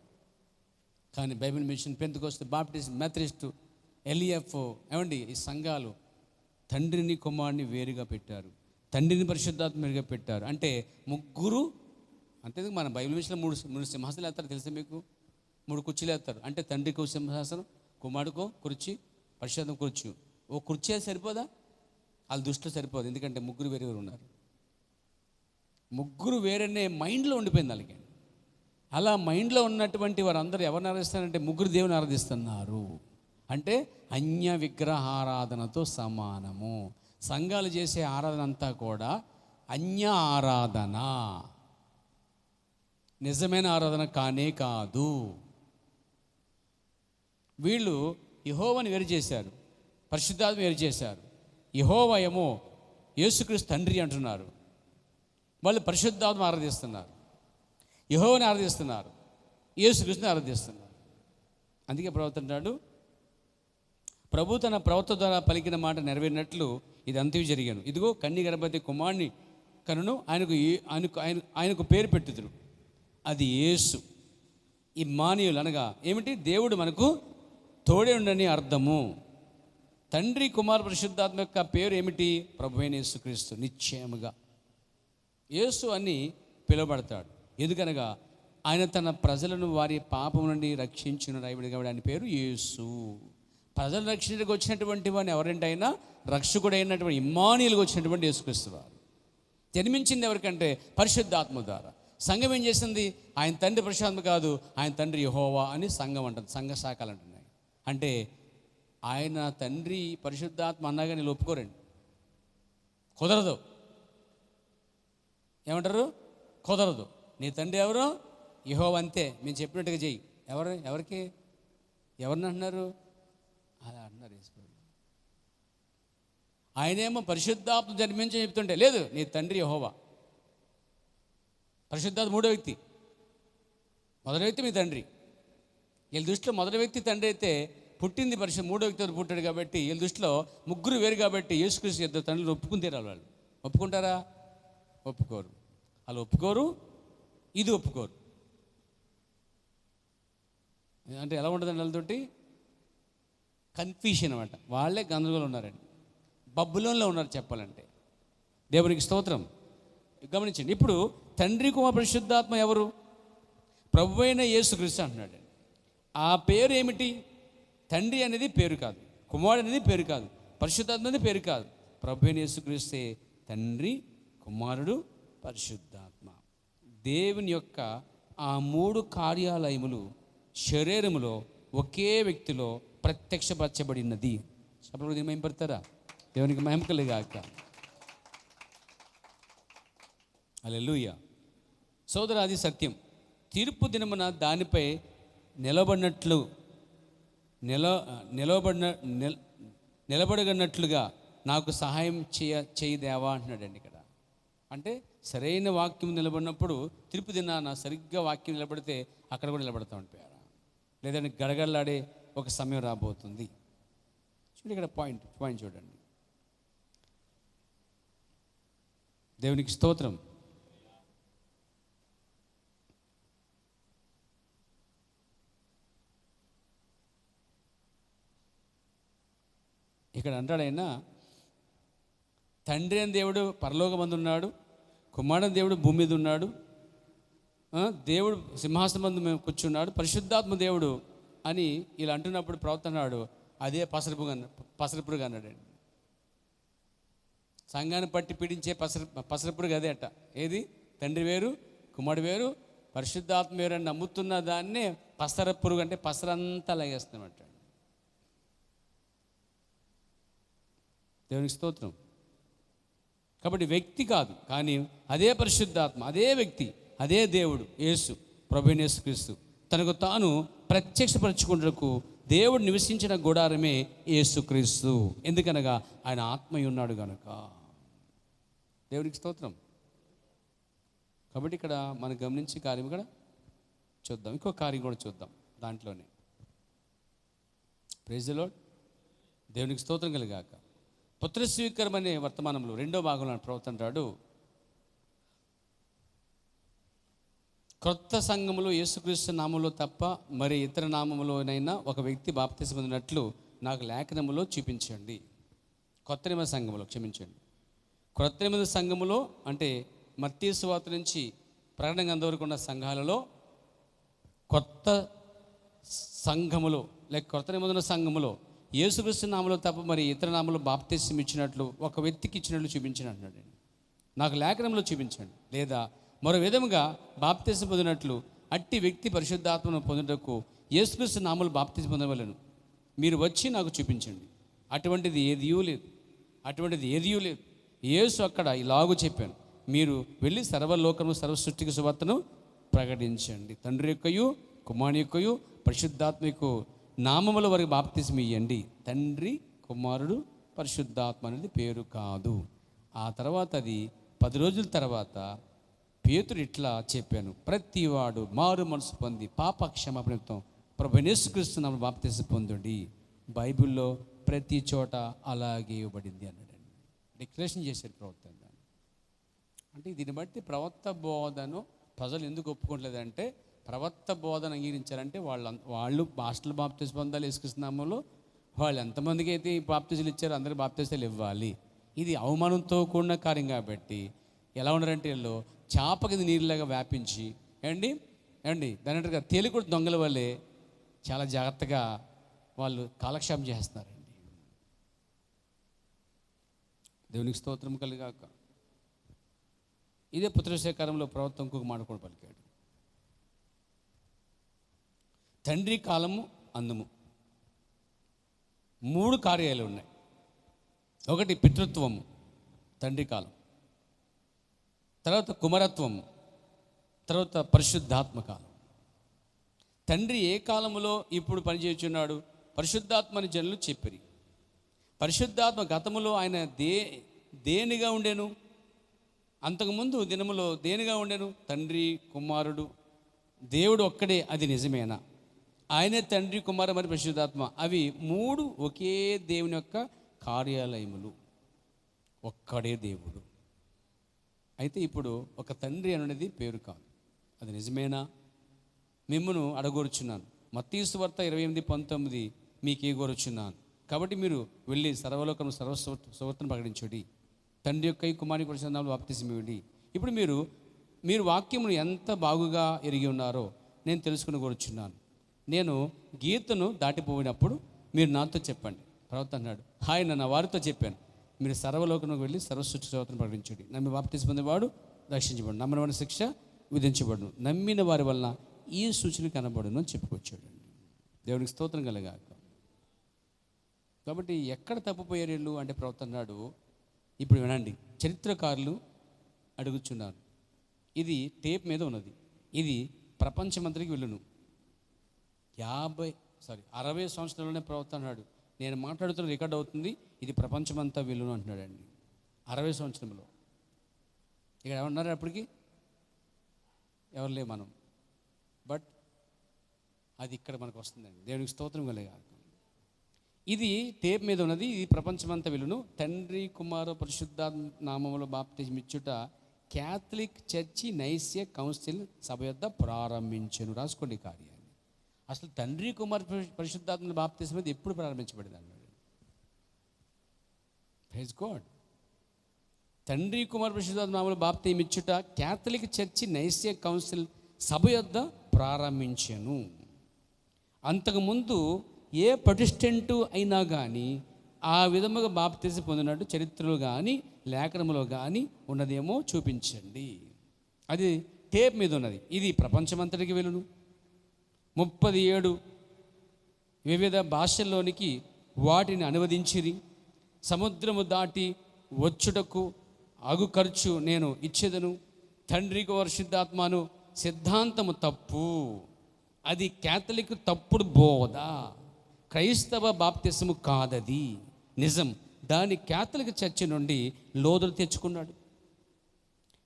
[SPEAKER 1] కానీ Bible mission, Pentecost, Baptist, Methodist, LEF, ఏమండి ఈ సంఘాలు తండ్రిని కుమారుని వేరుగా పెట్టారు, తండ్రిని పరిశుద్ధాత్మ వేరుగా పెట్టారు. అంటే ముగ్గురు, అంతే. మన బైబిల్ మిషన్లో మూడు సింహాసనాలు వేస్తారు తెలుసా మీకు? 3 కుర్చీలు వేస్తారు. అంటే తండ్రికి ఒక సింహాసనం, కుమారుడికో కుర్చీ, పరిశుద్ధాత్మ కుర్చీ. ఓ కుర్చీ సరిపోదా? వాళ్ళ దృష్టిలో సరిపోదు. ఎందుకంటే ముగ్గురు వేరు ఉన్నారు. ముగ్గురు వేరనే మైండ్లో ఉండిపోయింది వాళ్ళకి. అలా మైండ్లో ఉన్నటువంటి వారందరూ ఎవరిని ఆరాధిస్తారంటే ముగ్గురు దేవుని ఆరాధిస్తున్నారు. అంటే అన్య విగ్రహారాధనతో సమానము. సంఘాలు చేసే ఆరాధన అంతా కూడా అన్య ఆరాధన, నిజమైన ఆరాధన కానే కాదు. వీళ్ళు యెహోవాని వేరు చేశారు, పరిశుద్ధాత్మ వేరు చేశారు. యెహోవా ఏమో యేసుక్రీస్తు తండ్రి అంటున్నారు, వాళ్ళు పరిశుద్ధాత్మ ఆరాధిస్తున్నారు, యెహోవాని ఆరాధిస్తున్నారు, యేసుక్రీస్తుని ఆరాధిస్తున్నారు. అందుకే ప్రవక్త అంటాడు, ప్రభు తన ప్రవక్త ద్వారా పలికిన మాట నెరవేరినట్లు ఇది అంతయు జరిగాను. ఇదిగో కన్య గర్భవతి కుమారుని కనును, ఆయనకు పేరు పెట్టుదురు, అది యేసు. ఇమ్మానుయేలు అనగా ఏమిటి? దేవుడు మనకు తోడే ఉండని అర్థము. తండ్రి, కుమార, పరిశుద్ధాత్మ యొక్క పేరు ఏమిటి? ప్రభువైన యేసుక్రీస్తు. నిశ్చయముగా యేసు అని పిలువబడతాడు. ఎందుకనగా ఆయన తన ప్రజలను వారి పాపం నుండి రక్షించిన రాయబడి కాబట్టి ఆయన పేరు యేసు. ప్రజలు రక్షణకు వచ్చినటువంటి వాడిని ఎవరంటే అయినా రక్షకుడైనటువంటి ఇమ్మానుయేలుగా వచ్చినటువంటి యేసుక్రీస్తు వారు. జన్మించింది ఎవరికంటే పరిశుద్ధాత్మ ద్వారా. సంఘం ఏం చేసింది? ఆయన తండ్రి పరిశుద్ధాత్మ కాదు, ఆయన తండ్రి యెహోవా అని సంఘం అంటుంది, సంఘ శాఖలు అంటున్నాయి. అంటే ఆయన తండ్రి పరిశుద్ధాత్మ అన్నాగా నేను ఒప్పుకోరండి, కుదరదు. ఏమంటారు? కుదరదు. నీ తండ్రి ఎవరు? యెహోవా, అంతే, మేము చెప్పినట్టుగా చెయ్యి. ఎవరికి ఎవరిని అంటున్నారు? అలా అంటున్నారు యేసు. ఆయనేమో పరిశుద్ధాత్మ జన్మించి చెప్తుంటే లేదు, నీ తండ్రి యెహోవా. పరిశుద్ధాత్మ మూడో వ్యక్తి, మొదటి వ్యక్తి మీ తండ్రి. వీళ్ళ దృష్టిలో మొదటి వ్యక్తి తండ్రి అయితే పుట్టింది మూడో వ్యక్తి పుట్టాడు కాబట్టి వీళ్ళ దృష్టిలో ముగ్గురు వేరు కాబట్టి యేసుక్రీస్తు ఇద్దరు తండ్రులు ఒప్పుకుని తీరాలి. వాళ్ళు ఒప్పుకుంటారా? ఒప్పుకోరు. వాళ్ళు ఒప్పుకోరు, ఇది ఒప్పుకోరు. అంటే ఎలా ఉంటుందండి వాళ్ళతోటి? కన్ఫ్యూషన్ అన్నమాట. వాళ్ళే గందరగోళంలో ఉన్నారండి, బబులోన్లో ఉన్నారు చెప్పాలంటే. దేవునికి స్తోత్రం. గమనించండి, ఇప్పుడు తండ్రి, కుమార, పరిశుద్ధాత్మ ఎవరు? ప్రభువైన యేసుక్రీస్తు అంటున్నాడు. ఆ పేరు ఏమిటి? తండ్రి అనేది పేరు కాదు, కుమారుడు అనేది పేరు కాదు, పరిశుద్ధాత్మ అనేది పేరు కాదు. ప్రభువైన యేసుక్రీస్తే తండ్రి, కుమారుడు, పరిశుద్ధాత్మ. దేవుని యొక్క ఆ 3 కార్యాలయములు శరీరములో ఒకే వ్యక్తిలో ప్రత్యక్షపరచబడినది. అప్పుడు మహిమ పడతారా? దేవునికి మహిమ కలుగాక. హల్లెలూయా. సోదరా, అది సత్యం. తీర్పు దినమున దానిపై నిలబడగన్నట్లుగా నాకు సహాయం చేయదేవా అంటున్నాడండి ఇక్కడ. అంటే సరైన వాక్యం నిలబడినప్పుడు తీర్పు దినాన సరిగ్గా వాక్యం నిలబడితే అక్కడ కూడా నిలబడతా ఉంటారు. లేదంటే గడగడలాడే ఒక సమయం రాబోతుంది. చూడండి ఇక్కడ పాయింట్ చూడండి. దేవునికి స్తోత్రం. ఇక్కడ అంటాడైనా, తండ్రి అని దేవుడు పరలోకమందు ఉన్నాడు, కుమారుని దేవుడు భూమి మీద ఉన్నాడు, దేవుడు సింహాసనం మందు మేము కూర్చున్నాడు, పరిశుద్ధాత్మ దేవుడు అని ఇలా అంటున్నప్పుడు ప్రవర్తన్నాడు. అదే పసరపురుగు అన్నాడండి. సంఘాన్ని పట్టి పీడించే పసరపురుగు అదే అట. ఏది? తండ్రి వేరు, కుమారుడు వేరు, పరిశుద్ధాత్మ వేరు అని నమ్ముతున్న దాన్నే పసరపురుగు అంటే పసరంతా లాగేస్తామంట. దేవునికి స్తోత్రం. కాబట్టి వ్యక్తి కాదు, కానీ అదే పరిశుద్ధాత్మ, అదే వ్యక్తి, అదే దేవుడు యేసు, ప్రభువైన యేసుక్రీస్తు తనకు తాను ప్రత్యక్షపరచుకున్నకు దేవుడు నివసించిన గుడారమే యేసుక్రీస్తు. ఎందుకనగా ఆయన ఆత్మయ్య ఉన్నాడు కనుక. దేవునికి స్తోత్రం. కాబట్టి ఇక్కడ మనం గమనించే కార్యం కూడా చూద్దాం. ఇంకో కార్యం కూడా చూద్దాం దాంట్లోనే. Praise the Lord. దేవునికి స్తోత్రం కలిగాక. పుత్రస్వీకారం అనే వర్తమానంలో 2వ భాగంలో ప్రవర్తంటాడు, క్రొత్త సంఘములో యేసుక్రీస్తు నామంలో తప్ప మరి ఇతర నామములోనైనా ఒక వ్యక్తి బాప్తిసం పొందినట్లు నాకు లేఖనములో చూపించండి. కొత్త నిబంధన సంఘములో, క్షమించండి, క్రొత్త నిబంధన సంఘములో అంటే మత్తయి సువార్త నుంచి ప్రకటన గ్రంథం ఉన్న సంఘాలలో కొత్త సంఘములో లేక కొత్త నిబంధన సంఘములో యేసుక్రీస్తు నామములో తప్ప మరి ఇతర నామములో బాప్తిసం ఇచ్చినట్లు ఒక వ్యక్తికి ఇచ్చినట్లు చూపించండి అంటున్నాడు. నాకు లేఖనంలో చూపించండి. లేదా మరో విధముగా బాప్తిసం పొందినట్లు అట్టి వ్యక్తి పరిశుద్ధాత్మను పొందుటకు యేసుక్రీస్తు నామములో బాప్తిసం పొందవలెను. మీరు వచ్చి నాకు చూపించండి. అటువంటిది ఏదియూ లేదు. యేసు అక్కడ ఇలాగూ చెప్పాను, మీరు వెళ్ళి సర్వలోకము సర్వసృష్టికి సువార్తను ప్రకటించండి. తండ్రి యొక్కయు కుమారుని యొక్కయు పరిశుద్ధాత్మ యొక్క నామముల వరకు బాప్తిసం ఇయ్యండి. తండ్రి, కుమారుడు, పరిశుద్ధాత్మ అనేది పేరు కాదు. ఆ తర్వాత అది 10 రోజుల తర్వాత పేతురు ఇట్లా చెప్పాను, ప్రతివాడు మారు మనసు పొంది పాప క్షమాపణతో ప్రభువైన యేసుక్రీస్తు నామములో బాప్తిసం పొందండి. బైబిల్లో ప్రతి చోట అలాగే ఇవ్వబడింది అన్నాడండి. డిక్లరేషన్ చేశారు ప్రవక్త. అంటే దీన్ని బట్టి ప్రవక్త బోధను ప్రజలు ఎందుకు ఒప్పుకోవట్లేదంటే, ప్రవక్త బోధన అంగీకరించారంటే వాళ్ళు హాస్టల్ బాప్తిసం పొందాలి యేసుక్రీస్తు నామములో. వాళ్ళు ఎంతమందికి అయితే ఈ బాప్తిసాలు ఇచ్చారో అందరికీ బాప్తిసాలు ఇవ్వాలి. ఇది అవమానంతో కూడిన కార్యం కాబట్టి ఎలా ఉన్నారంటే వీళ్ళు చేప కింద నీరులాగా వ్యాపించి ఏమండి దాని అంటారు కదా, తేలికూడ దొంగల వల్లే చాలా జాగ్రత్తగా వాళ్ళు కాలక్షేపం చేస్తున్నారండి. దేవునికి స్తోత్రం కలిగాక. ఇదే పుత్రశేఖరంలో ప్రవక్త ఇంకొక మాట కూడా పలికాడు. తండ్రి కాలము అందము 3 కార్యాలు ఉన్నాయి. ఒకటి పితృత్వము, తండ్రి కాలం, తర్వాత కుమారత్వము, తర్వాత పరిశుద్ధాత్మ కాలం. తండ్రి ఏ కాలంలో ఇప్పుడు పనిచేయుచున్నాడు? పరిశుద్ధాత్మని జనులు చెప్పిరి. పరిశుద్ధాత్మ గతములో ఆయన దేనిగా ఉండెను? అంతకుముందు దినములో దేనిగా ఉండెను? తండ్రి, కుమారుడు, దేవుడు ఒక్కడే. అది నిజమేనా? ఆయనే తండ్రి, కుమారు మరియు పరిశుద్ధాత్మ, అవి 3 ఒకే దేవుని యొక్క కార్యాలయములు, ఒక్కడే దేవుడు. అయితే ఇప్పుడు ఒక తండ్రి అనేది పేరు కాదు. అది నిజమేనా? మిమ్మును అడగొరుచున్నాను. మత్తయి సువార్త 28:19 మీకు కోరుచున్నాను. కాబట్టి మీరు వెళ్ళి సర్వలోకం సువార్తను ప్రకటించుడి. తండ్రి యొక్క కుమారుని పరిశుద్ధాత్మలో బాప్తిసం ఇవ్వండి. ఇప్పుడు మీరు వాక్యమును ఎంత బాగుగా ఎరిగి ఉన్నారో నేను తెలుసుకుని కోరుచున్నాను. నేను గీతను దాటిపోయినప్పుడు మీరు నాతో చెప్పండి. ప్రవక్త అన్నాడు, ఆయన నా వారితో చెప్పాను, మీరు సర్వలోకంలోకి వెళ్ళి సర్వసృష్టి సువార్తను ప్రకటించండి. నమ్మి బాప్తిసం పొందేవాడు రక్షించబడు, నమ్మని వాడి శిక్ష విధించబడును, నమ్మిన వారి వలన ఈ సూచన కనబడును అని చెప్పుకొచ్చాడండి. దేవునికి స్తోత్రం కలగాక. కాబట్టి ఎక్కడ తప్పిపోయారు వీళ్ళు అంటే ప్రవక్త అన్నాడు, ఇప్పుడు వినండి, చరిత్రకారులు అడుగుచున్నారు, ఇది టేప్ మీద ఉన్నది, ఇది ప్రపంచమంతటికి వెళ్ళును. 60 సంవత్సరాల్లోనే ప్రవక్త అన్నాడు, నేను మాట్లాడుతున్న రికార్డ్ అవుతుంది, ఇది ప్రపంచమంతా వెళ్ళును అంటున్నాడండి. 60 సంవత్సరంలో ఇక్కడ ఏమన్నారు? అప్పటికి ఎవరు లే మనం, బట్ అది ఇక్కడ మనకు వస్తుందండి. దేవునికి స్తోత్రం కలగాలి. ఇది టేప్ మీద ఉన్నది. ఇది ప్రపంచమంతా విలును. తండ్రి కుమార పరిశుద్ధాత్మ నామములో బాప్తిజం ఇచ్చుట క్యాథలిక్ చర్చి నైస్య కౌన్సిల్ సభ యొద్ద ప్రారంభించెను. రాసుకోండి కార్యాన్ని. అసలు తండ్రి కుమార పరిశుద్ధాత్మ బాప్తిజం మీద ఎప్పుడు ప్రారంభించబడింది అన్నాడు. Praise God. తండ్రి కుమార పరిశుద్ధాత్మ నామములో బాప్తిజం ఇచ్చుట క్యాథలిక్ చర్చి నైస్య కౌన్సిల్ సభ యొద్ద ప్రారంభించెను. అంతకుముందు ఏ ప్రొటెస్టెంటు అయినా కానీ ఆ విధముగా బాప్తిజం పొందినట్టు చరిత్రలో కానీ లేఖనములో కానీ ఉన్నదేమో చూపించండి. అది టేప్ మీద ఉన్నది. ఇది ప్రపంచమంతటికి వెలును. 37 వివిధ భాషల్లోనికి వాటిని అనువదించిరి. సముద్రము దాటి వచ్చుటకు అగు ఖర్చు నేను ఇచ్చేదను. తండ్రికి పరిశుద్ధాత్మను సిద్ధాంతము తప్పు. అది క్యాథలిక్ తప్పుడు బోధ. క్రైస్తవ బాప్తిసము కాదది, నిజం. దాన్ని క్యాథలిక్ చర్చి నుండి లోతులు తెచ్చుకున్నాడు.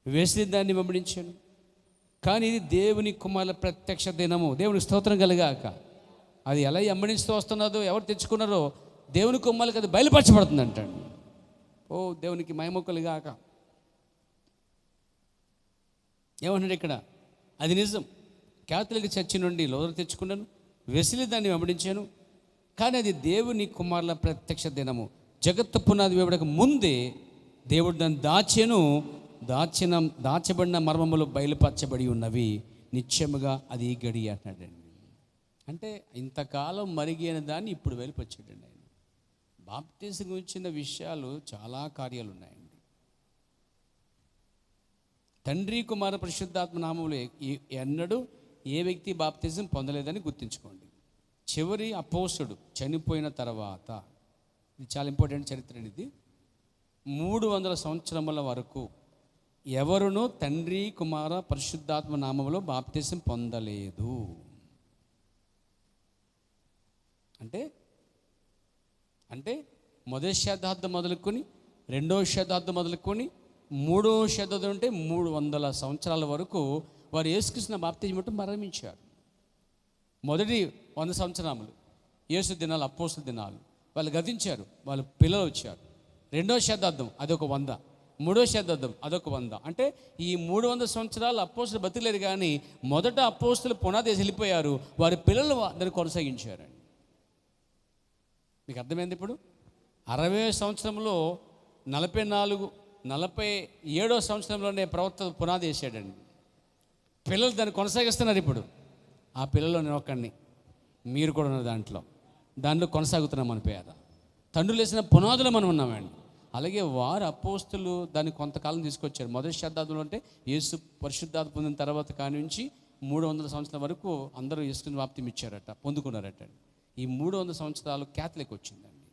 [SPEAKER 1] వెస్లీ దాన్ని వెంబడించాను. కానీ ఇది దేవుని కుమారుల ప్రత్యక్ష దినము. దేవునికి స్తోత్రం కలిగాక. అది ఎలా వెంబడిస్తూ వస్తున్నదో, ఎవరు తెచ్చుకున్నారో దేవుని కుమారులకు అది బయలుపరచబడుతుంది అంటాడు. ఓ దేవునికి మహిమ కలుగాక. ఏమన్నాడు ఇక్కడ? అది నిజం. క్యాథలిక్ చర్చి నుండి లోతులు తెచ్చుకున్నాను. వెస్లీ దాన్ని వెంబడించాను. కానీ అది దేవుని కుమారుల ప్రత్యక్ష దినము. జగత్తు పునాది వేయబడక ముందే దేవుడు దాన్ని దాచబడిన మర్మములు బయలుపరచబడి ఉన్నవి. నిత్యముగా అది ఈ గడి అంటున్నాడండి. అంటే ఇంతకాలం మరిగిన దాన్ని ఇప్పుడు బయలుపరిచాడండి ఆయన. బాప్తిజం గురించిన విషయాలు చాలా కార్యాలు ఉన్నాయండి. తండ్రి కుమార పరిశుద్ధాత్మ నామములు ఎన్నడూ ఏ వ్యక్తి బాప్తిజం పొందలేదని గుర్తుంచుకోండి. చివరి అపోస్తుడు చనిపోయిన తర్వాత, ఇది చాలా ఇంపార్టెంట్ చరిత్ర. ఇది 300 సంవత్సరముల వరకు ఎవరునూ తండ్రి కుమార పరిశుద్ధాత్మ నామములో బాప్తిజం పొందలేదు. అంటే మొదటి శతాబ్దం మొదలుకొని, రెండవ శతాబ్దం మొదలుకొని, మూడవ శతాబ్దం అంటే 300 సంవత్సరాల వరకు వారు యేసుక్రీస్తు బాప్తిజం ఇవ్వటం ప్రారంభించారు. మొదటి 100 సంవత్సరములు యేసు దినాలు, అపోస్తల దినాలు, వాళ్ళు గతించారు. వాళ్ళ పిల్లలు వచ్చారు. రెండవ శతాబ్దం అదొక 100, మూడవ శతాబ్దం అదొక 100. అంటే ఈ 300 సంవత్సరాలు అపోస్తలు బతిలేదు. కానీ మొదట అపోస్తలు పునాది వెళ్ళిపోయారు. వారి పిల్లలు దాన్ని కొనసాగించారండి. మీకు అర్థమైంది? ఇప్పుడు 60వ సంవత్సరంలో 47వ సంవత్సరంలోనే ప్రవక్త పునాది వేసాడండి. పిల్లలు దాన్ని కొనసాగిస్తున్నారు. ఇప్పుడు ఆ పిల్లల్లో నేను ఒక్కడిని, మీరు కూడా ఉన్న దాంట్లో కొనసాగుతున్నాం. మన పేద తండ్రులు వేసిన పునాదులు మనం ఉన్నామండి. అలాగే వారు అపోస్తులు దాన్ని కొంతకాలం తీసుకొచ్చారు. మొదటి శతాబ్దంలో అంటే యేసు పరిశుద్ధాత్మ పొందిన తర్వాత కాని నుంచి 300 సంవత్సరాల వరకు అందరూ యేసుని బాప్తిజం ఇచ్చారట, పొందుకున్నారట. ఈ 300 సంవత్సరాలు క్యాథలిక్ వచ్చిందండి.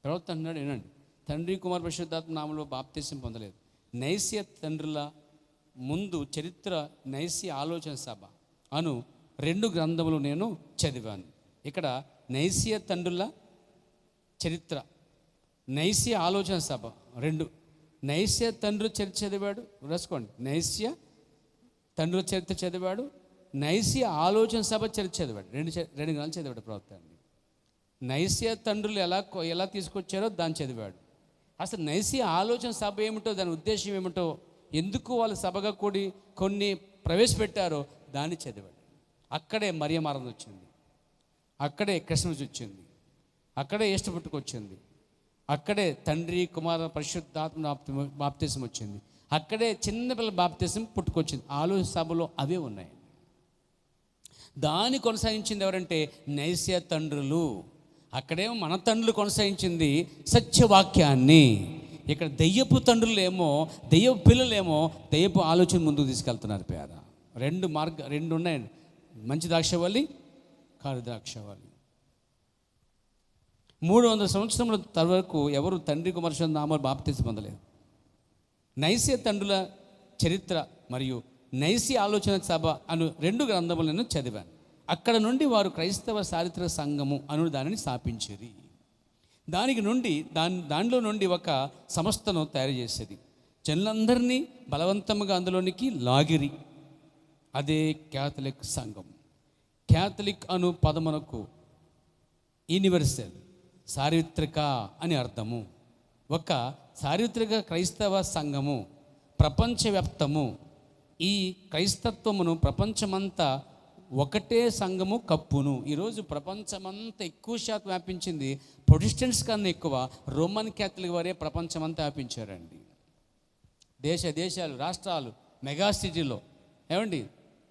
[SPEAKER 1] ప్రవక్త అన్నాడు, ఏనండి, తండ్రి కుమార పరిశుద్ధాత్మ నామములో బాప్తిజం పొందలేదు. నైస్య తండ్రుల ముందు చరిత్ర నైస్య ఆలోచన సభ అను 2 గ్రంథములు నేను చదివాను. ఇక్కడ నైస్య తండ్రుల చరిత్ర, నైస్య ఆలోచన సభ 2. నైస్య తండ్రుల చరిత్ర చదివాడు, రాసుకోండి. నైస్య తండ్రుల చరిత్ర చదివాడు, నైస్య ఆలోచన సభ చరిత్ర చదివాడు. రెండు గ్రంథాలు చదివాడు ప్రవక్త అండి. నైస్య తండ్రులు ఎలా తీసుకొచ్చారో దాన్ని చదివాడు. అసలు నైస్య ఆలోచన సభ ఏమిటో, దాని ఉద్దేశం ఏమిటో, ఎందుకు వాళ్ళు సభగా కూడి కొన్ని ప్రవేశపెట్టారో దాన్ని చదివాడు. అక్కడే మరియమారం వచ్చింది, అక్కడే క్రిస్మస్ వచ్చింది, అక్కడే ఈస్టర్ పుట్టుకొచ్చింది, అక్కడే తండ్రి కుమార పరిశుద్ధాత్మ బాప్తిజం వచ్చింది, అక్కడే చిన్నపిల్లల బాప్తిజం పుట్టుకొచ్చింది. ఆలోచన సభలో అవే ఉన్నాయి. దాన్ని కొనసాగించింది ఎవరంటే నైస్య తండ్రులు. అక్కడేమో మన తండ్రులు కొనసాగించింది సత్యవాక్యాన్ని. ఇక్కడ దెయ్యపు తండ్రులేమో, దెయ్యపు పిల్లలేమో దెయ్యపు ఆలోచన ముందుకు తీసుకెళ్తున్నారు. పేద రెండు ఉన్నాయండి. మంచి ద్రాక్షవల్లి, కారు ద్రాక్షవల్లి. 300 సంవత్సరముల వరకు ఎవరు తండ్రి కుమార నామములో బాప్తిజం పొందలేదు. నైస్య తండ్రుల చరిత్ర మరియు నైస్య ఆలోచన సభ అను 2 గ్రంథములను చదివాను. అక్కడ నుండి వారు క్రైస్తవ చారిత్రక సంఘము అను దానిని స్థాపించేది. దానిలో నుండి ఒక సంస్థను తయారు చేసేది. జనులందరినీ బలవంతంగా అందులోనికి లాగిరి. అదే క్యాథలిక్ సంఘం. క్యాథలిక్ అను పదమునకు యూనివర్సల్, చారిత్రక అని అర్థము. ఒక చారిత్రక క్రైస్తవ సంఘము ప్రపంచవ్యాప్తము. ఈ క్రైస్తత్వమును ప్రపంచమంతా ఒకటే సంఘము కప్పును. ఈరోజు ప్రపంచమంతా ఎక్కువ శాతం వ్యాపించింది ప్రొటెస్టెంట్స్ కన్నా ఎక్కువ రోమన్ క్యాథలిక్ వారే ప్రపంచమంతా వ్యాపించారండి. దేశాలు, రాష్ట్రాలు, మెగా సిటీలో ఏమండి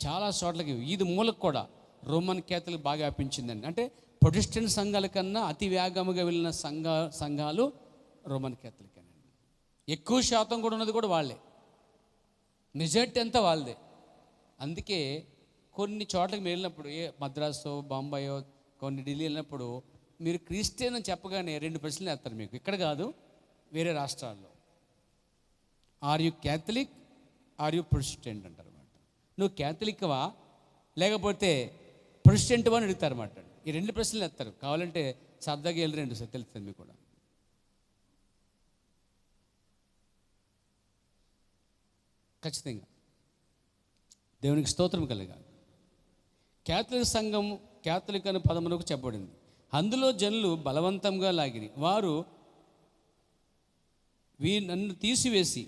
[SPEAKER 1] చాలా చోట్లకి ఈది మూలకు కూడా రోమన్ క్యాథలిక్ బాగా వ్యాపించిందండి. అంటే ప్రొటెస్టెంట్ సంఘాల కన్నా అతి వేగముగా వెళ్ళిన సంఘాలు రోమన్ క్యాథలిక్ అండి. ఎక్కువ శాతం కూడా ఉన్నది కూడా వాళ్ళే, మెజారిటీ అంతా వాళ్ళదే. అందుకే కొన్ని చోట్లకి మీరు వెళ్ళినప్పుడు, మద్రాసు, బొంబాయో, కొన్ని ఢిల్లీ వెళ్ళినప్పుడు మీరు క్రిస్టియన్ అని చెప్పగానే 2 ప్రశ్నలు వేస్తారు మీకు. ఇక్కడ కాదు, వేరే రాష్ట్రాల్లో. Are you Catholic, are you Protestant అంటారు అన్నమాట. నువ్వు క్యాథలిక్వా లేకపోతే ప్రొటెస్టెంట్ అని అడుగుతారు అన్నమాట. ఈ 2 ప్రశ్నలు వేస్తారు. కావాలంటే సరదాగా వెళ్ళి 2 సార్ తెలుస్తుంది మీకు కూడా. ఖచ్చితంగా దేవునికి స్తోత్రం కలగాలి. క్యాథలిక్ సంఘం, క్యాథలిక్ అనే పదమునకు చెప్పబడింది. అందులో జనులు బలవంతంగా లాగిరి. వారు నన్ను తీసివేసి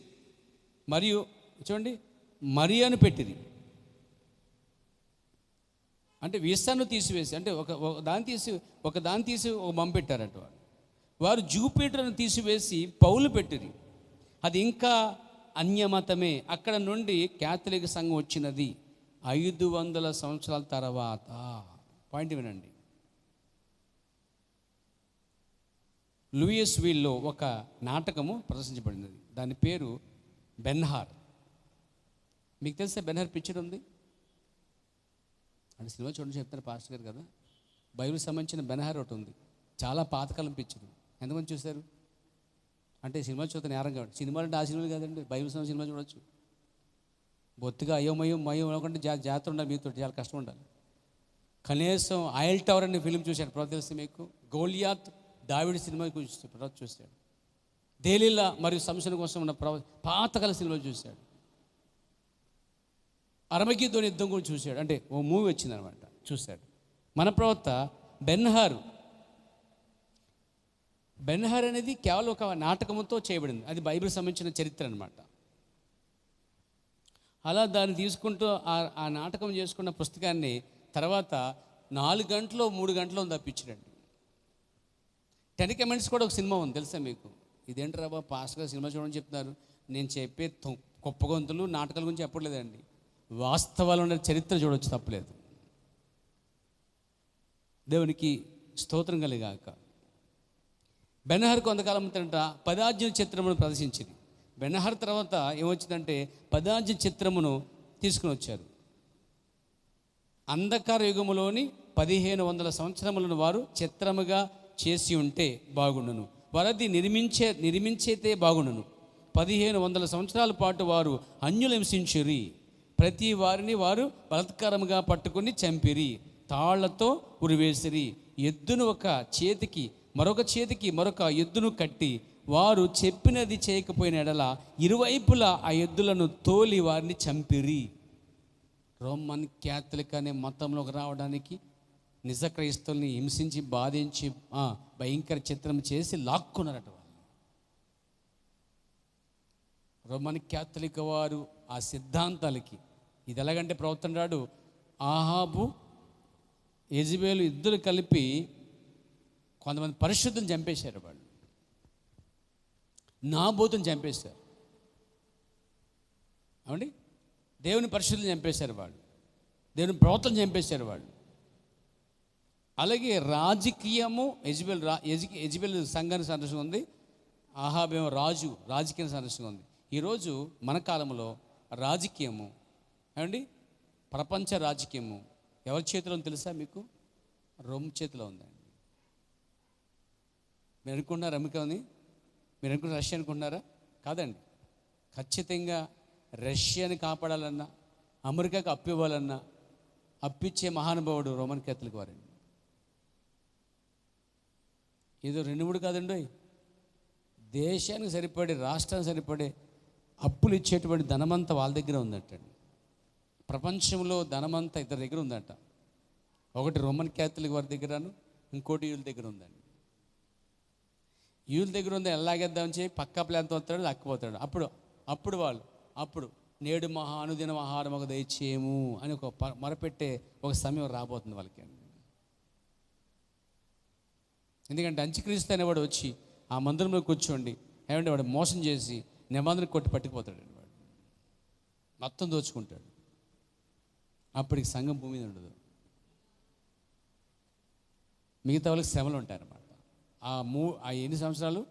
[SPEAKER 1] మరియు చూడండి మరియాను పెట్టిరి. అంటే వీసాను తీసివేసి, అంటే ఒక దాన్ని తీసి ఒక బొమ్మ పెట్టారట. వారు జూపిటర్ను తీసివేసి పౌలు పెట్టిరి. అది ఇంకా అన్యమతమే. అక్కడ నుండి క్యాథలిక్ సంఘం వచ్చినది 500 సంవత్సరాల తర్వాత. పాయింట్ వినండి. లూయిస్విల్లో ఒక నాటకము ప్రదర్శించబడినది. దాని పేరు బెన్హార్. మీకు తెలిసే బెన్హార్ పిక్చర్ ఉంది అంటే సినిమా చూడండి చెప్తారు పాస్టర్ గారు కదా. బైబిల్ సంబంధించిన బెన్హార్ ఒకటి ఉంది, చాలా పాతకాలం పిక్చర్. ఎంతమంది చూశారు? అంటే సినిమా చూస్తే నేరం కాబట్టి. సినిమాలు అంటే ఆ సినిమాలు కాదండి, బైబిల్ సంబంధించిన సినిమా చూడొచ్చు. బొత్తిగా అయోమయం అనుకుంటే జాతర ఉండాలి, మీతో చాలా కష్టం ఉండాలి. కనీసం ఆయిల్ టవర్ అనే ఫిలిం చూశాడు, ప్రభు తెలుసు మీకు. గోలియాత్ దావీదు సినిమా చూశాడు. దేలీలా మరియు సంసోను కోసం ఉన్న పాతకాల సినిమాలు చూశాడు. అరమగిద్దోని యుద్ధం కూడా చూశాడు. అంటే ఓ మూవీ వచ్చిందనమాట, చూశాడు. మన ప్రవక్త బెన్హార్ అనేది కేవలం ఒక నాటకంతో చేయబడింది. అది బైబిల్ సంబంధించిన చరిత్ర అనమాట. అలా దాన్ని తీసుకుంటూ ఆ నాటకం చేసుకున్న పుస్తకాన్ని తర్వాత 4 గంటలో 3 గంటలో తప్పించాడండి. 10 కమెంట్స్ కూడా ఒక సినిమా ఉంది, తెలుసా మీకు? ఇదేంటి రాబా పాస్గా సినిమా చూడని చెప్తున్నారు. నేను చెప్పే గొప్ప గొంతులు నాటకాల గురించి చెప్పట్లేదండి, వాస్తవాలు ఉన్న చరిత్ర చూడవచ్చు, తప్పలేదు. దేవునికి స్తోత్రం కలిగాక. బెన్హార్ కొంతకాలం తింట 10 ఆజ్ఞల చిత్రమును ప్రదర్శించింది. బెన్హార్ తర్వాత ఏమొచ్చిందంటే 10 ఆజ్ఞల చిత్రమును తీసుకుని వచ్చారు. అంధకార యుగములోని 1500 సంవత్సరములను వారు చిత్రముగా చేసి ఉంటే బాగుండును, వారది నిర్మించేతే బాగుండును. 1500 సంవత్సరాల పాటు వారు అన్యులు హింసించిరి. ప్రతి వారిని వారు బలాత్కారముగా పట్టుకుని చంపిరి, తాళ్లతో ఉరివేసిరి. ఎద్దును ఒక చేతికి మరొక చేతికి మరొక ఎద్దును కట్టి వారు చెప్పినది చేయకపోయిన ఎడల ఇరువైపులా ఆ ఎద్దులను తోలి వారిని చంపిరి. రోమన్ క్యాథలిక్ అనే మతంలోకి రావడానికి నిజ క్రైస్తవుల్ని హింసించి బాధించి భయంకర చిత్రం చేసి లాక్కున్నారట వాళ్ళు. రోమన్ క్యాథలిక్ వారు ఆ సిద్ధాంతాలకి ఇది ఎలాగంటే ప్రవర్తన రాడు. ఆహాబు యెజబెలు ఇద్దరు కలిపి కొంతమంది పరిశుద్ధులను చంపేశారు. వాళ్ళు నాబోతుని చంపేశారు. అవండి దేవుని పరిశుద్ధులను చంపేశారు వాళ్ళు, దేవుని ప్రవర్తన చంపేశారు వాళ్ళు. అలాగే రాజకీయము యెజబెల్ సంఘానికి సందర్శన ఉంది, ఆహాబేమో రాజకీయ సందర్శన ఉంది. ఈరోజు మన కాలంలో రాజకీయము ఏమండి, ప్రపంచ రాజకీయము ఎవరి చేతిలో ఉంది తెలుసా మీకు? రోమ్ చేతిలో ఉందండి. మీరు అనుకుంటున్నారు అమెరికా ఉంది, మీరు అనుకుంటున్న రష్యా అనుకుంటున్నారా? కాదండి. ఖచ్చితంగా రష్యాని కాపాడాలన్నా అమెరికాకు అప్పు ఇవ్వాలన్నా అప్పిచ్చే మహానుభావుడు రోమన్ క్యాథలిక్ వారండి. ఏదో 2-3 కాదండి, దేశానికి సరిపడే రాష్ట్రానికి సరిపడే అప్పులు ఇచ్చేటువంటి ధనమంతా వాళ్ళ దగ్గర ఉందటండి. ప్రపంచంలో ధనమంతా ఇద్దరి దగ్గర ఉందట. ఒకటి రోమన్ క్యాథలిక్ వారి దగ్గరను, ఇంకోటి వీళ్ళ దగ్గర ఉందండి. యూత్ దగ్గర ఉంది ఎలాగేద్దామని చెప్పి పక్క ప్లాన్తో వస్తాడు, లక్కపోతాడు. అప్పుడు వాళ్ళు నేడు అనుదిన ఆహారం ఒక దయచేయము అని ఒక మొరపెట్టే ఒక సమయం రాబోతుంది వాళ్ళకి. ఎందుకంటే అంత్యక్రీస్తు అనేవాడు వచ్చి ఆ మందిరంలో కూర్చోండి, ఏమంటే వాడు మోసం చేసి నిబంధన కొట్టి పట్టుకుపోతాడు. వాడు మొత్తం దోచుకుంటాడు. అప్పటికి సంఘం భూమి మీద ఉండదు. మిగతా వాళ్ళకి శ్రమలు ఉంటాయన్నమాట. ఆ ఎన్ని సంవత్సరాలు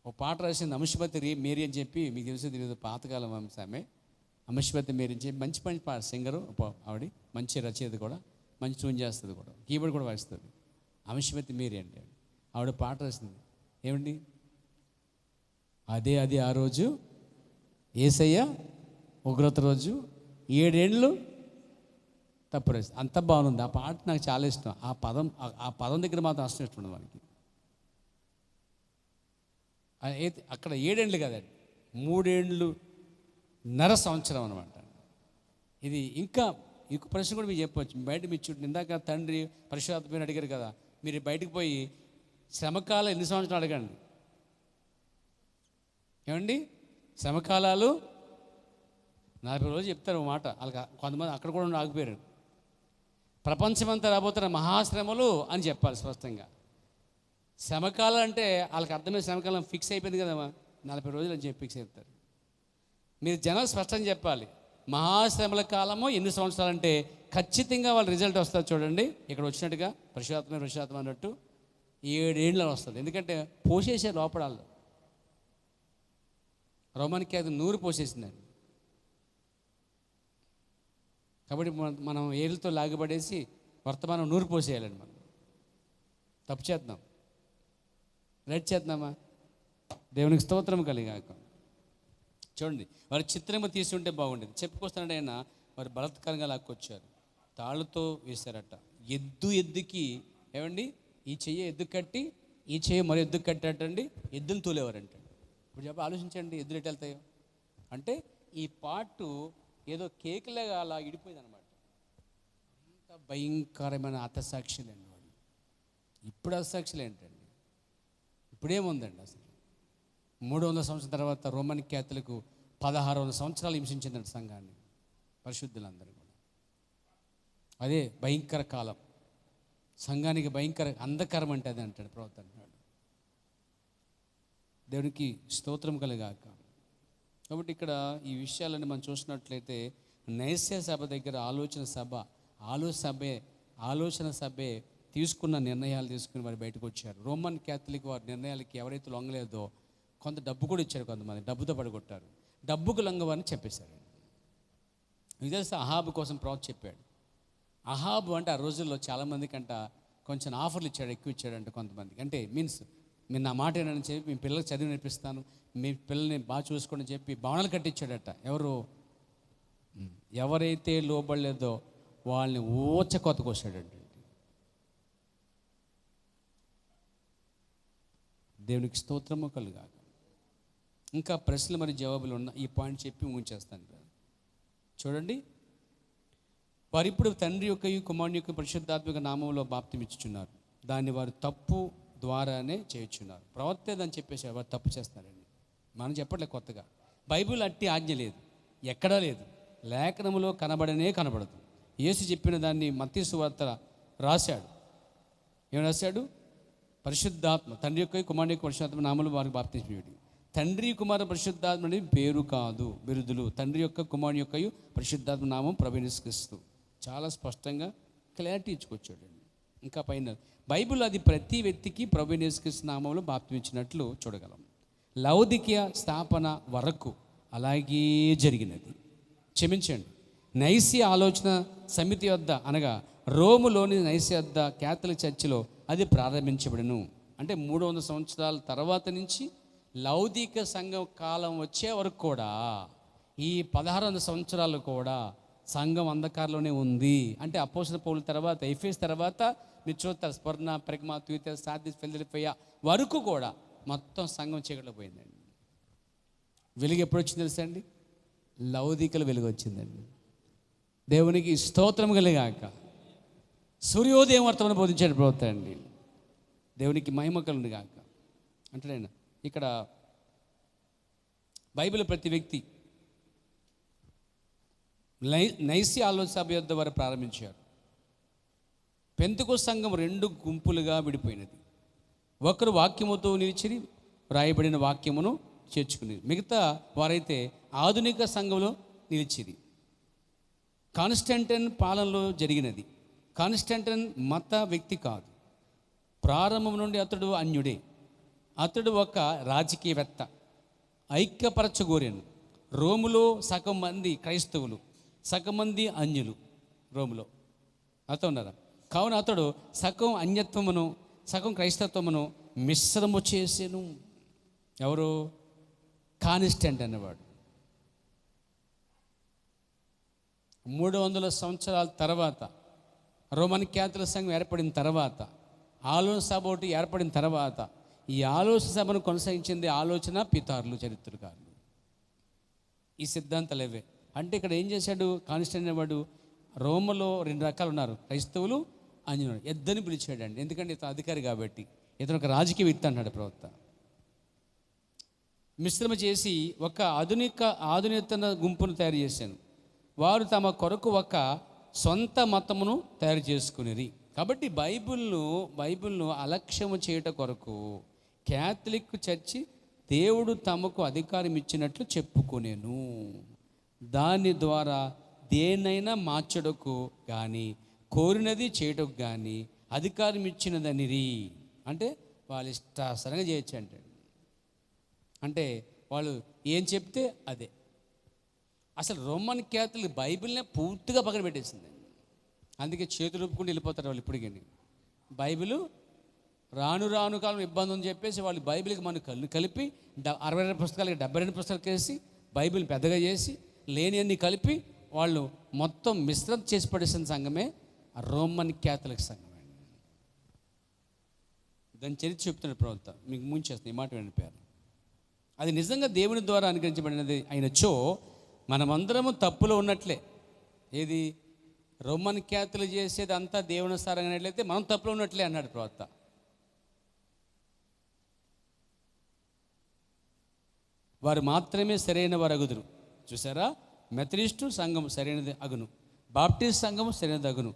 [SPEAKER 1] ఒక పాట రాసింది అమష్మతి మేరీ అని చెప్పి, మీకు తెలియదు పాతకాలం ఆమె అమష్మతి మేరీ అని చెప్పి మంచి సింగరు ఆవిడ, మంచి రచయిత కూడా, మంచి ట్యూన్ చేస్తుంది కూడా, కీబోర్డ్ కూడా వాయిస్తుంది. అమష్మతి మేరీ అంటే ఆవిడ పాట రాసింది ఏమండి, అది ఆ రోజు యేసయ్య ఉగ్రత రోజు 7 ఏండ్లు తప్పుడు. అంత బాగుంది ఆ పాట, నాకు చాలా ఇష్టం. ఆ పదం దగ్గర మాత్రం అష్టం ఇష్టం ఉండదు మనకి. అక్కడ 7 ఏండ్లు కదండి, 3 ఏండ్లు నర సంవత్సరం అనమాట. ఇది ఇంకా ఇంకో ప్రశ్న కూడా మీరు చెప్పవచ్చు. బయట మీరు చుట్టూ ఇందాక తండ్రి పరిశుద్ధాత్మ మీరు అడిగారు కదా, మీరు బయటకు పోయి శ్రమకాలం ఎన్ని సంవత్సరాలు అడగండి. ఏమండి, శ్రమకాలాలు 40 రోజులు చెప్తారు మాట. వాళ్ళకి కొంతమంది అక్కడ కూడా ఆగిపోయారు. ప్రపంచమంతా రాబోతున్న మహాశ్రమలు అని చెప్పాలి స్పష్టంగా. శ్రమకాలం అంటే వాళ్ళకి అర్థమైన శ్రమకాలం ఫిక్స్ అయిపోయింది కదమ్మా, 40 రోజులు అని చెప్పి ఫిక్స్ అవుతారు. మీరు జనాలు స్పష్టంగా చెప్పాలి, మహాశ్రమల కాలము ఎన్ని సంవత్సరాలు అంటే ఖచ్చితంగా వాళ్ళ రిజల్ట్ వస్తుంది. చూడండి ఇక్కడ వచ్చినట్టుగా పరిశుద్ధాత్మ అన్నట్టు 7 ఏండ్లు వస్తుంది. ఎందుకంటే పోసేసే లోపడాలు రోమానికి అది 100 పోసేసిందండి. కాబట్టి మనం ఏళ్ళతో లాగబడేసి వర్తమానం 100 పోసేయాలండి. మనం తప్పు చేద్దాం, రైట్ చేద్దామా? దేవునికి స్తోత్రం కలిగాక. చూడండి, వారి చిత్రము తీసుంటే బాగుండేది. చెప్పుకొస్తానంటే ఆయన వారు బలత్కారంగా లాక్కొచ్చారు, తాళ్ళతో వేశారట. ఎద్దుకి ఏమండి, ఈ చెయ్యి ఎద్దు కట్టి ఈ చెయ్యి మరి ఎద్దు కట్టండి, ఎద్దును తూలేవారంట. ఇప్పుడు ఆలోచించండి, ఎద్దులు ఎటు వెళ్తాయో. అంటే ఈ పాటు ఏదో కేకులాగా అలా ఇడిపోయింది అనమాట. అంత భయంకరమైన హతసాక్షులు అండి వాళ్ళు. ఇప్పుడు హతసాక్షులు ఏంటండి, ఇప్పుడేముందండి అసలు. 300 సంవత్సరాల తర్వాత రోమన్ క్యాథలిక్ 1600 సంవత్సరాలు హింసించిందండి సంఘాన్ని, పరిశుద్ధులందరూ కూడా. అదే భయంకర కాలం, సంఘానికి భయంకర అంధకారం అంటే అది అంటాడు ప్రవక్త అంటున్నాడు. దేవునికి స్తోత్రం కలిగాక. కాబట్టి ఇక్కడ ఈ విషయాలని మనం చూసినట్లయితే నైస్య సభ దగ్గర ఆలోచన సభే తీసుకున్న నిర్ణయాలు తీసుకుని వారు బయటకు వచ్చారు. రోమన్ క్యాథలిక్ వారి నిర్ణయాలకి ఎవరైతే లొంగలేదో కొంత డబ్బు కూడా ఇచ్చారు, కొంతమంది డబ్బుతో పడగొట్టారు. డబ్బుకు లొంగవని చెప్పేశారు. ఇది తెలిసి అహాబు కోసం ప్రవక్త చెప్పాడు. అహాబు అంటే ఆ రోజుల్లో చాలామందికి అంట కొంచెం ఆఫర్లు ఇచ్చాడు, ఎక్కువ ఇచ్చాడంటే కొంతమందికి. అంటే మీన్స్ మీరు నా మాట ఏంటని చెప్పి మీ పిల్లలకు చదివి నేర్పిస్తాను, మీ పిల్లల్ని బాగా చూసుకోండి అని చెప్పి భవనాలు కట్టించాడట. ఎవరైతే లోబడలేదో వాళ్ళని కొత్త కోసాడంట. దేవునికి స్తోత్రము కలుగాక. ఇంకా ప్రశ్నలు మరి జవాబులు ఉన్న ఈ పాయింట్ చెప్పి ఉంచేస్తాను. చూడండి, వారు ఇప్పుడు తండ్రి యొక్క కుమారుని యొక్క పరిశుద్ధాత్మక నామంలో బాప్తిమిచ్చుచున్నారు. దాన్ని వారు తప్పు ద్వారానే చేయుచున్నారు. ప్రవక్తే దాన్ని చెప్పేసారు, వారు తప్పు చేస్తున్నారండి. మనం చెప్పట్లేదు కొత్తగా. బైబిల్ అట్టి ఆజ్ఞ లేదు, ఎక్కడా లేదు, లేఖనములో కనబడదు. యేసు చెప్పిన దాన్ని మత్తయి సువార్త రాశాడు. ఏమని రాశాడు? పరిశుద్ధాత్మ తండ్రి యొక్క కుమారుని యొక్క పరిశుద్ధాత్మ నామములో వారికి బాప్తిస్మం. తండ్రి కుమార పరిశుద్ధాత్మ అనేది పేరు కాదు, బిరుదులు. తండ్రి యొక్క కుమారుని యొక్క పరిశుద్ధాత్మ నామం ప్రభువైన యేసుక్రీస్తు. చాలా స్పష్టంగా క్లారిటీ ఇచ్చుకొచ్చాడండి. ఇంకా పైన బైబిల్ అది ప్రతి వ్యక్తికి ప్రభువైన యేసుక్రీస్తు నామంలో బాప్తిసం ఇచ్చినట్లు చూడగలం. లౌదికీయ స్థాపన వరకు అలాగే జరిగినది. క్షమించండి, నైస్య ఆలోచన సమితి వద్ద అనగా రోములోని నైస్య వద్ద క్యాథలిక్ చర్చిలో అది ప్రారంభించబడను. అంటే 300 సంవత్సరాల తర్వాత నుంచి లౌదిక సంఘం కాలం వచ్చే వరకు కూడా ఈ 1600 సంవత్సరాలు కూడా సంఘం అంధకారంలోనే ఉంది. అంటే అపోస్తలుల పౌలు తర్వాత, ఎఫెసు తర్వాత మీరు చూస్తారు, స్మరణ, ప్రెగ్మా, త్యూతయ, సార్దిస్, ఫిలదెల్ఫియా వరకు కూడా మొత్తం సంఘం చీకట్లో పోయిందండి. వెలుగు ఎప్పుడు వచ్చింది తెలుసా అండి? లౌదికల వెలుగు వచ్చిందండి. దేవునికి స్తోత్రం కలిగాక. సూర్యోదయం వర్తమానం బోధించాడు ప్రవక్త అండి. దేవునికి మహిమ కలుగును గాక. అంటాడు. ఇక్కడ బైబిల్ ప్రతి వ్యక్తి నైసి ఆలోచన సభ యొద్ద వారు ప్రారంభించారు. పెంతెకొస్తు సంఘం 2 గుంపులుగా విడిపోయినది. ఒకరు వాక్యముతో నిలిచి వ్రాయబడిన వాక్యమును చేర్చుకునేది, మిగతా వారైతే ఆధునిక సంఘంలో నిలిచిది. కాన్స్టంటైన్ పాలనలో జరిగినది. కాన్స్టంటైన్ మత వ్యక్తి కాదు. ప్రారంభం నుండి అతడు అన్యుడే. అతడు ఒక రాజకీయవేత్త. ఐక్యపరచగోరెను. రోములో సగం మంది క్రైస్తవులు, సగం మంది అన్యులు రోములో. అతను ఉన్నారా? కావున అతడు సగం అన్యత్వమును సగం క్రైస్తత్వమును మిశ్రము చేసెను. ఎవరు? కాన్స్టంట్ అనేవాడు. 300 సంవత్సరాల తర్వాత రోమన్ క్యాథలిక్ సంఘం ఏర్పడిన తర్వాత, ఆలోచన సభ ఒకటి ఏర్పడిన తర్వాత, ఈ ఆలోచన సభను కొనసాగించింది ఆలోచన పితారులు, చరిత్రకారులు. ఈ సిద్ధాంతాలు ఇవే. అంటే ఇక్కడ ఏం చేశాడు కాన్స్టంట్ అనేవాడు? రోమలో 2 రకాలు ఉన్నారు, క్రైస్తవులు, అన్యులు. ఇద్దరిని పిలిచాడండి. ఎందుకంటే ఇతను అధికారి కాబట్టి. ఇతను ఒక రాజకీయ వ్యక్తి అన్నాడు ప్రవక్త. మిశ్రమ చేసి ఒక ఆధునికతన గుంపును తయారు చేశాను. వారు తమ కొరకు ఒక సొంత మతమును తయారు చేసుకునేది. కాబట్టి బైబిల్ను అలక్ష్యము చేయట కొరకు క్యాథలిక్ చర్చి దేవుడు తమకు అధికారం ఇచ్చినట్లు చెప్పుకునేను. దాని ద్వారా దేన్నైనా మార్చడకు కానీ, కోరినది చేయటకు కానీ అధికారం ఇచ్చినదనిరి. అంటే వాళ్ళు ఇష్టాసరంగా చేయొచ్చు అంటే వాళ్ళు ఏం చెప్తే అదే. అసలు రోమన్ క్యాథలిక్ బైబిల్నే పూర్తిగా పక్కన పెట్టేసింది. అందుకే చేతులు ఊపుకుంటూ వెళ్ళిపోతారు వాళ్ళు ఇప్పటికీ. బైబిల్ రాను కాలం ఇబ్బంది అని చెప్పేసి వాళ్ళు బైబిల్కి మన కళ్ళు కలిపి 62 పుస్తకాలకి 72 పుస్తకాలు వేసి బైబిల్ పెద్దగా చేసి లేని అన్ని కలిపి వాళ్ళు మొత్తం మిశ్రమ చేసి పడేసిన సంఘమే రోమన్ క్యాథలిక్ సంఘం. దాని చరిత్ర చెప్తున్న ప్రవక్త మీకు ముంచేస్తుంది. ఈ మాట వినిపారు. అది నిజంగా దేవుని ద్వారా అనుగ్రహించబడినది అయినచో మనమందరము తప్పులో ఉన్నట్లే. ఏది? రోమన్ క్యాథలిక్ చేసేది అంతా దేవుని సారంగానట్లయితే మనం తప్పులో ఉన్నట్లే అన్నాడు ప్రవక్త. వారు మాత్రమే సరైన వారు అగుదురు. చూసారా? మెథడిస్టు సంఘం సరైనది అగును, బాప్టిస్ట్ సంఘం సరైనది అగును,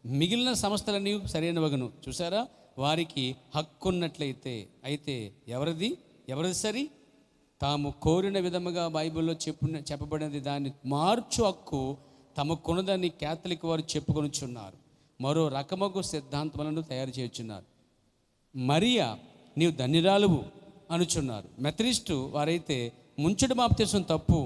[SPEAKER 1] మిగిలిన సంస్థలన్నీ సరైన అగును. చూసారా? వారికి హక్కు ఉన్నట్లయితే అయితే ఎవరిది సరి? తాము కోరిన విధముగా బైబిల్లో చెప్పబడినది దాన్ని మార్చు హక్కు తమకున్నదని క్యాథలిక్ వారు చెప్పుకొనిచున్నారు. మరో రకమగు సిద్ధాంతములను తయారు చేయుచున్నారు. మరియా నీవు ధన్యురాలువు అనుచున్నారు. మెథడిస్టు వారైతే ముంచుడు బాప్తిసం తప్పు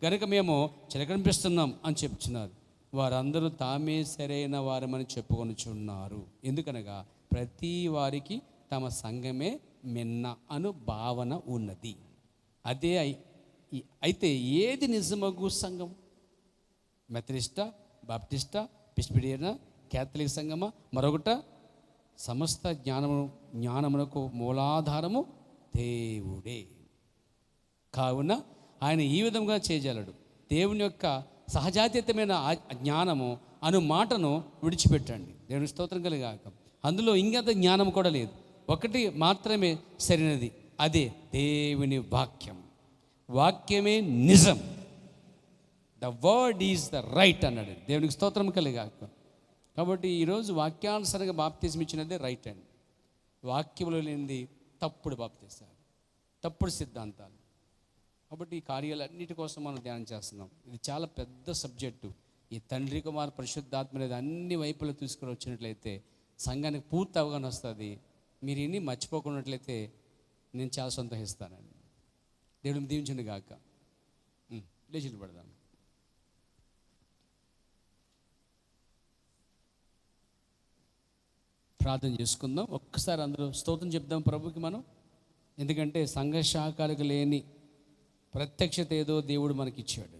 [SPEAKER 1] కనుక మేము చిలకనిపిస్తున్నాం అని చెప్తున్నారు. వారందరూ తామే సరైన వారమని చెప్పుకొనిచున్నారు. ఎందుకనగా ప్రతి వారికి తమ సంఘమే మిన్న అను భావన ఉన్నది. అదే అయితే ఏది నిజమగు సంఘం? మెథడిస్టా, బాప్టిస్టా, ప్రెస్బిటేరియనా, క్యాథలిక్ సంఘమా, మరొకట? సమస్త జ్ఞానమునకు మూలాధారము దేవుడే. కావున ఆయన ఈ విధంగా చేయజాలడు. దేవుని యొక్క సహజాతీతమైన జ్ఞానము అను మాటను విడిచిపెట్టండి. దేవుని స్తోత్రం కలిగాక. అందులో ఇంకంత జ్ఞానం కూడా లేదు. ఒకటి మాత్రమే సరైనది, అదే దేవుని వాక్యం. వాక్యమే నిజం. The word is the right అన్నాడు. దేవునికి స్తోత్రం కలిగాక. కాబట్టి ఈరోజు వాక్యానుసారంగా బాప్తిజం ఇచ్చినదే రైట్ అండి. వాక్యంలో లేనిది తప్పుడు బాప్తిస్తారు, తప్పుడు సిద్ధాంతాలు. కాబట్టి ఈ కార్యాలన్నిటి కోసం మనం ధ్యానం చేస్తున్నాం. ఇది చాలా పెద్ద సబ్జెక్టు. ఈ తండ్రి కుమార్ పరిశుద్ధాత్మ అనేది అన్ని వైపులు తీసుకుని వచ్చినట్లయితే సంఘానికి పూర్తి అవగాహన వస్తుంది. మీరు ఇన్ని మర్చిపోకున్నట్లయితే నేను చాలా సంతోషిస్తానండి. దేవుడిని దీవించండి గాక. లేచి పడదాం. ప్రార్థన చేసుకుందాం. ఒక్కసారి అందరూ స్తోత్రం చెప్దాం ప్రభుకి మనం. ఎందుకంటే సంఘ శాఖలకు లేని ప్రత్యక్షత ఏదో దేవుడు మనకి ఇచ్చాడు.